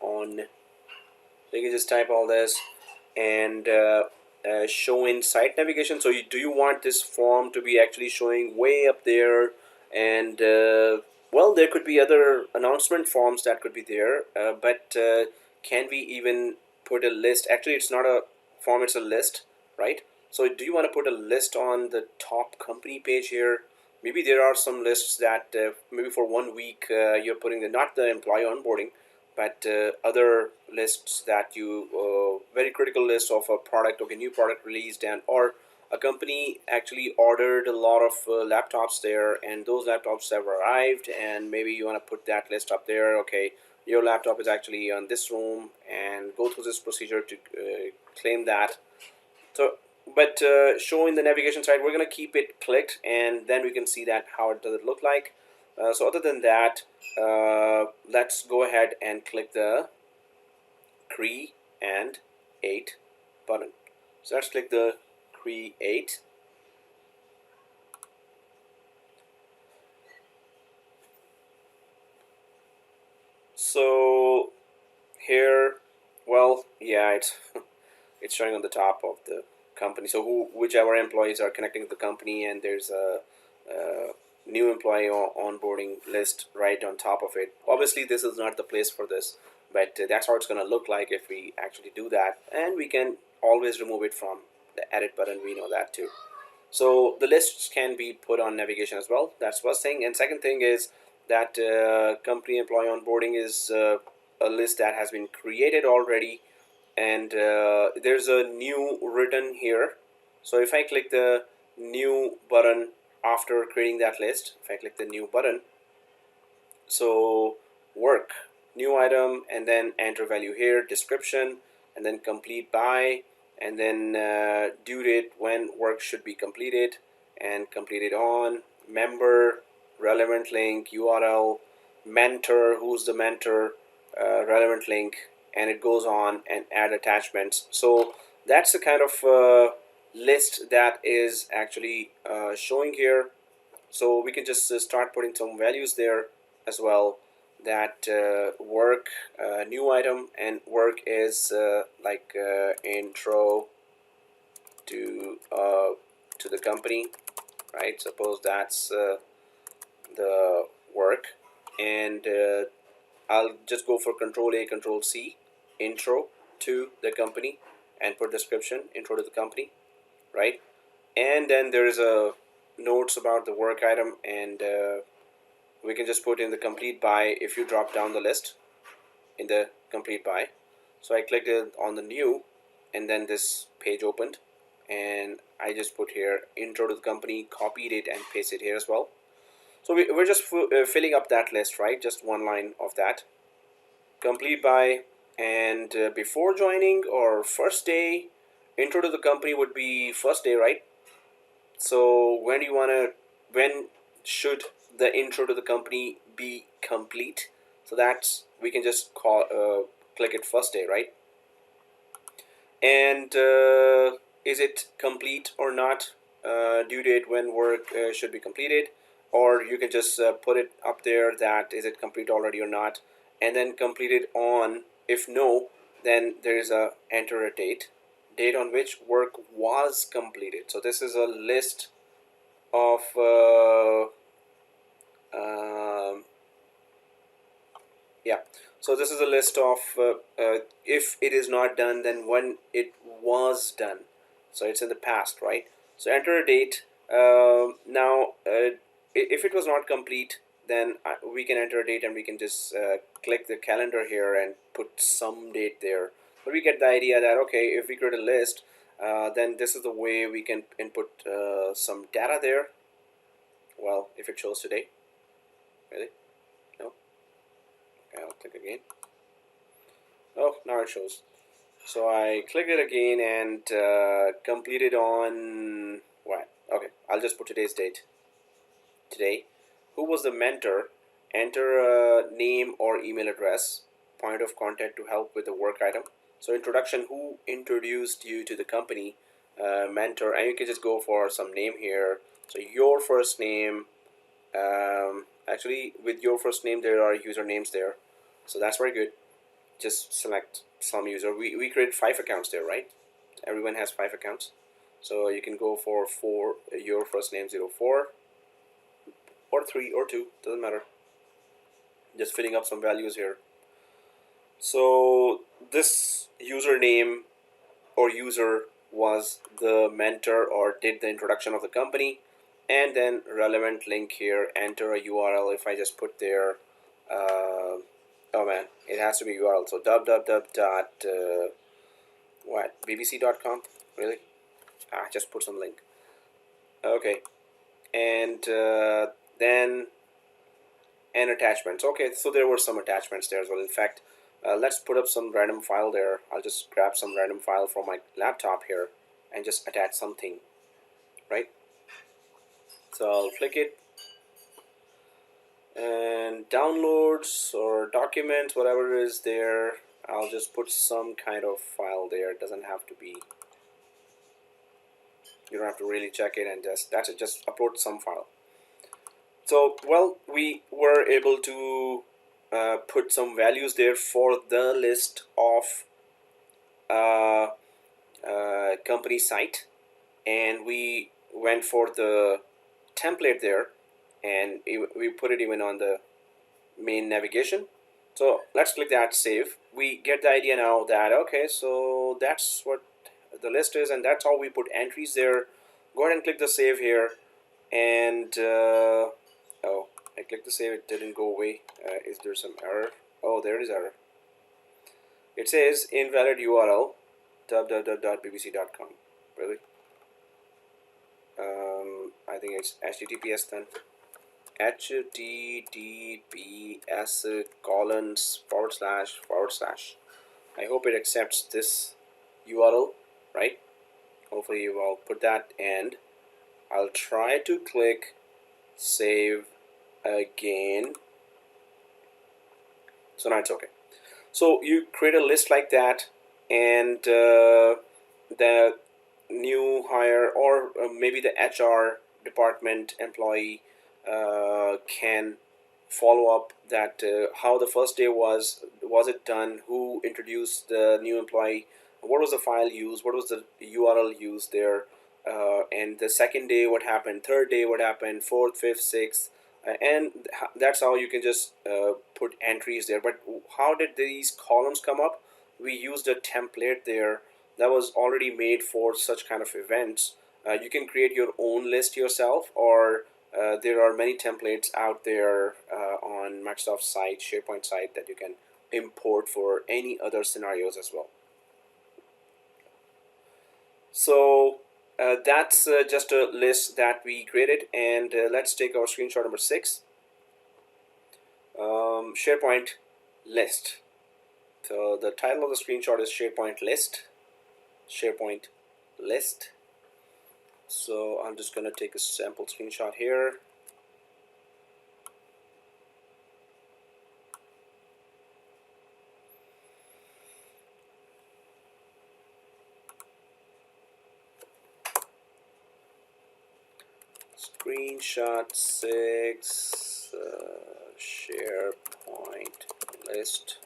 On. So you can just type all this and show in site navigation. So do you want this form to be actually showing way up there? And well, there could be other announcement forms that could be there, but can we even put a list? Actually, it's not a form, it's a list, right? So do you want to put a list on the top company page here? Maybe there are some lists that maybe for 1 week you're putting not the employee onboarding, but other lists that you very critical list of a product, okay, new product released, and or a company actually ordered a lot of laptops there, and those laptops have arrived, and maybe you want to put that list up there. Okay, your laptop is actually on this room, and go through this procedure to claim that. So but show in the navigation side, we're going to keep it clicked, and then we can see that how it does it look like. So other than that, let's go ahead and click the create button. So let's click the create. So here, well, yeah, it's it's showing on the top of the company. So whichever employees are connecting to the company, and there's a new employee onboarding list right on top of it. Obviously, this is not the place for this, but that's how it's going to look like if we actually do that. And we can always remove it from the edit button. We know that too. So the lists can be put on navigation as well. That's first thing. And second thing is that company employee onboarding is a list that has been created already, and there's a new written here. So if I click the new button after creating that list, if I click the new button, so work, new item, and then enter value here, description, and then complete by, and then due date when work should be completed, and completed on, member, relevant link, URL, mentor, who's the mentor, relevant link, and it goes on, and add attachments. So that's the kind of list that is actually showing here. So we can just start putting some values there as well. that work new item, and work is like intro to the company, right? Suppose that's the work, and I'll just go for Control A, Control C, intro to the company, and put description, intro to the company, right? And then there is a notes about the work item, and we can just put in the complete by if you drop down the list in the complete by. So I clicked it on the new, and then this page opened, and I just put here intro to the company, copied it and pasted here as well. So we're just filling up that list, right? Just one line of that. Complete by, and before joining or first day, intro to the company would be first day, right? So when should the intro to the company be complete? So that's, we can just click it first day, right? And is it complete or not? Due date when work should be completed, or you can just put it up there that is it complete already or not, and then completed on. If no, then there is a enter a date on which work was completed. So this is a list of yeah, so this is a list of if it is not done, then when it was done. So it's in the past, right? So enter a date. Now if it was not complete, then we can enter a date, and we can just click the calendar here and put some date there. But we get the idea that okay, if we create a list, then this is the way we can input some data there. Well, if it shows today, really? No? Okay, I'll click again. Oh, now it shows. So I click it again and completed on what? Okay, I'll just put today's date. Today. Who was the mentor? Enter a name or email address, point of contact to help with the work item. So introduction, who introduced you to the company? Mentor, and you can just go for some name here. So your first name. Actually, with your first name, there are usernames there. So that's very good. Just select some user. We created 5 accounts there, right? Everyone has 5 accounts. So you can go for your first name 04 or 3 or 2, doesn't matter. Just filling up some values here. So this username or user was the mentor or did the introduction of the company, and then relevant link here, enter a URL. If I just put there oh man, it has to be URL. So www. What, bbc.com, really? Just put some link. Okay, and then and attachments. Okay, so there were some attachments there as well. In fact, let's put up some random file there. I'll just grab some random file from my laptop here and just attach something, right? So I'll click it, and downloads or documents, whatever is there, I'll just put some kind of file there. It doesn't have to be, you don't have to really check it, and that's it, just upload some file. So well, we were able to put some values there for the list of company site, and we went for the template there, and we put it even on the main navigation. So let's click that save. We get the idea now that okay, so that's what the list is, and that's how we put entries there. Go ahead and click the save here, and oh, I clicked the save, it didn't go away. Is there some error? Oh, there is error. It says invalid URL www.bbc.com. Really? I think it's HTTPS then. HTTPS://. I hope it accepts this URL, right? Hopefully you will put that, and I'll try to click save again. So now it's okay. So you create a list like that, and the new hire or maybe the HR department employee can follow up that how the first day was it done, who introduced the new employee, what was the file used, what was the URL used there, and the second day what happened, third day what happened, fourth, fifth, sixth, and that's how you can just put entries there. But how did these columns come up? We used a template there that was already made for such kind of events. You can create your own list yourself, or there are many templates out there on Microsoft site, SharePoint site, that you can import for any other scenarios as well. So that's just a list that we created, and let's take our screenshot number 6. SharePoint list. So the title of the screenshot is SharePoint list. SharePoint list. So I'm just going to take a sample screenshot here. Screenshot 6, SharePoint list.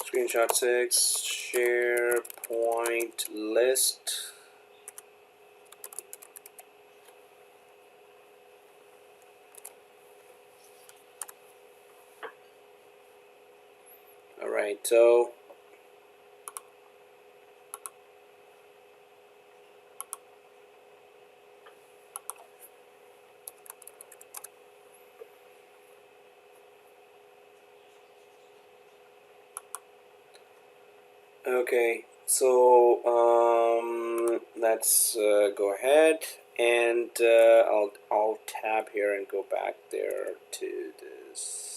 Screenshot 6, SharePoint list. All right, so okay, so let's go ahead, and I'll tab here and go back there to this.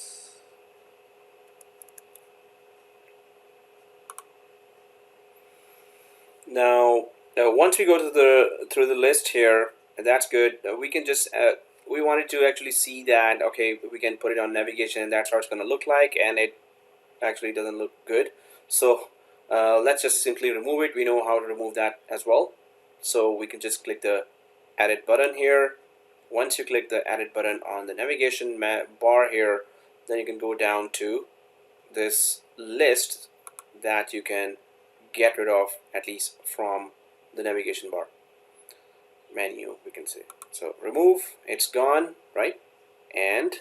Now, once we go to through the list here, that's good. We can just we wanted to actually see that, okay, we can put it on navigation, and that's how it's going to look like, and it actually doesn't look good. So let's just simply remove it. We know how to remove that as well. So we can just click the edit button here. Once you click the edit button on the navigation bar here, then you can go down to this list that you can get rid of, at least from the navigation bar menu, we can say. So remove, it's gone, right? And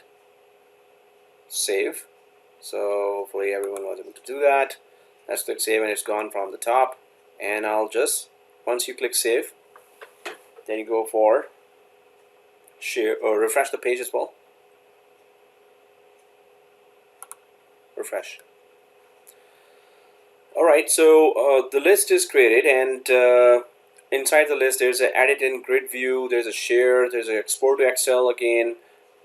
save. So hopefully everyone was able to do that. Let's click save, and it's gone from the top. And I'll just, once you click save, then you go for share or refresh the page as well. Refresh. All right, so the list is created, and inside the list there's an edit in grid view, there's a share, there's an export to Excel again,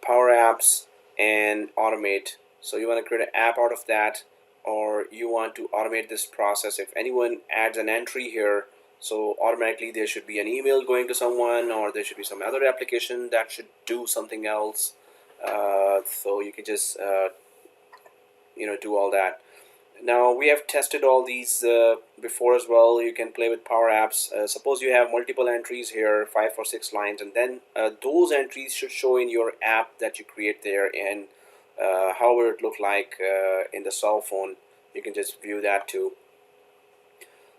Power Apps, and automate. So you want to create an app out of that, or you want to automate this process. If anyone adds an entry here, so automatically there should be an email going to someone, or there should be some other application that should do something else. So you can just do all that. Now we have tested all these before as well. You can play with Power Apps. Suppose you have multiple entries here, 5 or 6 lines, and then those entries should show in your app that you create there, and how would it look like in the cell phone. You can just view that too.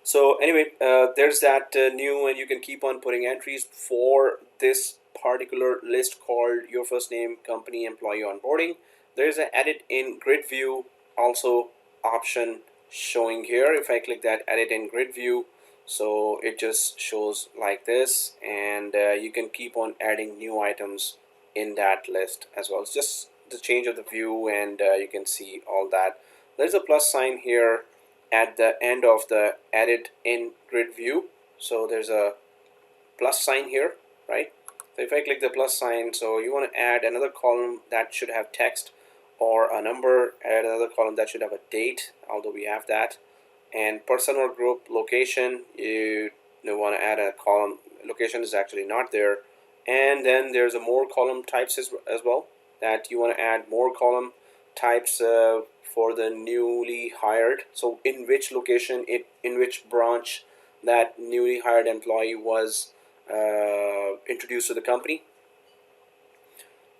So anyway, there's that new, and you can keep on putting entries for this particular list called your first name, company, employee, onboarding. There's an edit in grid view also option showing here. If I click that edit in grid view, so it just shows like this, and you can keep on adding new items in that list as well. It's just the change of the view, and you can see all that. There's a plus sign here at the end of the edit in grid view, so there's a plus sign here, right? So if I click the plus sign, so you want to add another column that should have text or a number, add another column that should have a date, although we have that, and person or group location, you want to add a column. Location is actually not there, And then there's a more column types as well, that you want to add more column types for the newly hired. So in which location, in which branch that newly hired employee was introduced to the company.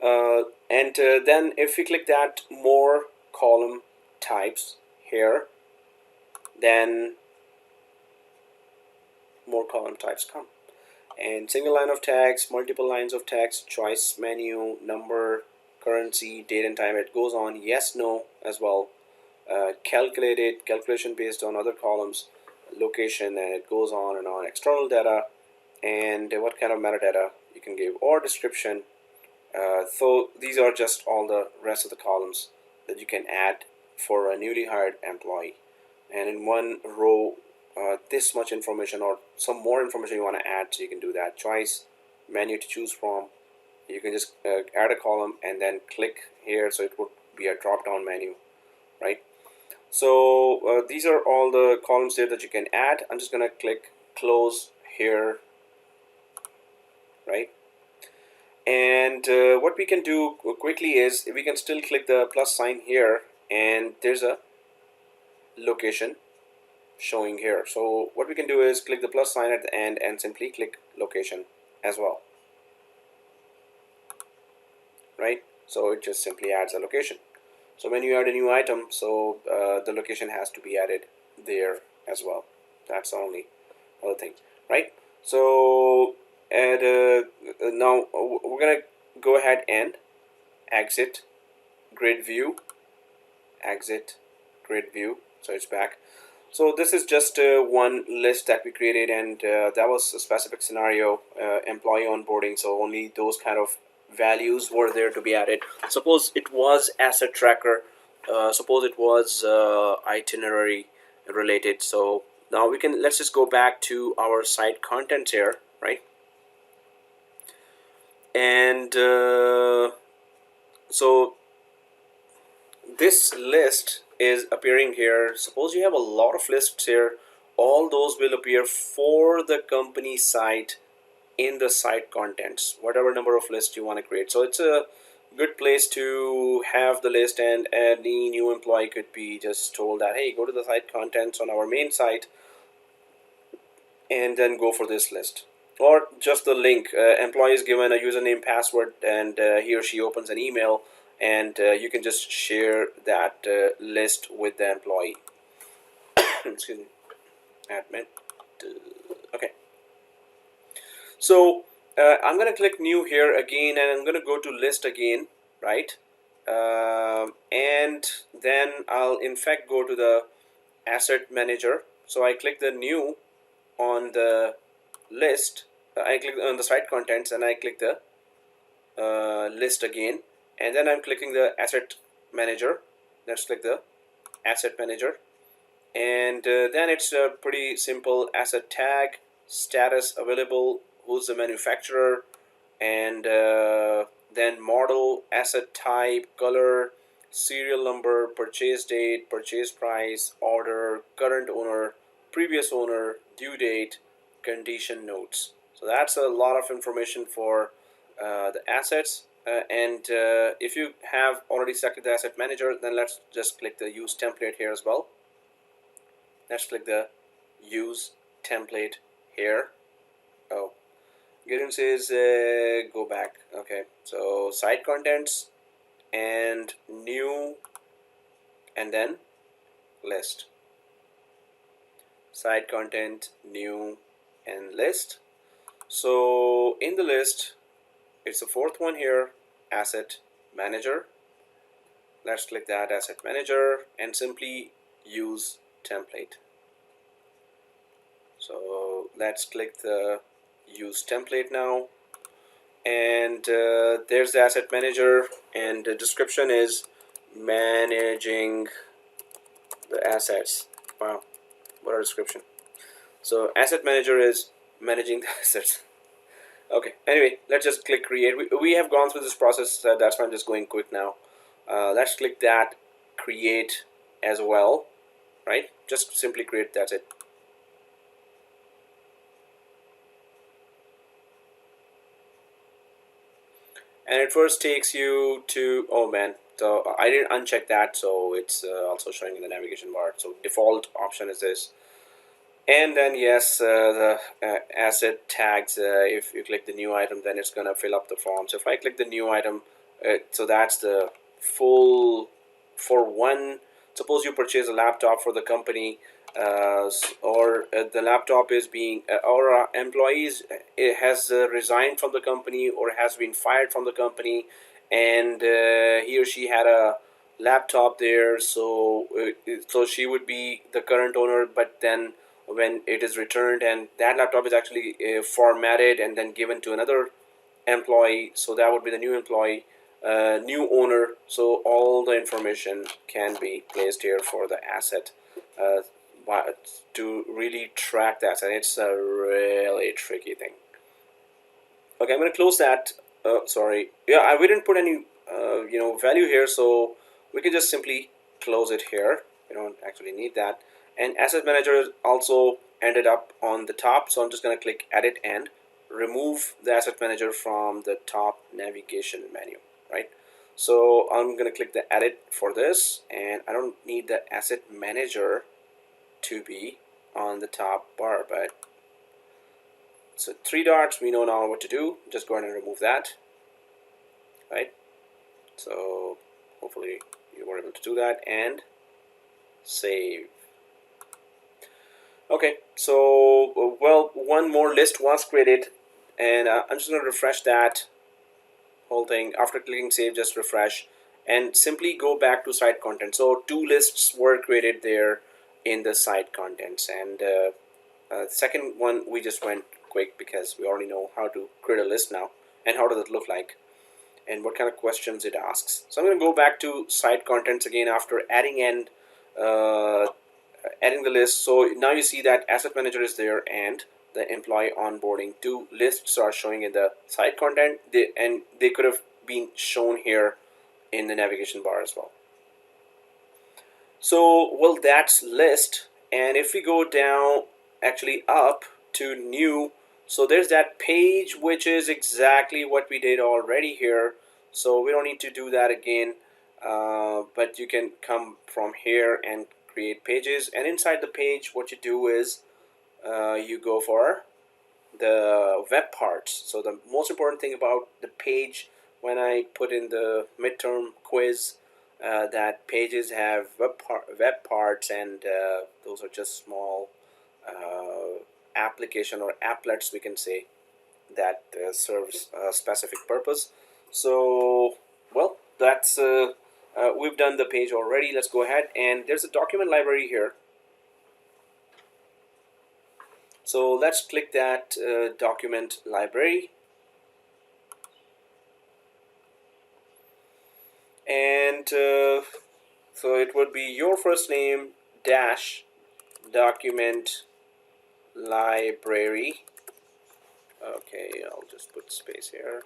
And then if we click that more column types here, then more column types come. And single line of text, multiple lines of text, choice menu, number, currency, date and time, it goes on, yes, no as well. Calculated, calculation based on other columns, location, and it goes on and on. External data, and what kind of metadata you can give, or description. So these are just all the rest of the columns that you can add for a newly hired employee. And in one row, this much information or some more information you want to add, so you can do that. Choice menu to choose from. You can just add a column and then click here, so it would be a drop down menu, right? So these are all the columns there that you can add. I'm just gonna click close here, right? And what we can do quickly is we can still click the plus sign here, and there's a location showing here. So what we can do is click the plus sign at the end and simply click location as well, right? So it just simply adds a location. So when you add a new item, so the location has to be added there as well. That's the only other thing, right? So and now we're gonna go ahead and exit grid view, exit grid view, so it's back. So this is just one list that we created, and that was a specific scenario, employee onboarding, so only those kind of values were there to be added. Suppose it was asset tracker, suppose it was itinerary related. So now let's just go back to our site contents here, right? And so this list is appearing here. Suppose you have a lot of lists here, all those will appear for the company site in the site contents, whatever number of lists you want to create. So it's a good place to have the list, and any new employee could be just told that, hey, go to the site contents on our main site and then go for this list. Or just the link, employee is given a username, password, and he or she opens an email, and you can just share that list with the employee. Excuse me, admin. Okay. So I'm going to click new here again, and I'm going to go to list again, right? And then I'll in fact go to the asset manager. So I click the new on the list. I click on the site contents, and I click the list again, and then I'm clicking the asset manager. Let's click the asset manager, and then it's a pretty simple asset tag, status available, who's the manufacturer, and then model, asset type, color, serial number, purchase date, purchase price, order, current owner, previous owner, due date, condition notes. So that's a lot of information for the assets. And if you have already selected the asset manager, then let's just click the use template here as well. Let's click the use template here. Oh, Gideon says go back. Okay, so site contents and new, and then list. Site content, new, and list. So in the list, it's the fourth one here, asset manager. Let's click that asset manager and simply use template. So let's click the use template now, and there's the asset manager, and the description is managing the assets. Wow, what a description. So asset manager is managing the assets. Okay, anyway, let's just click create. We have gone through this process, that's why I'm just going quick now. Let's click that create as well, right? Just simply create, that's it. and it first takes you to, oh man, so I didn't uncheck that, so it's also showing in the navigation bar. So default option is this. And then yes, the asset tags, if you click the new item, then it's gonna fill up the form. So if I click the new item, so that's the full for one. Suppose you purchase a laptop for the company, or the laptop is being or employees it has resigned from the company or has been fired from the company, and he or she had a laptop there, so so she would be the current owner, but then when it is returned and that laptop is actually formatted and then given to another employee, so that would be the new employee, new owner, so all the information can be placed here for the asset, to really track that, and it's a really tricky thing. Okay, I'm going to close that. Sorry, yeah, we didn't put any value here, so we can just simply close it here. We don't actually need that. And asset manager also ended up on the top, so I'm just going to click edit and remove the asset manager from the top navigation menu, right? So I'm going to click the edit for this, and I don't need the asset manager to be on the top bar, but so 3 dots, we know now what to do. Just go ahead and remove that, right? So hopefully you were able to do that and save. Okay, so well, one more list was created, and I'm just going to refresh that whole thing. After clicking save, just refresh and simply go back to site content. So 2 lists were created there in the site contents, and second one we just went quick because we already know how to create a list now and how does it look like and what kind of questions it asks. So I'm going to go back to site contents again after adding the list. So now you see that asset manager is there and the employee onboarding. 2 lists are showing in the site content, and they could have been shown here in the navigation bar as well. So well, that's list, and if we go down, actually up to new, so there's that page, which is exactly what we did already here, so we don't need to do that again, but you can come from here and create pages, and inside the page what you do is you go for the web parts. So the most important thing about the page, when I put in the midterm quiz, that pages have web parts, and those are just small application or applets, we can say, that serves a specific purpose. So well, that's we've done the page already. Let's go ahead, and there's a document library here. So let's click that document library, and so it would be your first name dash document library. Okay, I'll just put space here.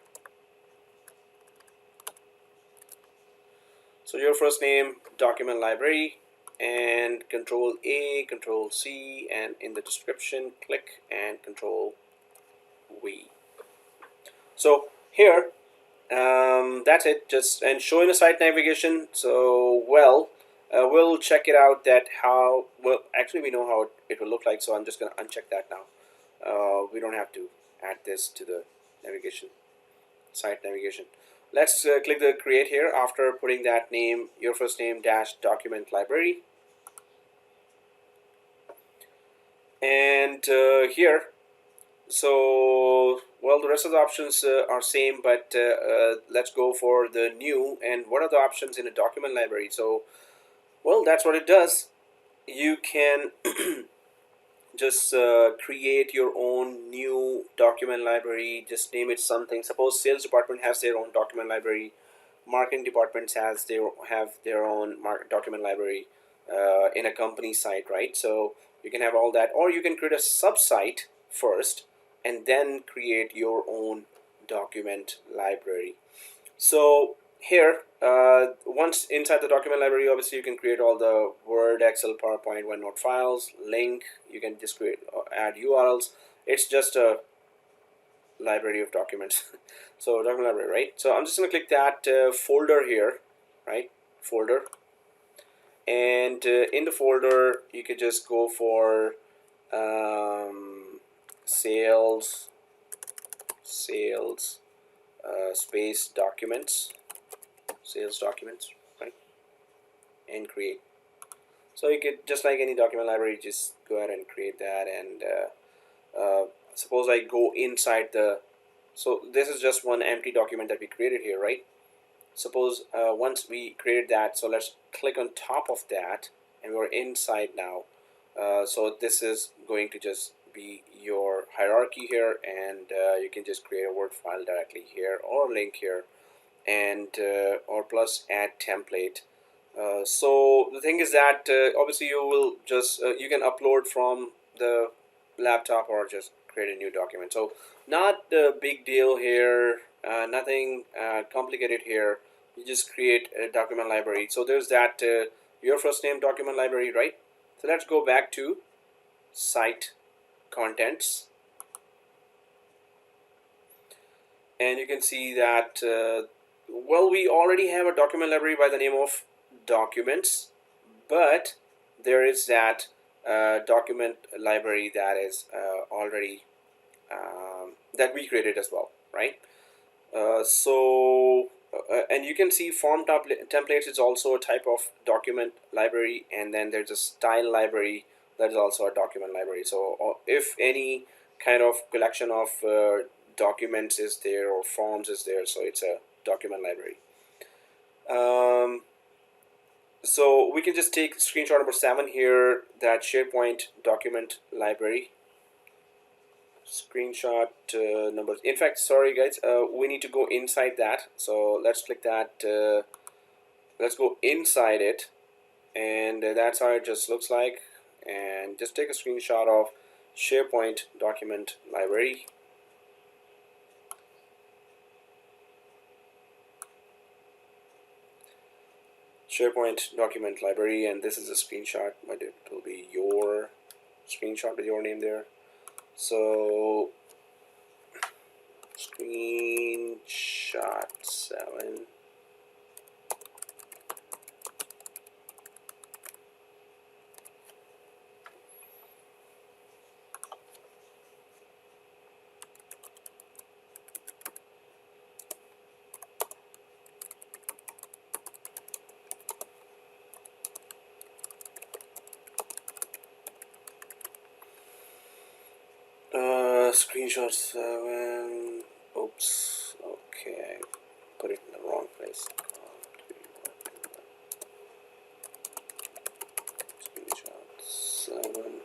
So your first name document library, and Control A, Control C, and in the description click and Control V. So here that's it, just and showing the site navigation. So well, we'll check it out that how well, actually we know how it will look like, so I'm just going to uncheck that now. We don't have to add this to the navigation, site navigation. Let's click the create here after putting that name, your first name dash document library, and here, so well, the rest of the options are same, but let's go for the new. And what are the options in a document library? So well, that's what it does. You can just create your own new document library. Just name it something. Suppose sales department has their own document library, marketing departments have their own document library in a company site, right? So you can have all that, or you can create a sub-site first and then create your own document library. So here, once inside the document library, obviously you can create all the Word, Excel, PowerPoint, OneNote files, link. You can just create, add URLs. It's just a library of documents. So document library, right? So I'm just going to click that folder here, right? Folder. And in the folder, you could just go for sales space documents, sales documents, right? And create. So you could, just like any document library, just go ahead and create that. And suppose I go inside the, so this is just one empty document that we created here, right? Suppose once we created that, so let's click on top of that, and we're inside now. So this is going to just be your hierarchy here, and you can just create a Word file directly here, or link here, and or plus add template. So the thing is that obviously you will just you can upload from the laptop or just create a new document. So not a big deal here, nothing complicated here. You just create a document library. So there's that your first name document library, right? So let's go back to site contents, and you can see that well, we already have a document library by the name of documents, but there is that document library that is already that we created as well, right? And you can see form templates is also a type of document library, and then there's a style library that is also a document library. So if any kind of collection of documents is there or forms is there, so it's a document library. So we can just take screenshot number 7 here, that SharePoint document library. Screenshot numbers. In fact, sorry guys, we need to go inside that. So let's click that. Let's go inside it, and that's how it just looks like. And just take a screenshot of SharePoint document library. SharePoint document library, and this is a screenshot, but it will be your screenshot with your name there. So screenshot 7. Screenshot 7. Oops. Okay. Put it in the wrong place. Screenshot 7.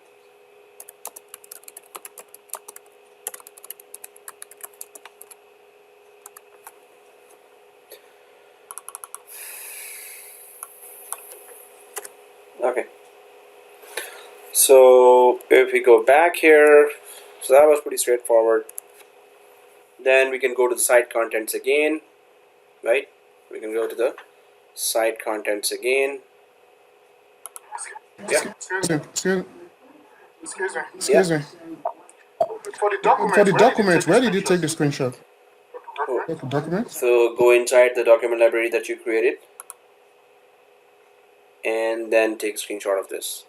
Okay. So if we go back here, so that was pretty straightforward. Then we can go to the site contents again, right? We can go to the site contents again. Yeah. Excuse me. For the document, where did you take the screenshot? Oh. Documents? So go inside the document library that you created, and then take a screenshot of this.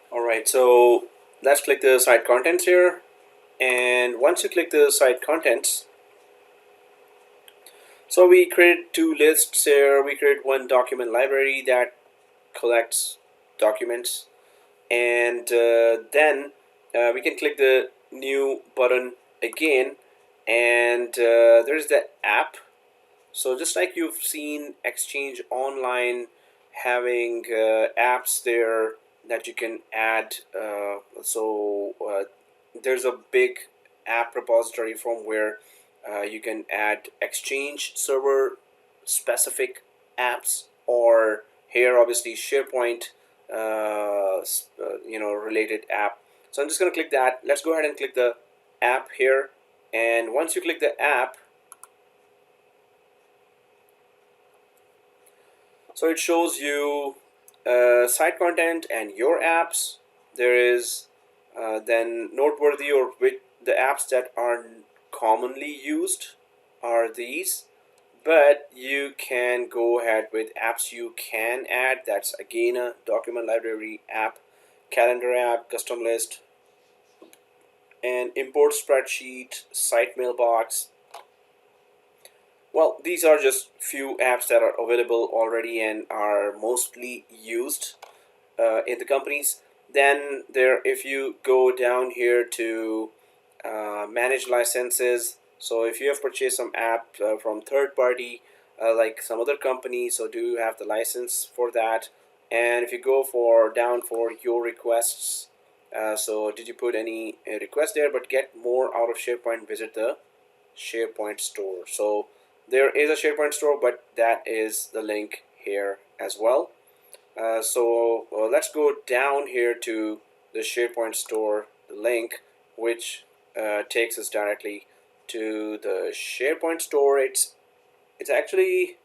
Alright, so let's click the site contents here, and once you click the site contents, so we created 2 lists here. We created one document library that collects documents, and then we can click the new button again, and there's the app. So just like you've seen Exchange Online having apps there that you can add, there's a big app repository from where you can add Exchange server specific apps, or here obviously SharePoint related app. So I'm just going to click that. Let's go ahead and click the app here, and once you click the app, so it shows you site content and your apps. There is then noteworthy, or with the apps that are commonly used are these, but you can go ahead with apps you can add. That's again a document library app, calendar app, custom list, and import spreadsheet, site mailbox. Well, these are just few apps that are available already and are mostly used in the companies. Then there, if you go down here to manage licenses, so if you have purchased some app from third party like some other company, so do you have the license for that? And if you go for down for your requests, so did you put any request there? But get more out of SharePoint, visit the SharePoint store. So there is a SharePoint store, but that is the link here as well. So let's go down here to the SharePoint store, the link, which takes us directly to the SharePoint store. It's actually,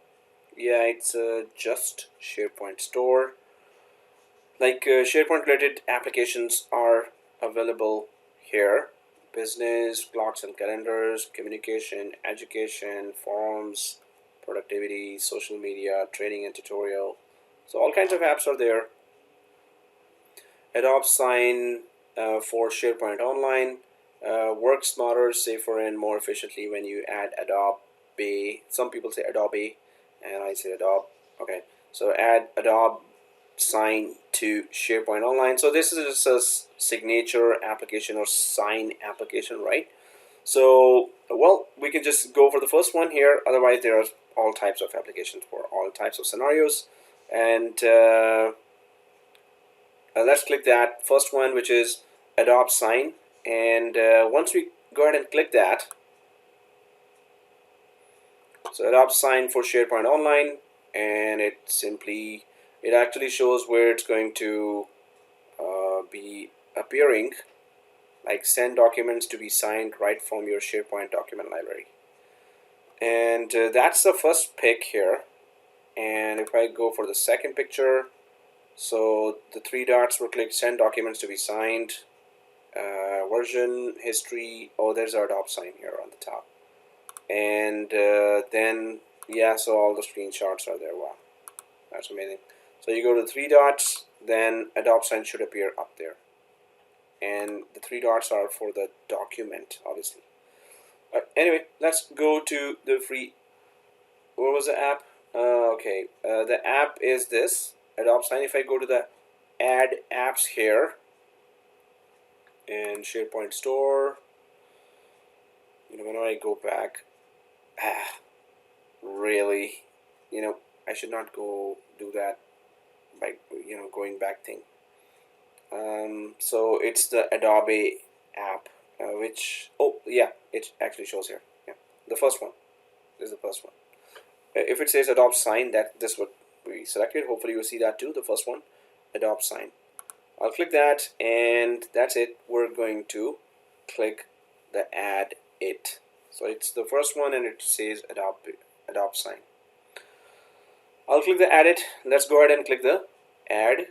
yeah, it's just SharePoint store. Like SharePoint related applications are available here: business, blocks and calendars, communication, education, forums, productivity, social media, training and tutorial. So all kinds of apps are there. Adobe Sign for SharePoint Online works smarter, safer, and more efficiently when you add Adobe. Some people say Adobe, and I say Adobe. Okay, so add Adobe Sign to SharePoint Online. So this is just a signature application or sign application, right? So, well, we can just go for the first one here. Otherwise, there are all types of applications for all types of scenarios. And let's click that first one, which is Adobe Sign. And once we go ahead and click that, so Adobe Sign for SharePoint Online, and it actually shows where it's going to be appearing, like send documents to be signed right from your SharePoint document library. And that's the first pick here. And if I go for the second picture, so the three dots were clicked, send documents to be signed, version, history. Oh, there's our Adobe Sign here on the top. And then, yeah, so all the screenshots are there. Wow, that's amazing. So you go to the three dots, then Adobe Sign should appear up there. And the three dots are for the document, obviously. Anyway, let's go to the free. What was the app? Okay, the app is this Adobe Sign. If I go to the add apps here and SharePoint store, when I go back, really, I should not go do that by going back thing. So it's the Adobe app, which, oh yeah, it actually shows here. Yeah, the first one. This is the first one. If it says Adobe Sign, this would be selected. Hopefully you see that too, the first one, Adobe Sign. I'll click that, and that's it. We're going to click the add it. So it's the first one, and it says Adobe Sign. I'll click the add it. Let's go ahead and click the add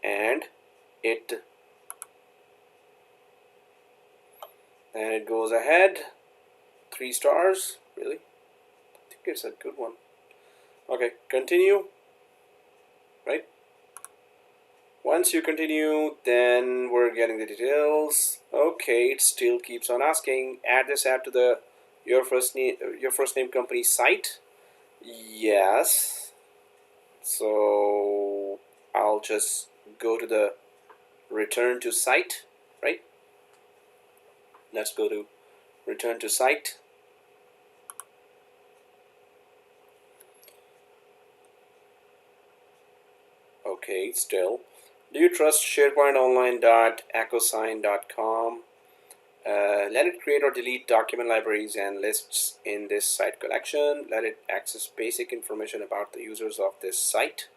and it. And it goes ahead. 3 stars, really? I think it's a good one. Okay, continue. Right? Once you continue, then we're getting the details. Okay, it still keeps on asking. Add this app to the your first name company site. Yes. So I'll just go to the return to site, right? Let's go to return to site. Okay, still. Do you trust SharePointOnline.echosign.com? Let it create or delete document libraries and lists in this site collection. Let it access basic information about the users of this site.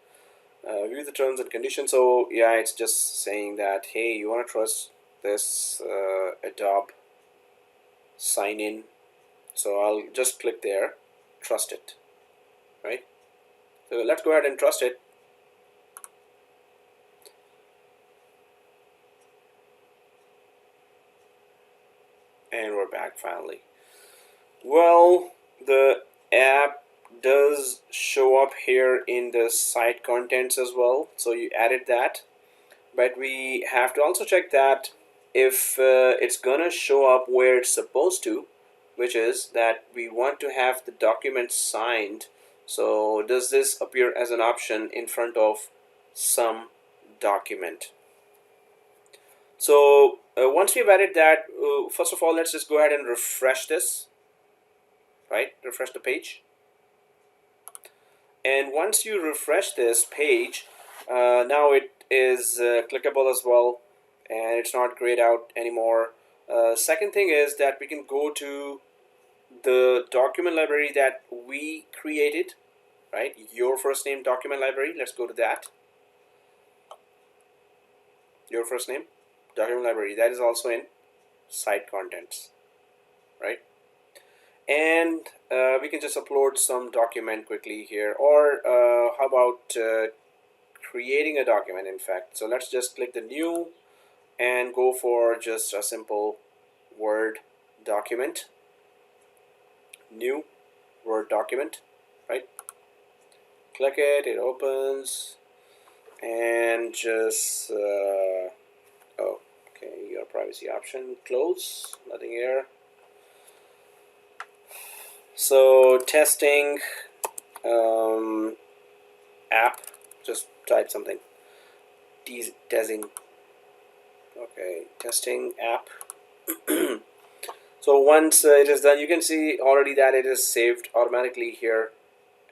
View the terms and conditions. So yeah, it's just saying that, hey, you want to trust this Adobe sign in. So I'll just click there, trust it, right? So let's go ahead and trust it. we're back finally. Well, the app does show up here in the site contents as well, so you added that, but we have to also check that if it's gonna show up where it's supposed to, which is that we want to have the document signed. So does this appear as an option in front of some document? So once we've added that, first of all, let's just go ahead and refresh this, right? Refresh the page. And once you refresh this page, now it is clickable as well, and it's not grayed out anymore. Second thing is that we can go to the document library that we created, right? Your first name document library. Let's go to that. Your first name document library, that is also in site contents, right? And we can just upload some document quickly here, or how about creating a document, in fact. So let's just click the new and go for just a simple Word document. New Word document, right? Click it, it opens, and just oh, okay, your privacy option, close, nothing here. So testing app, just type something, testing, okay, testing app. So once it is done, you can see already that it is saved automatically here,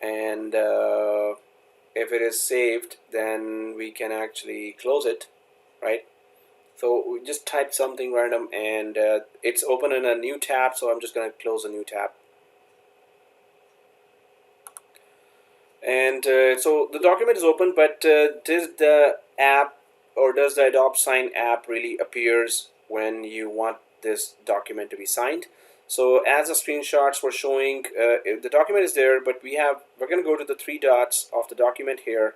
and if it is saved, then we can actually close it, right? So we just type something random, and it's open in a new tab, so I'm just going to close a new tab. And so the document is open, but does the app, or does the Adobe Sign app really appears when you want this document to be signed? So as the screenshots were showing, the document is there, but we're going to go to the three dots of the document here,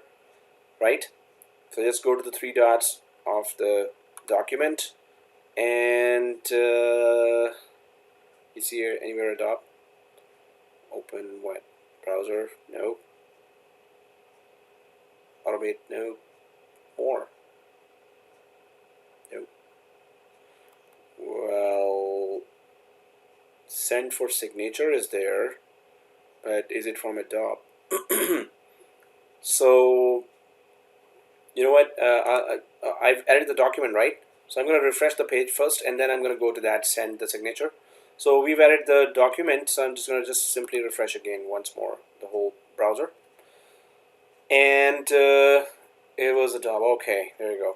right? So just go to the three dots of the document, and you see here anywhere Adobe. Open what? Browser? No. Automate? No. More? No. Well, send for signature is there, but is it from Adobe? So you know what, I've added the document, right? So I'm going to refresh the page first, and then I'm going to go to that send the signature. So we've added the document, so I'm just going to simply refresh again once more the whole browser, and it was Adobe. Okay, there you go.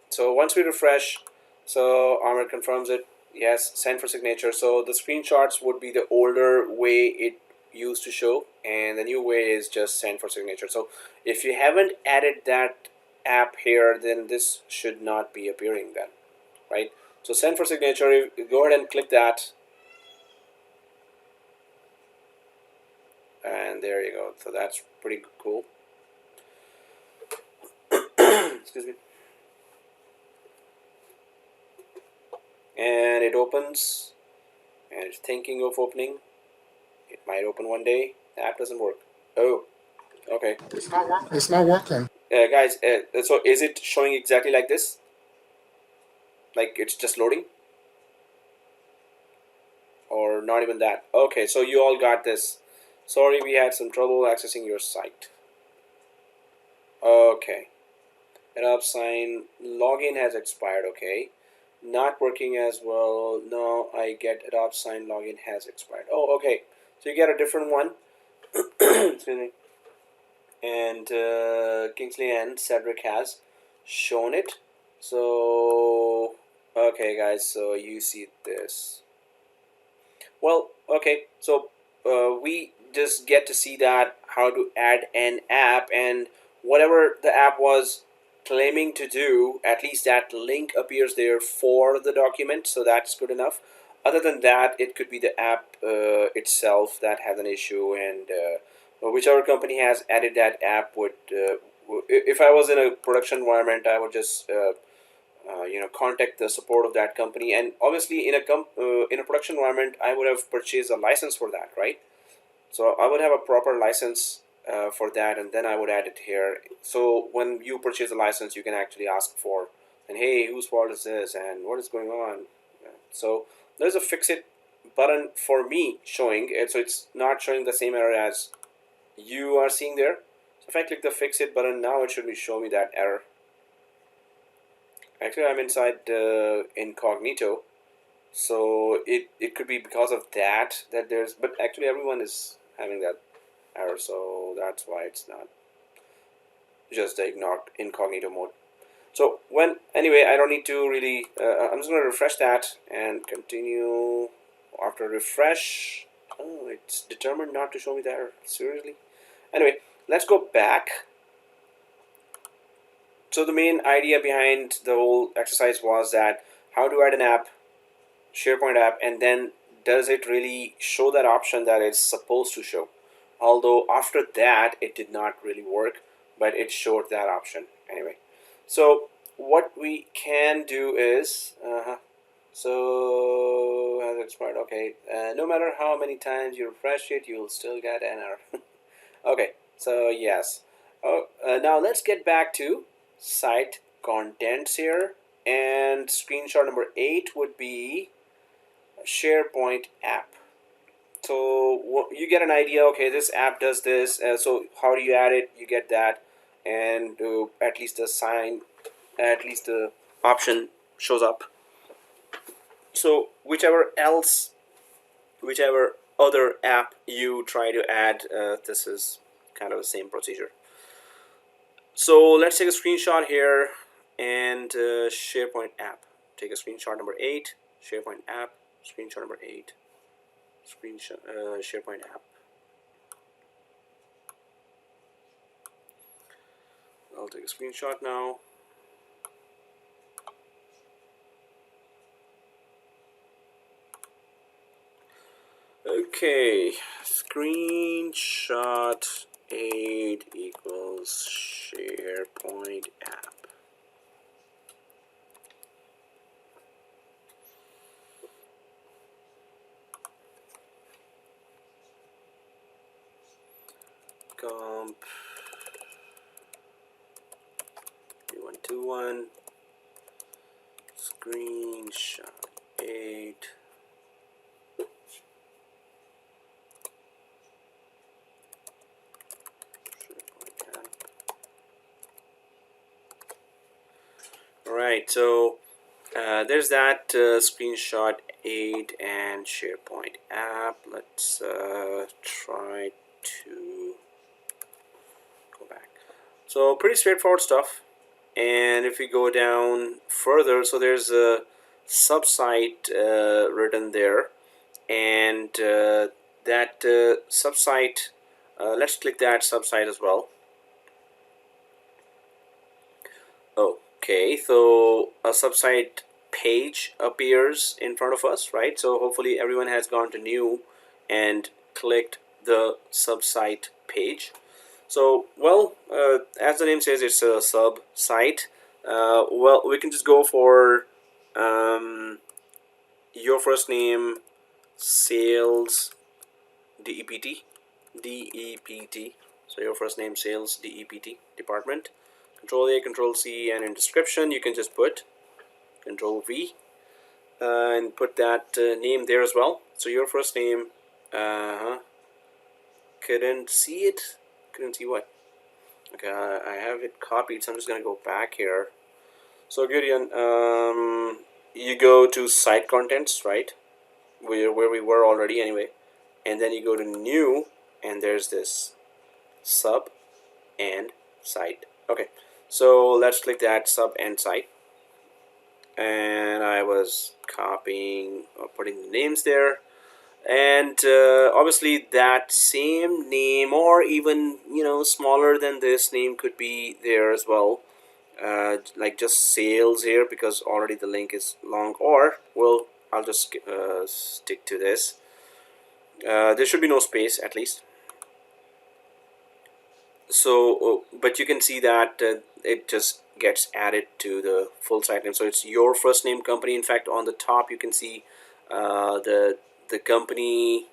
So once we refresh, so Amir confirms it, yes, send for signature. So the screenshots would be the older way it used to show, and the new way is just send for signature. So if you haven't added that app here, then this should not be appearing then, right? So send for signature, go ahead and click that, and there you go. So that's pretty cool. Excuse me. And it opens, and it's thinking of opening. It might open one day. The app doesn't work. Oh, okay. It's not working. It's not working. Guys, so is it showing exactly like this? Like it's just loading? Or not even that? Okay, so you all got this. Sorry, we had some trouble accessing your site. Okay. Adobe Sign login has expired. Okay. Not working as well. No, I get Adobe Sign login has expired. Oh, okay. So you get a different one. Excuse me. And Kingsley and Cedric has shown it. So okay, guys. So you see this. Well, okay. So we just get to see that how to add an app, and whatever the app was claiming to do, at least that link appears there for the document, so that's good enough. Other than that, it could be the app itself that has an issue, and whichever company has added that app would if I was in a production environment, I would just contact the support of that company. And obviously in a production environment, I would have purchased a license for that, right? So I would have a proper license for that, and then I would add it here. So when you purchase a license, you can actually ask for, and hey, whose fault is this, and what is going on? So there's a fix it button for me showing it, so it's not showing the same error as you are seeing there. So if I click the fix it button, now it should be showing me that error. Actually, I'm inside incognito, so it could be because of that there's, but actually everyone is having that error, so that's why it's not just the incognito mode. So anyway, I don't need to really I'm just going to refresh that and continue. After refresh, oh, it's determined not to show me the error. Seriously? Anyway, let's go back. So the main idea behind the whole exercise was that how to add an app, SharePoint app, and then does it really show that option that it's supposed to show? Although after that it did not really work, but it showed that option anyway. So what we can do is so has expired. Okay, no matter how many times you refresh it, you'll still get an error. Okay, so yes. Now let's get back to site contents here, and screenshot number 8 would be SharePoint app. So you get an idea, okay, this app does this, so how do you add it? You get that, and at least the option shows up. So whichever other app you try to add, this is kind of the same procedure. So let's take a screenshot here, and SharePoint app. Take a screenshot number 8, SharePoint app, screenshot number 8, screenshot SharePoint app. I'll take a screenshot now. Okay, screenshot 8 equals SharePoint app. COMP3121 screenshot 8 SharePoint app. Alright, so there's that screenshot 8 and SharePoint app. Let's try to go back. So pretty straightforward stuff. And if we go down further, so there's a subsite written there, and that subsite, let's click that subsite as well. Okay, so a subsite page appears in front of us, right? So hopefully everyone has gone to new and clicked the subsite page. So, well, as the name says, it's a sub site. Well, we can just go for your first name sales DEPT. So your first name sales DEPT department. Control A, Control C, and in description you can just put Control V and put that name there as well. So your first name. Couldn't see it. Couldn't see what? Okay, I have it copied, so I'm just gonna go back here. So Gideon, you go to site contents, right? Where we were already anyway, and then you go to new, and there's this sub and site. Okay, so let's click that sub and site, and I was copying or putting the names there. And obviously that same name, or even smaller than this name, could be there as well, like just sales here, because already the link is long. Or well, I'll just stick to this. There should be no space at least. but you can see that it just gets added to the full site name. So it's your first name company. In fact, on the top you can see the company,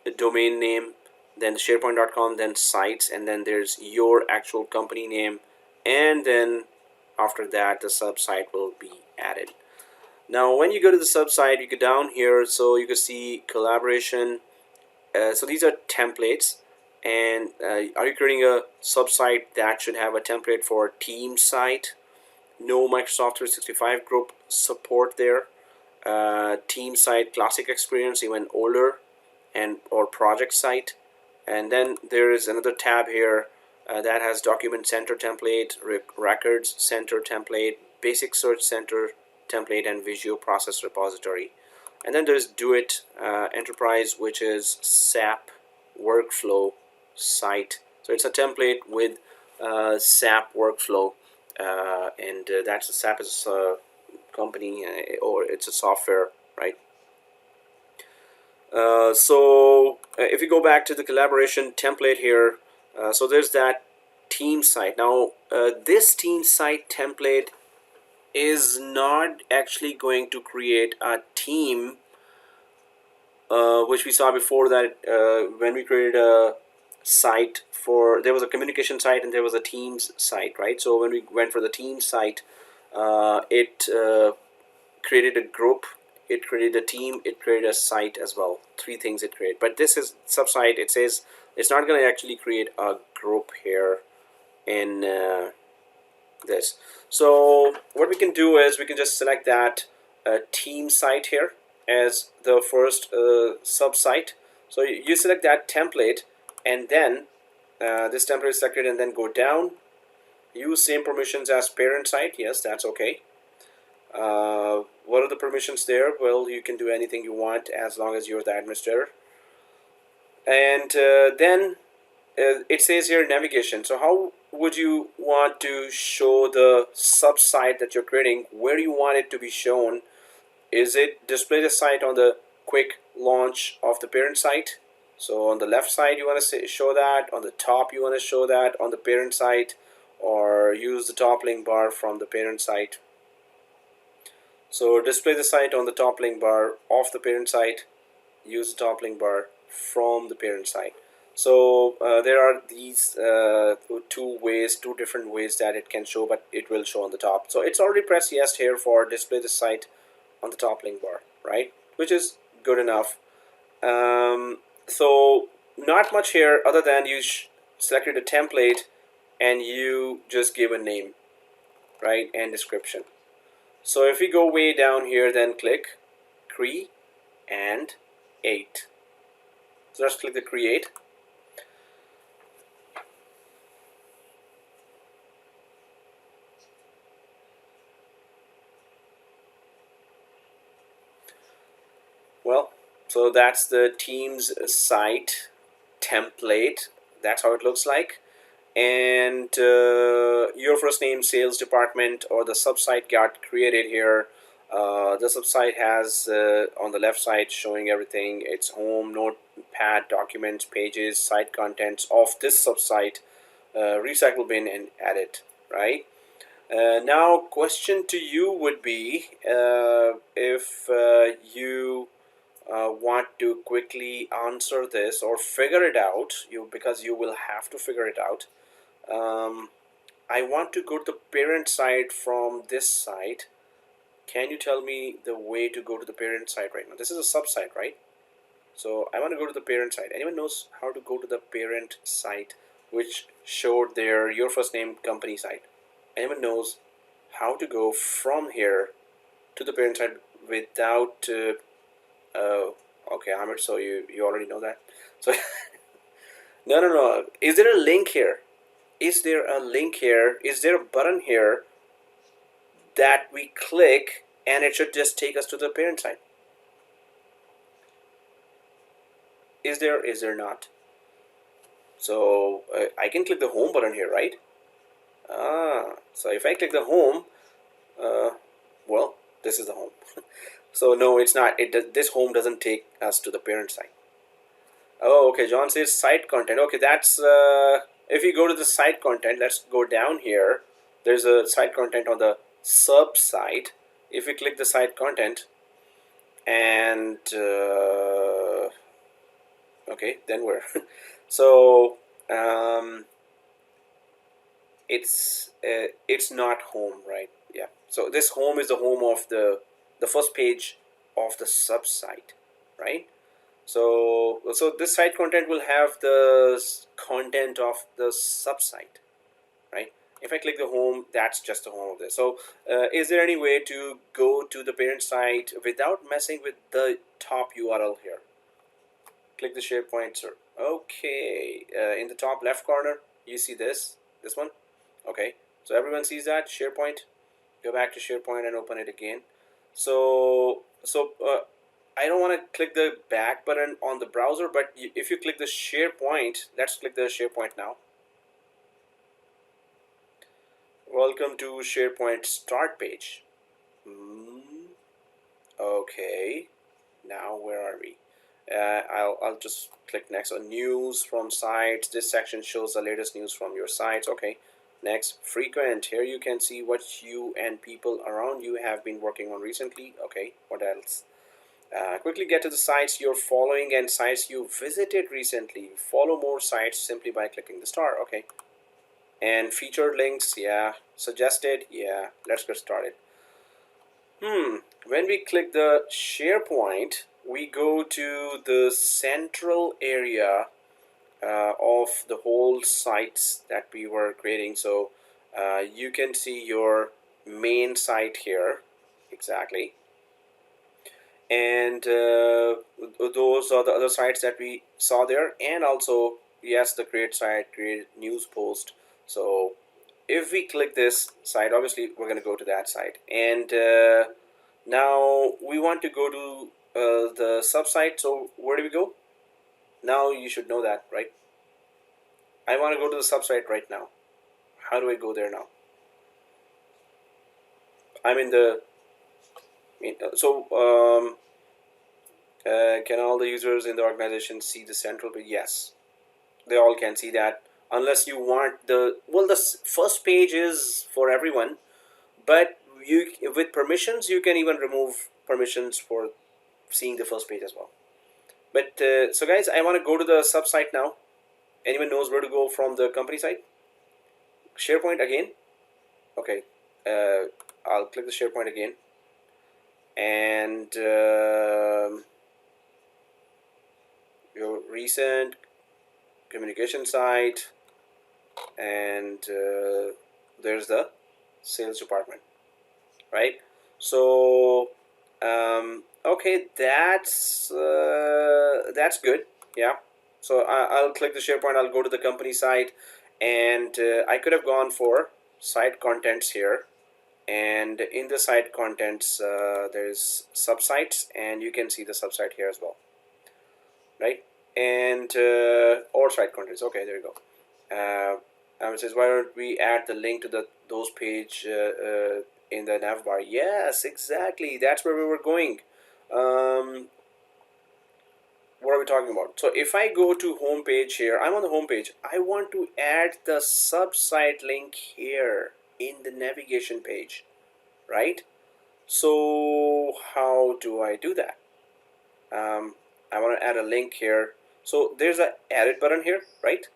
the domain name, then the sharepoint.com, then sites, and then there's your actual company name, and then after that the sub site will be added. Now when you go to the sub site, you go down here, so you can see collaboration. So these are templates, and are you creating a sub site that should have a template for team site? No Microsoft 365 group support there. Team site, classic experience, even older, and or project site. And then there is another tab here that has document center template, records center template, basic search center template, and visual process repository. And then there's Do It Enterprise, which is SAP workflow site. So it's a template with SAP workflow, and that's a SAP is a company, or it's a software, right? If you go back to the collaboration template here, so there's that team site. Now this team site template is not actually going to create a team, which we saw before, that when we created a site for, there was a communication site and there was a Teams site, right? So when we went for the Teams site, it created a group, it created a team, it created a site as well. Three things it created. But this is sub-site. It says it's not going to actually create a group here in this. So what we can do is we can just select that team site here as the first sub-site. So you select that template, and then this template is selected, and then go down. Use same permissions as parent site. Yes, that's okay. What are the permissions there? Well, you can do anything you want as long as you're the administrator. And then it says here navigation. So how would you want to show the sub-site that you're creating? Where do you want it to be shown? Is it display the site on the quick launch of the parent site? So on the left side you want to show that, on the top you want to show that on the parent site, or use the top link bar from the parent site. So display the site on the top link bar of the parent site, use the top link bar from the parent site. So there are these two different ways that it can show, but it will show on the top. So it's already pressed yes here for display the site on the top link bar, right? Which is good enough. So not much here other than you selected a template and you just give a name, right, and description. So if we go way down here, then click create and 8. So let's click the create. Well, so that's the Teams site template. That's how it looks like. And your first name, sales department, or the sub-site got created here. The sub-site has on the left side showing everything. It's home, notepad, documents, pages, site contents of this sub-site, recycle bin, and edit, right? Now question to you would be, if you want to quickly answer this or figure it out, because you will have to figure it out. I want to go to the parent site from this site. Can you tell me the way to go to the parent site right now? This is a sub-site, right? So I want to go to the parent site. Anyone knows how to go to the parent site, which showed their your first name company site? Anyone knows how to go from here to the parent site without okay, Amir, so you already know that. So no, is there a link here? Is there a link here? Is there a button here that we click and it should just take us to the parent site? Is there not? So I can click the home button here, right? So if I click the home, well, this is the home. So no, it's not. This home doesn't take us to the parent site. Oh, okay. John says site content. Okay, that's if you go to the site content, let's go down here. There's a site content on the sub site. If we click the site content and okay, then where? So it's not home, right? Yeah. So this home is the home of the first page of the sub site, right? So this site content will have the content of the sub site, right? If I click the home, that's just the home of this. So is there any way to go to the parent site without messing with the top URL here? Click the Sharepoint, sir. Okay, in the top left corner, you see this one. Okay, so everyone sees that Sharepoint. Go back to Sharepoint and open it again. So I don't want to click the back button on the browser, but if you click the Sharepoint, let's click the Sharepoint now. Welcome to Sharepoint start page. Okay, now where are we? I'll just click next on news from sites. This section shows the latest news from your sites. Okay, next, frequent. Here you can see what you and people around you have been working on recently. Okay, what else? Quickly get to the sites you're following and sites you visited recently. Follow more sites simply by clicking the star. Okay, and featured links. Yeah, suggested. Yeah, let's get started. When we click the Sharepoint, we go to the central area of the whole sites that we were creating. So you can see your main site here, exactly. And those are the other sites that we saw there. And also, yes, the create site, create news post. So if we click this site, obviously we're going to go to that site. And now we want to go to the sub site. So where do we go? Now you should know that, right? I want to go to the sub site right now. How do I go there now? I'm in the can all the users in the organization see the central page? Yes, they all can see that, unless you want the first page is for everyone, but you with permissions you can even remove permissions for seeing the first page as well. But so guys, I want to go to the sub site now. Anyone knows where to go from the company site? Sharepoint again. Okay, I'll click the Sharepoint again, and your recent communication site, and there's the sales department, right? So okay, that's good. Yeah, so I'll click the Sharepoint. I'll go to the company site, and I could have gone for site contents here, and in the site contents there's subsites, and you can see the subsite here as well, right? And or site contents. Okay, there you go. It says, why don't we add the link to those page in the nav bar? Yes, exactly. That's where we were going. What are we talking about? So if I go to home page here, I'm on the home page. I want to add the subsite link here in the navigation page, right? So how do I do that? I want to add a link here. So there's an edit button here, right?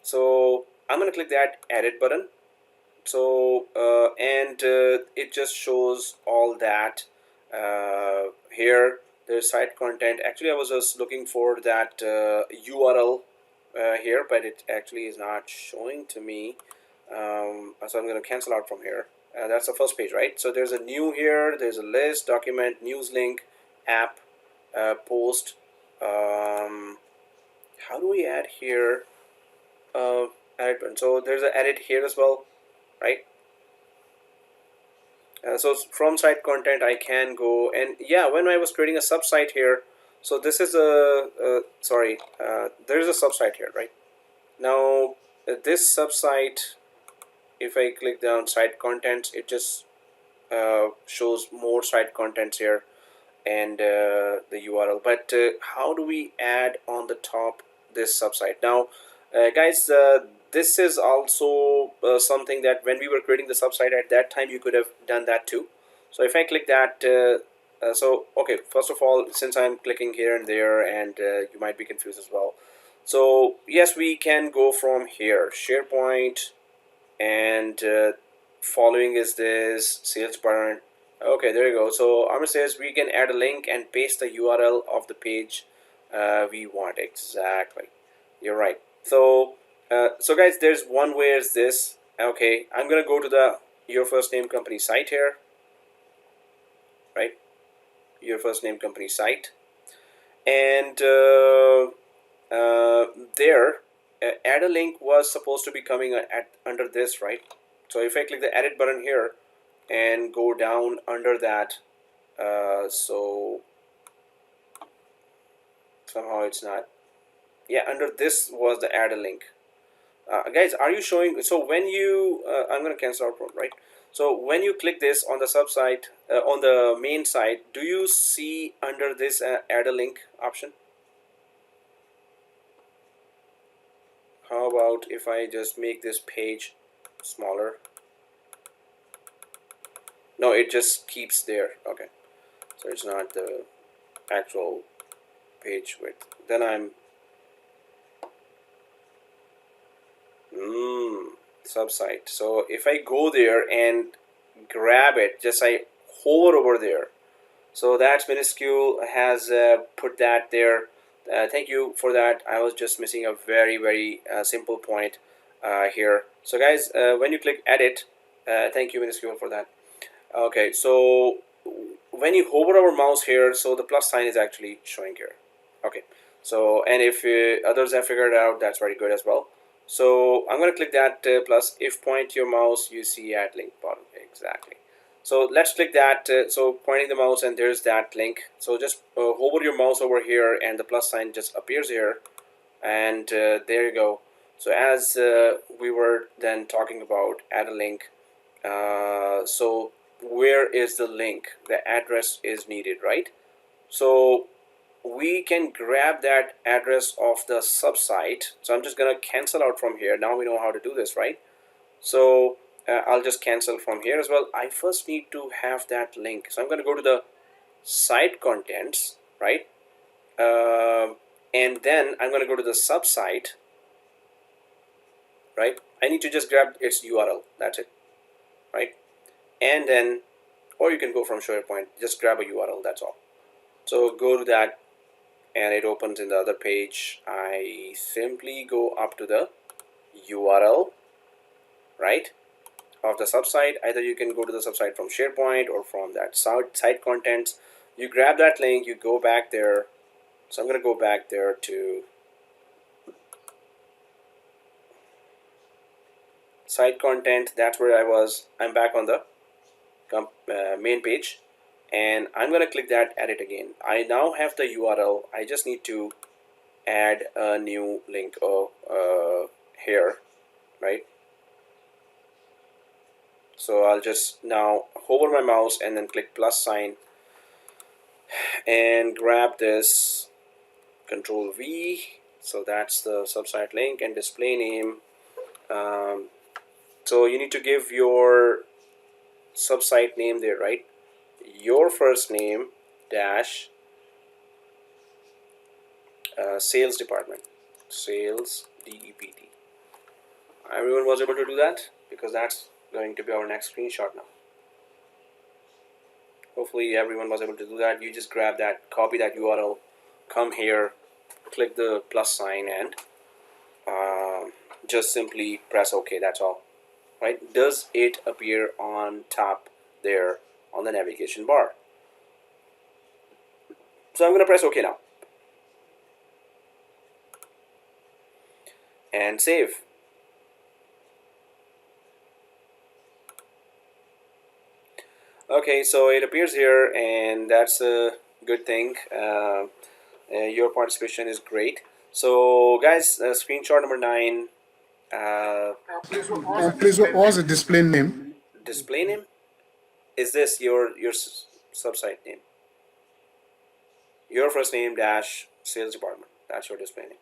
So I'm going to click that edit button. So it just shows all that here. There's site content. Actually, I was just looking for that URL here, but it actually is not showing to me. So I'm going to cancel out from here. That's the first page, right? So there's a new here. There's a list, document, news link, app, post. How do we add here? Edit button. So there's an edit here as well, right? So from site content I can go, and yeah, when I was creating a subsite here, so this is there is a subsite here, right? Now this subsite, if I click down site contents, it just shows more site contents here and the URL. But how do we add on the top this subsite? Now Guys, this is also something that when we were creating the subsite at that time, you could have done that too. So if I click that, so okay, first of all, since I'm clicking here and there, and you might be confused as well. So yes, we can go from here, SharePoint, and following is this sales button. Okay, there you go. So Amir says we can add a link and paste the URL of the page we want. Exactly, you're right. So so guys, there's one way is this. Okay, I'm gonna go to the Your First Name Company site here, right? Your First Name Company site, and there add a link was supposed to be coming at under this, right? So if I click the edit button here and go down under that, so somehow it's not, yeah, under this was the add a link. Guys, are you showing? So when you I'm gonna cancel out, right? So when you click this on the subsite, on the main site, do you see under this add a link option? How about if I just make this page smaller? No, it just keeps there. Okay, so it's not the actual page width. Then I'm subsite. So if I go there and grab it, just I hover over there. So that's minuscule has put that there. Thank you for that. I was just missing a very simple point here. So guys, when you click edit, thank you minuscule for that. Okay, so when you hover our mouse here, so the plus sign is actually showing here. Okay, so and if others have figured it out, that's very good as well. So I'm going to click that plus. If point your mouse, you see add link button. Exactly. So let's click that. So pointing the mouse and there's that link. So just hover your mouse over here and the plus sign just appears here. And there you go. So as we were then talking about add a link. So where is the link? The address is needed, right? So we can grab that address of the subsite. So I'm just going to cancel out from here. Now we know how to do this, right? So I'll just cancel from here as well. I first need to have that link. So I'm going to go to the site contents, right? And then I'm going to go to the subsite, right? I need to just grab its URL. That's it, right? And then, or you can go from SharePoint, just grab a URL. That's all. So go to that and it opens in the other page. I simply go up to the URL, right, of the subsite. Either you can go to the subsite from SharePoint or from that site contents. You grab that link, you go back there. So I'm going to go back there to site content. That's where I was. I'm back on the main page, and I'm going to click that edit again. I now have the URL. I just need to add a new link here, right? So I'll just now hover my mouse and then click plus sign and grab this, Control V. So that's the subsite link and display name. So you need to give your subsite name there, right? Your first name dash sales department, sales DEPT. Everyone was able to do that, because that's going to be our next screenshot now. Hopefully everyone was able to do that. You just grab that, copy that URL, come here, click the plus sign, and just simply press OK. That's all, right? Does it appear on top there on the navigation bar? So I'm going to press OK now and save. Okay, so it appears here, and that's a good thing. Your participation is great. So guys, screenshot number 9. Please, what was the display name? Display name? Is this your subsite name? Your first name dash sales department. That's your display name.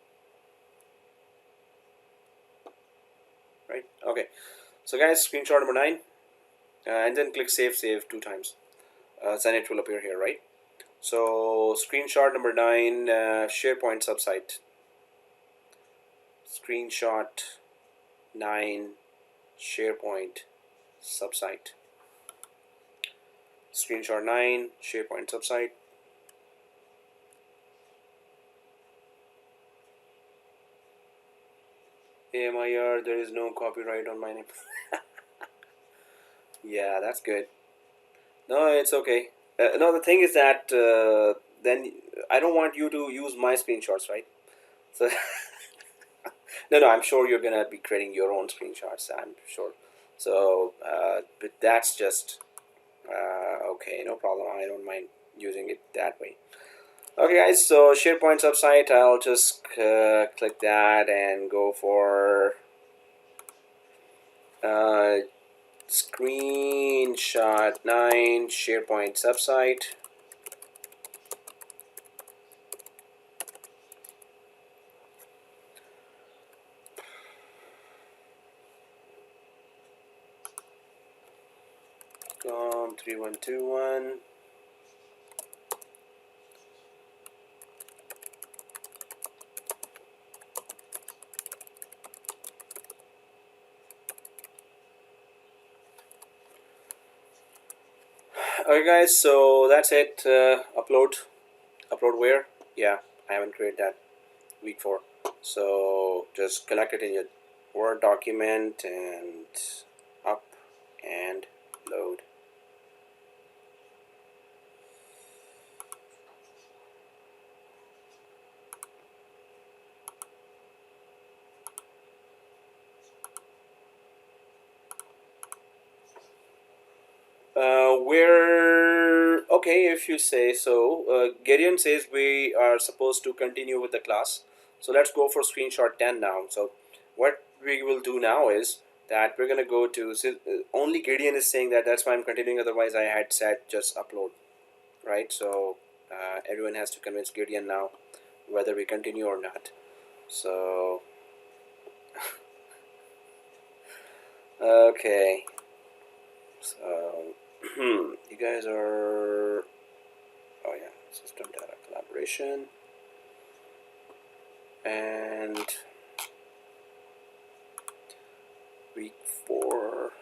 Okay, so guys, screenshot number 9, and then click save 2 times. Then it will appear here, right? So screenshot number 9, SharePoint subsite. Screenshot 9, SharePoint subsite. Screenshot 9, SharePoint subsite. Amir, there is no copyright on my name. Yeah, that's good. No, it's okay. No, the thing is that then I don't want you to use my screenshots, right? So no, I'm sure you're gonna be creating your own screenshots. I'm sure. So, but that's just okay. No problem. I don't mind using it that way. Okay, guys. So SharePoint subsite. I'll just click that and go for screenshot 9 SharePoint subsite. COMP3121. Okay, guys. So that's it. Upload where? Yeah, I haven't created that. Week 4. So just collect it in your Word document and up and load. We're okay if you say so. Gideon says we are supposed to continue with the class. So let's go for screenshot 10 now. So what we will do now is that we're gonna go to only Gideon is saying that, that's why I'm continuing. Otherwise, I had said just upload, right? So everyone has to convince Gideon now whether we continue or not. So okay, so you guys are, oh yeah, system data collaboration, and week 4.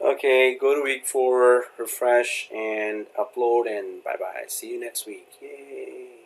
Okay, go to week 4, refresh and upload, and bye bye. See you next week. Yay!